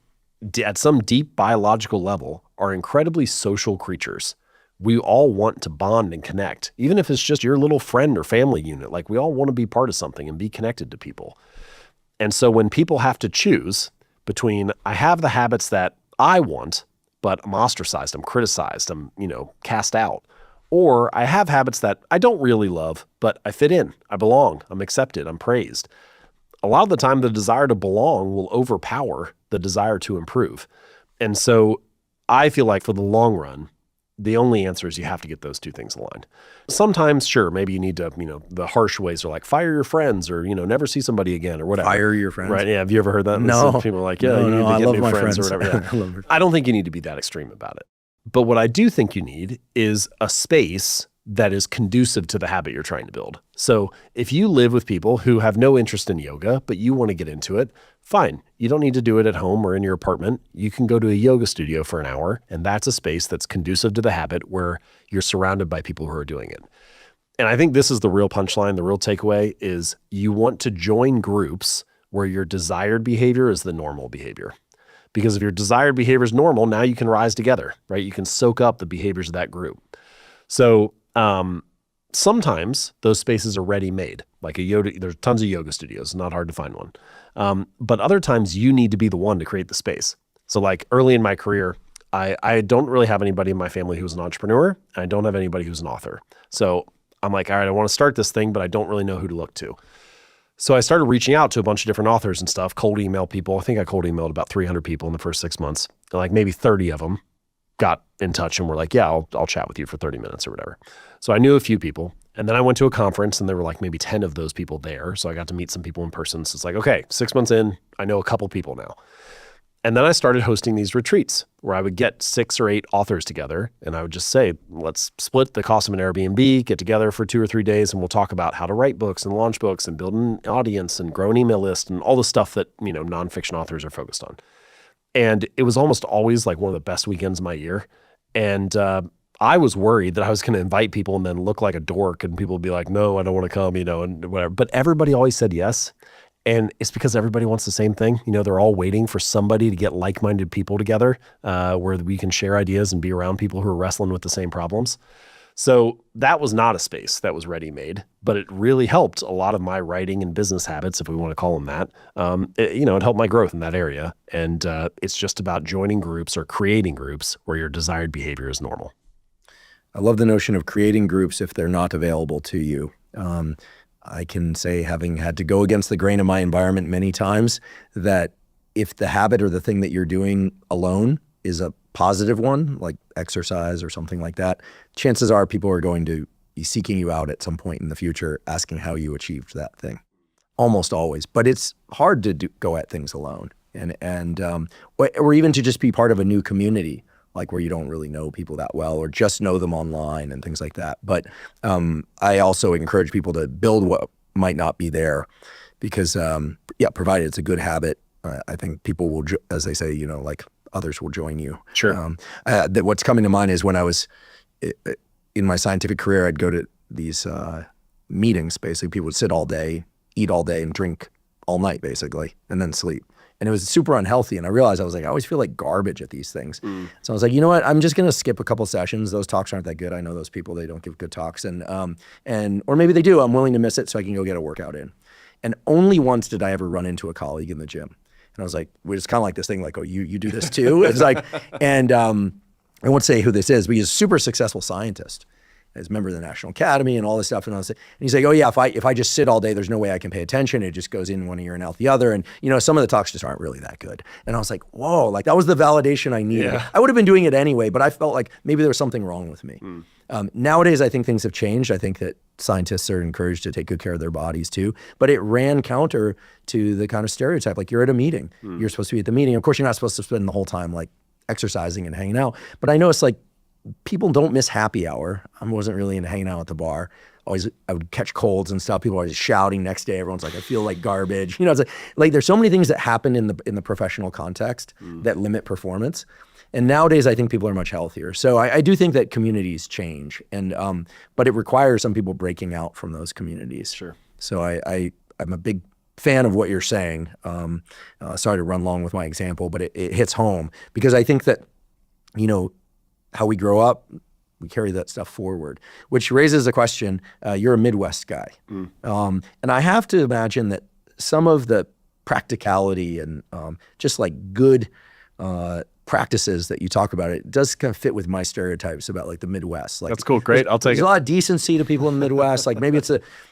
at some deep biological level, are incredibly social creatures. We all want to bond and connect, even if it's just your little friend or family unit. Like, we all want to be part of something and be connected to people. And so when people have to choose between, I have the habits that I want, but I'm ostracized, I'm criticized, I'm, cast out, or I have habits that I don't really love, but I fit in, I belong, I'm accepted, I'm praised. A lot of the time, the desire to belong will overpower the desire to improve. And so I feel like for the long run, the only answer is you have to get those two things aligned. Sometimes, sure, maybe you need to, the harsh ways are like fire your friends or, never see somebody again or whatever. Fire your friends? Right, yeah. Have you ever heard that? No. Some people are like, yeah, you need to get new friends or whatever. Yeah. I don't think you need to be that extreme about it. But what I do think you need is a space that is conducive to the habit you're trying to build. So if you live with people who have no interest in yoga, but you want to get into it, fine. You don't need to do it at home or in your apartment. You can go to a yoga studio for an hour, and that's a space that's conducive to the habit where you're surrounded by people who are doing it. And I think this is the real punchline, the real takeaway is you want to join groups where your desired behavior is the normal behavior. Because if your desired behavior is normal, now you can rise together, right? You can soak up the behaviors of that group. So sometimes those spaces are ready-made, like there's tons of yoga studios, not hard to find one. But other times you need to be the one to create the space. So like early in my career, I don't really have anybody in my family who's an entrepreneur, and I don't have anybody who's an author. So I'm like, all right, I want to start this thing, but I don't really know who to look to. So I started reaching out to a bunch of different authors and stuff, cold email people. I think I cold emailed about 300 people in the first 6 months. And like maybe 30 of them got in touch and were like, yeah, I'll chat with you for 30 minutes or whatever. So I knew a few people. And then I went to a conference and there were like maybe 10 of those people there. So I got to meet some people in person. So it's like, okay, 6 months in, I know a couple people now. And then I started hosting these retreats where I would get 6 or 8 authors together and I would just say, let's split the cost of an Airbnb, get together for 2 or 3 days and we'll talk about how to write books and launch books and build an audience and grow an email list and all the stuff that, nonfiction authors are focused on. And it was almost always like one of the best weekends of my year. And I was worried that I was going to invite people and then look like a dork and people would be like, no, I don't want to come, and whatever. But everybody always said yes. And it's because everybody wants the same thing. They're all waiting for somebody to get like-minded people together where we can share ideas and be around people who are wrestling with the same problems. So that was not a space that was ready-made, but it really helped a lot of my writing and business habits, if we want to call them that. It helped my growth in that area. And it's just about joining groups or creating groups where your desired behavior is normal. I love the notion of creating groups if they're not available to you. I can say, having had to go against the grain of my environment many times, that if the habit or the thing that you're doing alone is a positive one, like exercise or something like that, chances are people are going to be seeking you out at some point in the future, asking how you achieved that thing. Almost always. But it's hard to go at things alone. Or even to just be part of a new community, like where you don't really know people that well or just know them online and things like that. But I also encourage people to build what might not be there because, provided it's a good habit, I think people will, as they say, like others will join you. Sure. What's coming to mind is when I was in my scientific career, I'd go to these meetings. Basically, people would sit all day, eat all day, and drink all night, basically, and then sleep. And it was super unhealthy. And I realized, I always feel like garbage at these things. So I was like, you know what? I'm just going to skip a couple sessions. Those talks aren't that good. I know those people, they don't give good talks. Or maybe they do. I'm willing to miss it so I can go get a workout in. And only once did I ever run into a colleague in the gym. And I was like, it's kind of like this thing, like, oh, you do this too? It's like, and I won't say who this is, but he's a super successful scientist. He's a member of the National Academy and all this stuff. And he's like, oh yeah, if I just sit all day, there's no way I can pay attention. It just goes in one ear and out the other. And some of the talks just aren't really that good. And I was like, whoa, like that was the validation I needed. Yeah. I would have been doing it anyway, but I felt like maybe there was something wrong with me. Nowadays, I think things have changed. I think that scientists are encouraged to take good care of their bodies too. But it ran counter to the kind of stereotype, like you're at a meeting. You're supposed to be at the meeting. Of course, you're not supposed to spend the whole time like exercising and hanging out. But I know it's like, people don't miss happy hour. I wasn't really into hanging out at the bar. I would catch colds and stuff. People are always shouting next day. Everyone's like, I feel like garbage. You know, it's like there's so many things that happen in the professional context that limit performance. And nowadays, I think people are much healthier. So I do think that communities change, but it requires some people breaking out from those communities. Sure. So I'm a big fan of what you're saying. Sorry to run long with my example, but it hits home because I think that, you know, how we grow up, we carry that stuff forward, which raises a question. You're a Midwest guy. And I have to imagine that some of the practicality and just like good practices that you talk about, it does kind of fit with my stereotypes about like the Midwest. Like, that's cool. Great. I'll take it. There's a lot of decency to people in the Midwest. Like maybe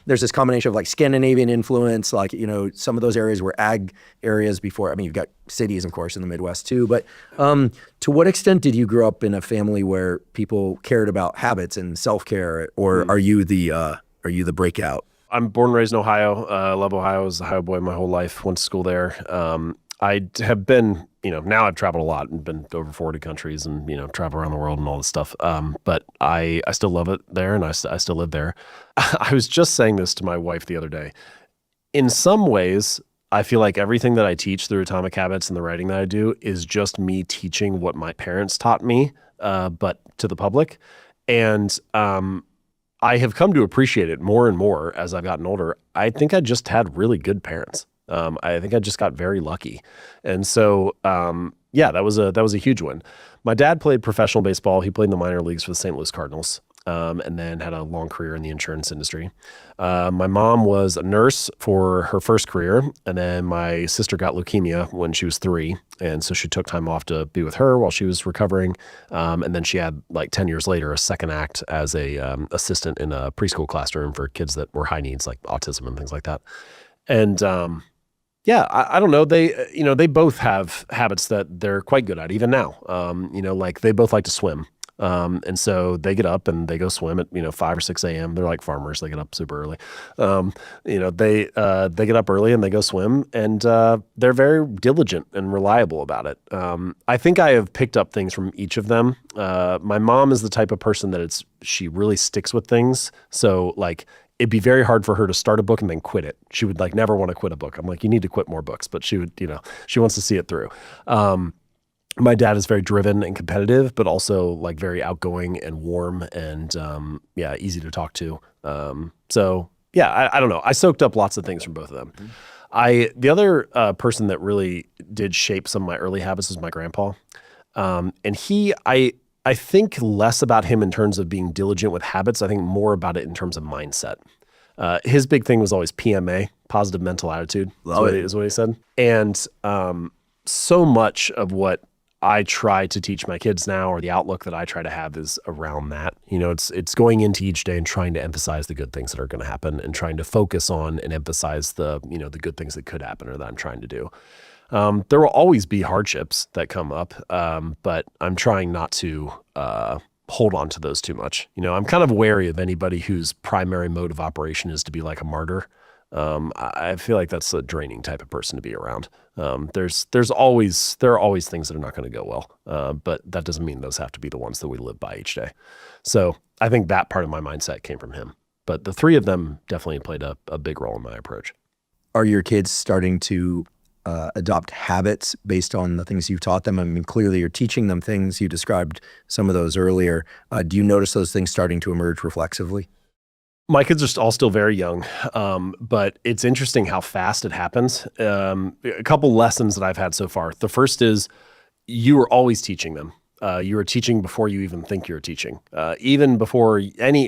there's this combination of like Scandinavian influence, like, you know, some of those areas were ag areas before. I mean, you've got cities, of course, in the Midwest too. But to what extent did you grow up in a family where people cared about habits and self-care, or are you the breakout? I'm born and raised in Ohio. I love Ohio. I was a Ohio boy my whole life. Went to school there. I have been, you know, now I've traveled a lot and been to over 40 countries and, you know, travel around the world and all this stuff. But I still love it there, and I still live there. I was just saying this to my wife the other day. In some ways, I feel like everything that I teach through Atomic Habits and the writing that I do is just me teaching what my parents taught me, but to the public. And I have come to appreciate it more and more as I've gotten older. I think I just had really good parents. I think I just got very lucky. And so, yeah, that was a huge one. My dad played professional baseball. He played in the minor leagues for the St. Louis Cardinals, and then had a long career in the insurance industry. My mom was a nurse for her first career, and then my sister got leukemia when she was 3. And so she took time off to be with her while she was recovering. And then she had, like 10 years later, a second act as a assistant in a preschool classroom for kids that were high needs, like autism and things like that. And yeah, I don't know. They both have habits that they're quite good at, even now. Like they both like to swim. And so they get up and they go swim at, 5 or 6 a.m. They're like farmers. They get up super early. They get up early and they go swim, and they're very diligent and reliable about it. I think I have picked up things from each of them. My mom is the type of person that she really sticks with things. So like, it'd be very hard for her to start a book and then quit it. She would like never want to quit a book. I'm like, you need to quit more books, but she would, she wants to see it through. My dad is very driven and competitive, but also like very outgoing and warm and easy to talk to. So yeah, I don't know. I soaked up lots of things from both of them. Mm-hmm. The other person that really did shape some of my early habits was my grandpa. And I think less about him in terms of being diligent with habits. I think more about it in terms of mindset. His big thing was always PMA, positive mental attitude. Is what he said. And so much of what I try to teach my kids now, or the outlook that I try to have, is around that. It's going into each day and trying to emphasize the good things that are going to happen, and trying to focus on and emphasize the good things that could happen or that I'm trying to do. There will always be hardships that come up, but I'm trying not to hold on to those too much. I'm kind of wary of anybody whose primary mode of operation is to be like a martyr. I feel like that's a draining type of person to be around. There are always things that are not going to go well, but that doesn't mean those have to be the ones that we live by each day. So I think that part of my mindset came from him. But the three of them definitely played a big role in my approach. Are your kids starting to adopt habits based on the things you've taught them? I mean, clearly you're teaching them things. You described some of those earlier. Do you notice those things starting to emerge reflexively? My kids are all still very young, but it's interesting how fast it happens. A couple lessons that I've had so far. The first is you are always teaching them. You are teaching before you even think you're teaching. Even before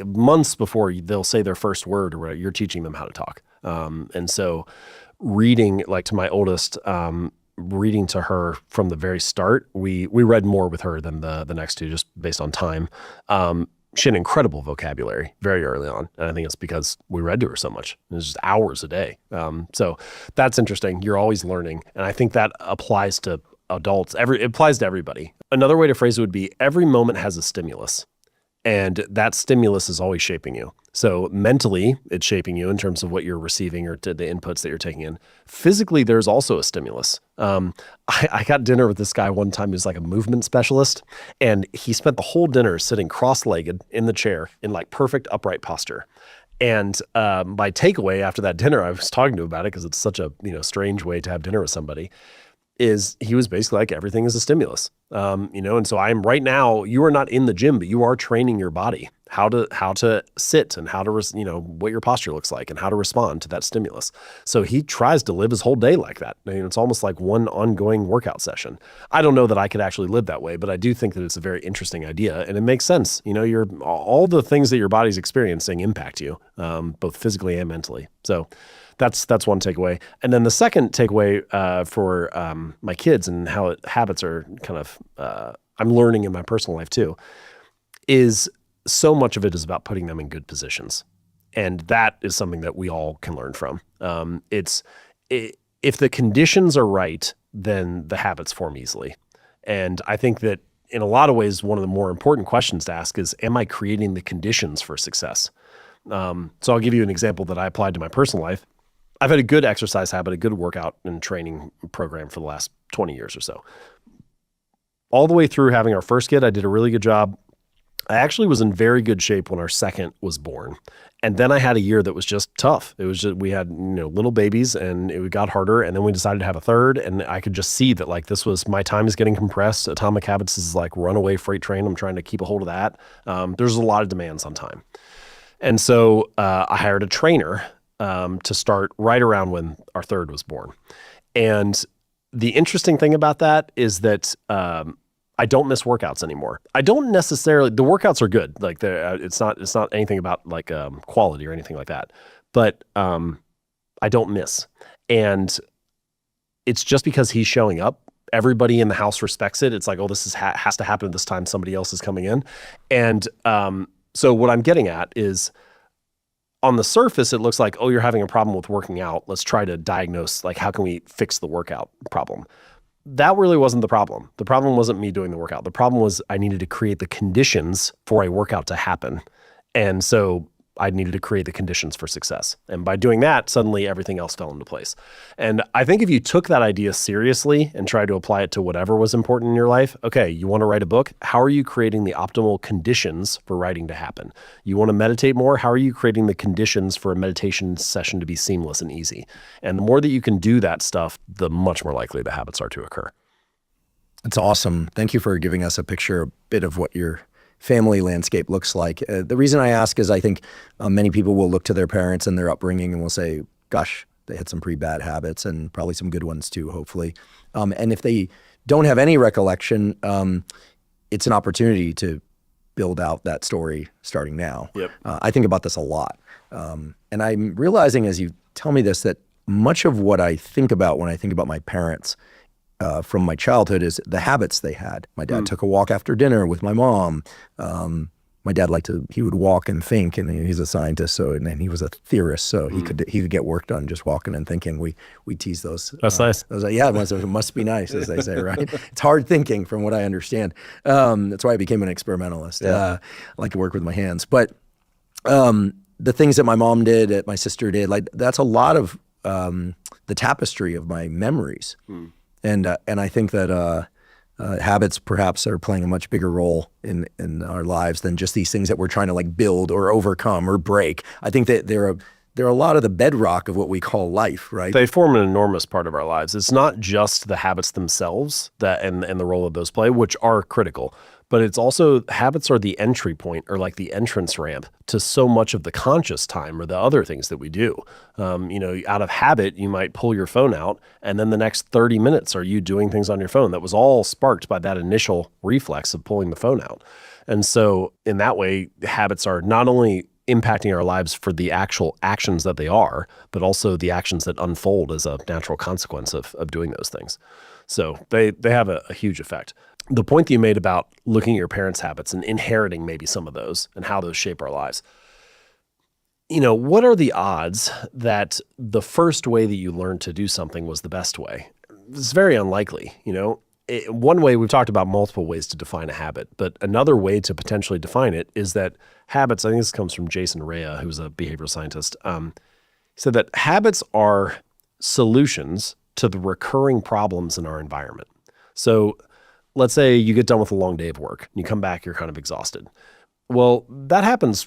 months before they'll say their first word, or you're teaching them how to talk. And so reading, like to my oldest, reading to her from the very start, we read more with her than the next two, just based on time. She had an incredible vocabulary very early on. And I think it's because we read to her so much. It was just hours a day. So that's interesting. You're always learning. And I think that applies to adults. It applies to everybody. Another way to phrase it would be every moment has a stimulus. And that stimulus is always shaping you. So mentally, it's shaping you in terms of what you're receiving or the inputs that you're taking in. Physically, there's also a stimulus. I got dinner with this guy one time who's like a movement specialist, and he spent the whole dinner sitting cross-legged in the chair in like perfect upright posture. And my takeaway after that dinner, I was talking to him about it because it's such a strange way to have dinner with somebody, is he was basically like, everything is a stimulus. And so I'm right now, you are not in the gym, but you are training your body how to sit and how to, what your posture looks like and how to respond to that stimulus. So he tries to live his whole day like that. It's almost like one ongoing workout session. I don't know that I could actually live that way, but I do think that it's a very interesting idea and it makes sense. All the things that your body's experiencing impact you, both physically and mentally. So that's one takeaway. And then the second takeaway for my kids and how habits are kind of, I'm learning in my personal life too, is so much of it is about putting them in good positions. And that is something that we all can learn from. If the conditions are right, then the habits form easily. And I think that in a lot of ways, one of the more important questions to ask is, am I creating the conditions for success? So I'll give you an example that I applied to my personal life. I've had a good exercise habit, a good workout and training program for the last 20 years or so. All the way through having our first kid, I did a really good job. I actually was in very good shape when our second was born. And then I had a year that was just tough. It was just, we had, little babies and it got harder. And then we decided to have a third. And I could just see that like, this was, my time is getting compressed. Atomic Habits is like runaway freight train. I'm trying to keep a hold of that. There's a lot of demands on time. And so I hired a trainer to start right around when our third was born. And the interesting thing about that is that I don't miss workouts anymore. I don't necessarily, the workouts are good. Like it's not anything about like quality or anything like that, but I don't miss. And it's just because he's showing up. Everybody in the house respects it. It's like, oh, this has to happen at this time. Somebody else is coming in. And so what I'm getting at is, on the surface, it looks like, oh, you're having a problem with working out. Let's try to diagnose, like, how can we fix the workout problem? That really wasn't the problem. The problem wasn't me doing the workout. The problem was I needed to create the conditions for a workout to happen. And so I needed to create the conditions for success. And by doing that, suddenly everything else fell into place. And I think if you took that idea seriously and tried to apply it to whatever was important in your life, okay, you want to write a book? How are you creating the optimal conditions for writing to happen? You want to meditate more? How are you creating the conditions for a meditation session to be seamless and easy? And the more that you can do that stuff, the much more likely the habits are to occur. That's awesome. Thank you for giving us a picture, a bit of what your family landscape looks like. The reason I ask is I think many people will look to their parents and their upbringing and will say, gosh, they had some pretty bad habits and probably some good ones too, hopefully. And if they don't have any recollection, it's an opportunity to build out that story starting now. Yep. I think about this a lot. And I'm realizing as you tell me this, that much of what I think about when I think about my parents from my childhood is the habits they had. My dad took a walk after dinner with my mom. My dad he would walk and think, and he's a scientist, and he was a theorist, so he could get work done just walking and thinking. We tease those. That's nice. It must be nice, as they say, right? It's hard thinking, from what I understand. That's why I became an experimentalist. I like to work with my hands, but the things that my mom did, that my sister did, like that's a lot of the tapestry of my memories. And I think that habits perhaps are playing a much bigger role in our lives than just these things that we're trying to like build or overcome or break. I think that they're a lot of the bedrock of what we call life, right? They form an enormous part of our lives. It's not just the habits themselves and the role of those play, which are critical, but it's also habits are the entry point or like the entrance ramp to so much of the conscious time or the other things that we do. Out of habit, you might pull your phone out and then the next 30 minutes are you doing things on your phone. That was all sparked by that initial reflex of pulling the phone out. And so in that way, habits are not only impacting our lives for the actual actions that they are, but also the actions that unfold as a natural consequence of doing those things. So they have a huge effect. The point that you made about looking at your parents' habits and inheriting maybe some of those and how those shape our lives. What are the odds that the first way that you learned to do something was the best way? It's very unlikely. One way, we've talked about multiple ways to define a habit, but another way to potentially define it is that habits, I think this comes from Jason Rea, who's a behavioral scientist, he said that habits are solutions to the recurring problems in our environment. So let's say you get done with a long day of work and you come back, you're kind of exhausted. Well, that happens,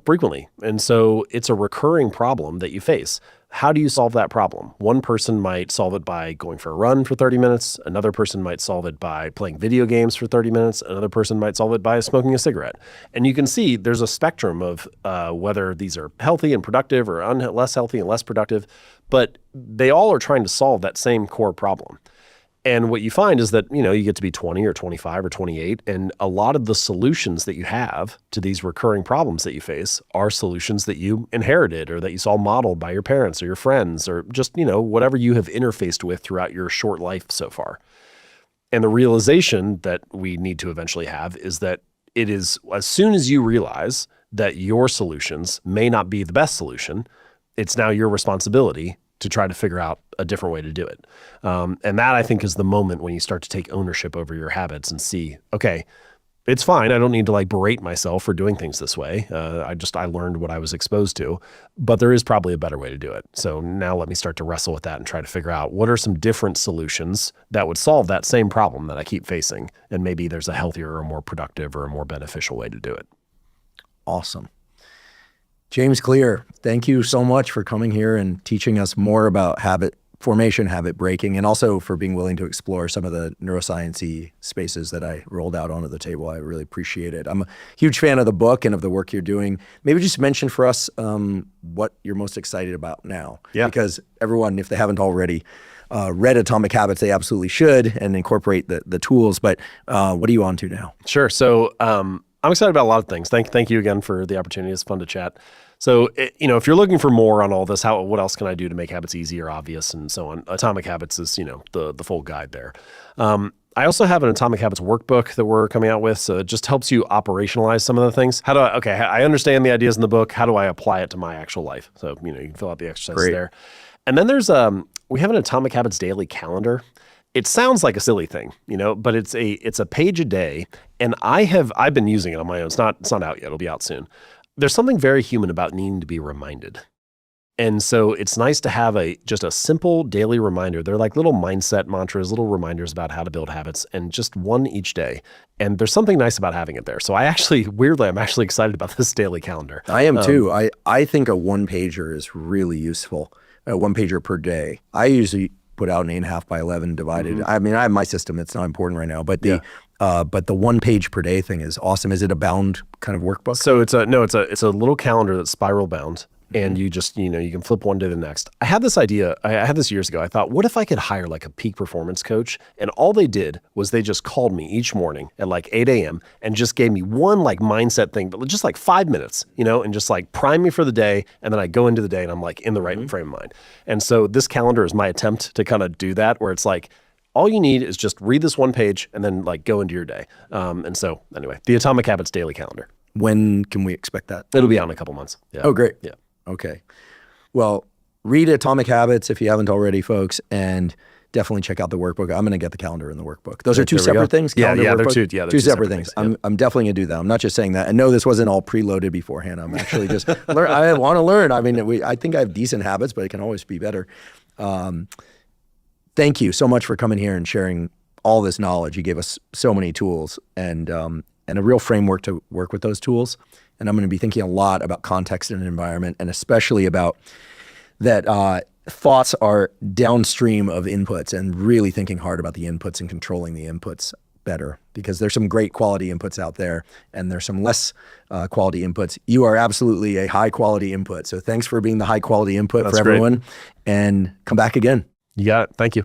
frequently. And so it's a recurring problem that you face. How do you solve that problem? One person might solve it by going for a run for 30 minutes. Another person might solve it by playing video games for 30 minutes. Another person might solve it by smoking a cigarette. And you can see there's a spectrum of whether these are healthy and productive or less healthy and less productive, but they all are trying to solve that same core problem. And what you find is that, you get to be 20 or 25 or 28, and a lot of the solutions that you have to these recurring problems that you face are solutions that you inherited or that you saw modeled by your parents or your friends or just, whatever you have interfaced with throughout your short life so far. And the realization that we need to eventually have is that it is as soon as you realize that your solutions may not be the best solution, it's now your responsibility to try to figure out a different way to do it. And that, I think, is the moment when you start to take ownership over your habits and see, okay, it's fine. I don't need to berate myself for doing things this way. I learned what I was exposed to, but there is probably a better way to do it. So now let me start to wrestle with that and try to figure out what are some different solutions that would solve that same problem that I keep facing. And maybe there's a healthier or more productive or a more beneficial way to do it. Awesome. James Clear, thank you so much for coming here and teaching us more about habit formation, habit breaking, and also for being willing to explore some of the neuroscience-y spaces that I rolled out onto the table. I really appreciate it. I'm a huge fan of the book and of the work you're doing. Maybe just mention for us what you're most excited about now. Yeah. Because everyone, if they haven't already read Atomic Habits, they absolutely should and incorporate the tools. But what are you on to now? Sure. So I'm excited about a lot of things. Thank you again for the opportunity. It's fun to chat. So, if you're looking for more on all this, what else can I do to make habits easy or obvious and so on? Atomic Habits is, the full guide there. I also have an Atomic Habits workbook that we're coming out with. So it just helps you operationalize some of the things. I understand the ideas in the book. How do I apply it to my actual life? So, you can fill out the exercises there. And then there's, we have an Atomic Habits daily calendar. It sounds like a silly thing, but it's a page a day. And I've been using it on my own. It's not out yet. It'll be out soon. There's something very human about needing to be reminded. And so it's nice to have just a simple daily reminder. They're like little mindset mantras, little reminders about how to build habits, and just one each day. And there's something nice about having it there. So I'm actually excited about this daily calendar. I am too. I think a one-pager is really useful, a one-pager per day. I usually put out an 8.5 by 11 divided. Mm-hmm. I mean, I have my system. It's not important right now, but but the 1 page per day thing is awesome. Is it a bound kind of workbook? So it's a little calendar that's spiral bound. And you just, you can flip one to the next. I had this idea, I had this years ago. I thought, what if I could hire a peak performance coach? And all they did was they just called me each morning at 8 a.m. and just gave me one mindset thing, but just 5 minutes, and just prime me for the day. And then I go into the day and I'm in the right frame of mind. And so this calendar is my attempt to kind of do that, where it's all you need is just read this one page and then go into your day. And so anyway, the Atomic Habits daily calendar. When can we expect that? It'll be out in a couple months. Yeah. Oh, great. Yeah. Okay. Well, read Atomic Habits if you haven't already, folks, and definitely check out the workbook. I'm going to get the calendar and the workbook. Those are two separate things? Yeah, they're two separate things. I'm definitely going to do that. I'm not just saying that. I know this wasn't all preloaded beforehand. I'm actually just I want to learn. I mean, I think I have decent habits, but it can always be better. Thank you so much for coming here and sharing all this knowledge. You gave us so many tools and a real framework to work with those tools. And I'm going to be thinking a lot about context and environment, and especially about that thoughts are downstream of inputs, and really thinking hard about the inputs and controlling the inputs better, because there's some great quality inputs out there and there's some less quality inputs. You are absolutely a high quality input. So thanks for being the high quality input for everyone. Great. And come back again. Yeah, thank you.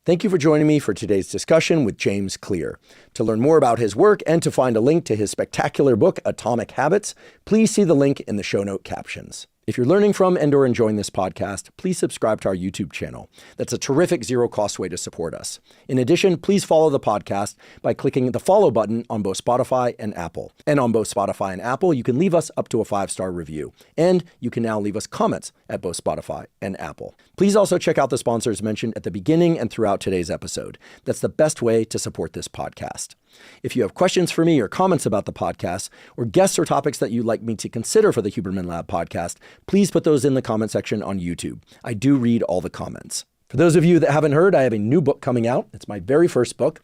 Thank you for joining me for today's discussion with James Clear. To learn more about his work and to find a link to his spectacular book, Atomic Habits, please see the link in the show note captions. If you're learning from and or enjoying this podcast, please subscribe to our YouTube channel. That's a terrific zero-cost way to support us. In addition, please follow the podcast by clicking the follow button on both Spotify and Apple. And on both Spotify and Apple, you can leave us up to a 5-star review. And you can now leave us comments at both Spotify and Apple. Please also check out the sponsors mentioned at the beginning and throughout today's episode. That's the best way to support this podcast. If you have questions for me or comments about the podcast, or guests or topics that you'd like me to consider for the Huberman Lab podcast, please put those in the comment section on YouTube. I do read all the comments. For those of you that haven't heard, I have a new book coming out. It's my very first book.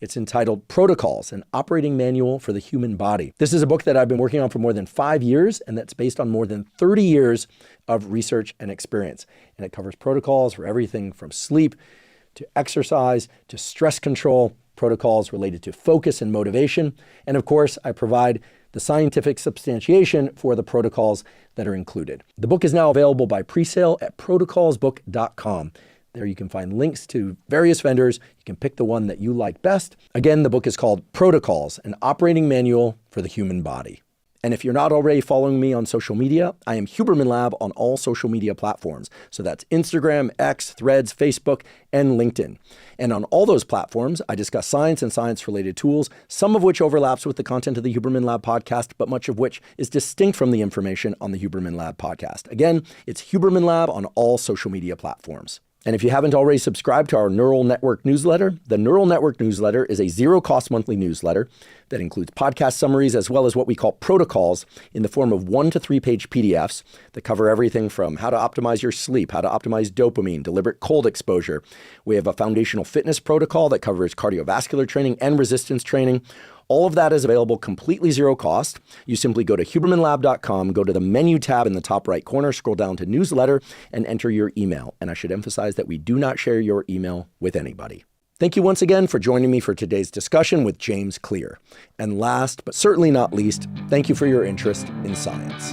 It's entitled Protocols, an Operating Manual for the Human Body. This is a book that I've been working on for more than 5 years, and that's based on more than 30 years of research and experience. And it covers protocols for everything from sleep to exercise to stress control, protocols related to focus and motivation. And of course, I provide the scientific substantiation for the protocols that are included. The book is now available by pre-sale at protocolsbook.com. There you can find links to various vendors. You can pick the one that you like best. Again, the book is called Protocols, an Operating Manual for the Human Body. And if you're not already following me on social media, I am Huberman Lab on all social media platforms. So that's Instagram, X, Threads, Facebook, and LinkedIn. And on all those platforms, I discuss science and science-related tools, some of which overlaps with the content of the Huberman Lab podcast, but much of which is distinct from the information on the Huberman Lab podcast. Again, it's Huberman Lab on all social media platforms. And if you haven't already subscribed to our Neural Network newsletter, the Neural Network newsletter is a zero-cost monthly newsletter that includes podcast summaries as well as what we call protocols in the form of 1 to 3 page PDFs that cover everything from how to optimize your sleep, how to optimize dopamine, deliberate cold exposure. We have a foundational fitness protocol that covers cardiovascular training and resistance training. All of that is available completely zero cost. You simply go to hubermanlab.com, go to the menu tab in the top right corner, scroll down to newsletter, and enter your email. And I should emphasize that we do not share your email with anybody. Thank you once again for joining me for today's discussion with James Clear. And last, but certainly not least, thank you for your interest in science.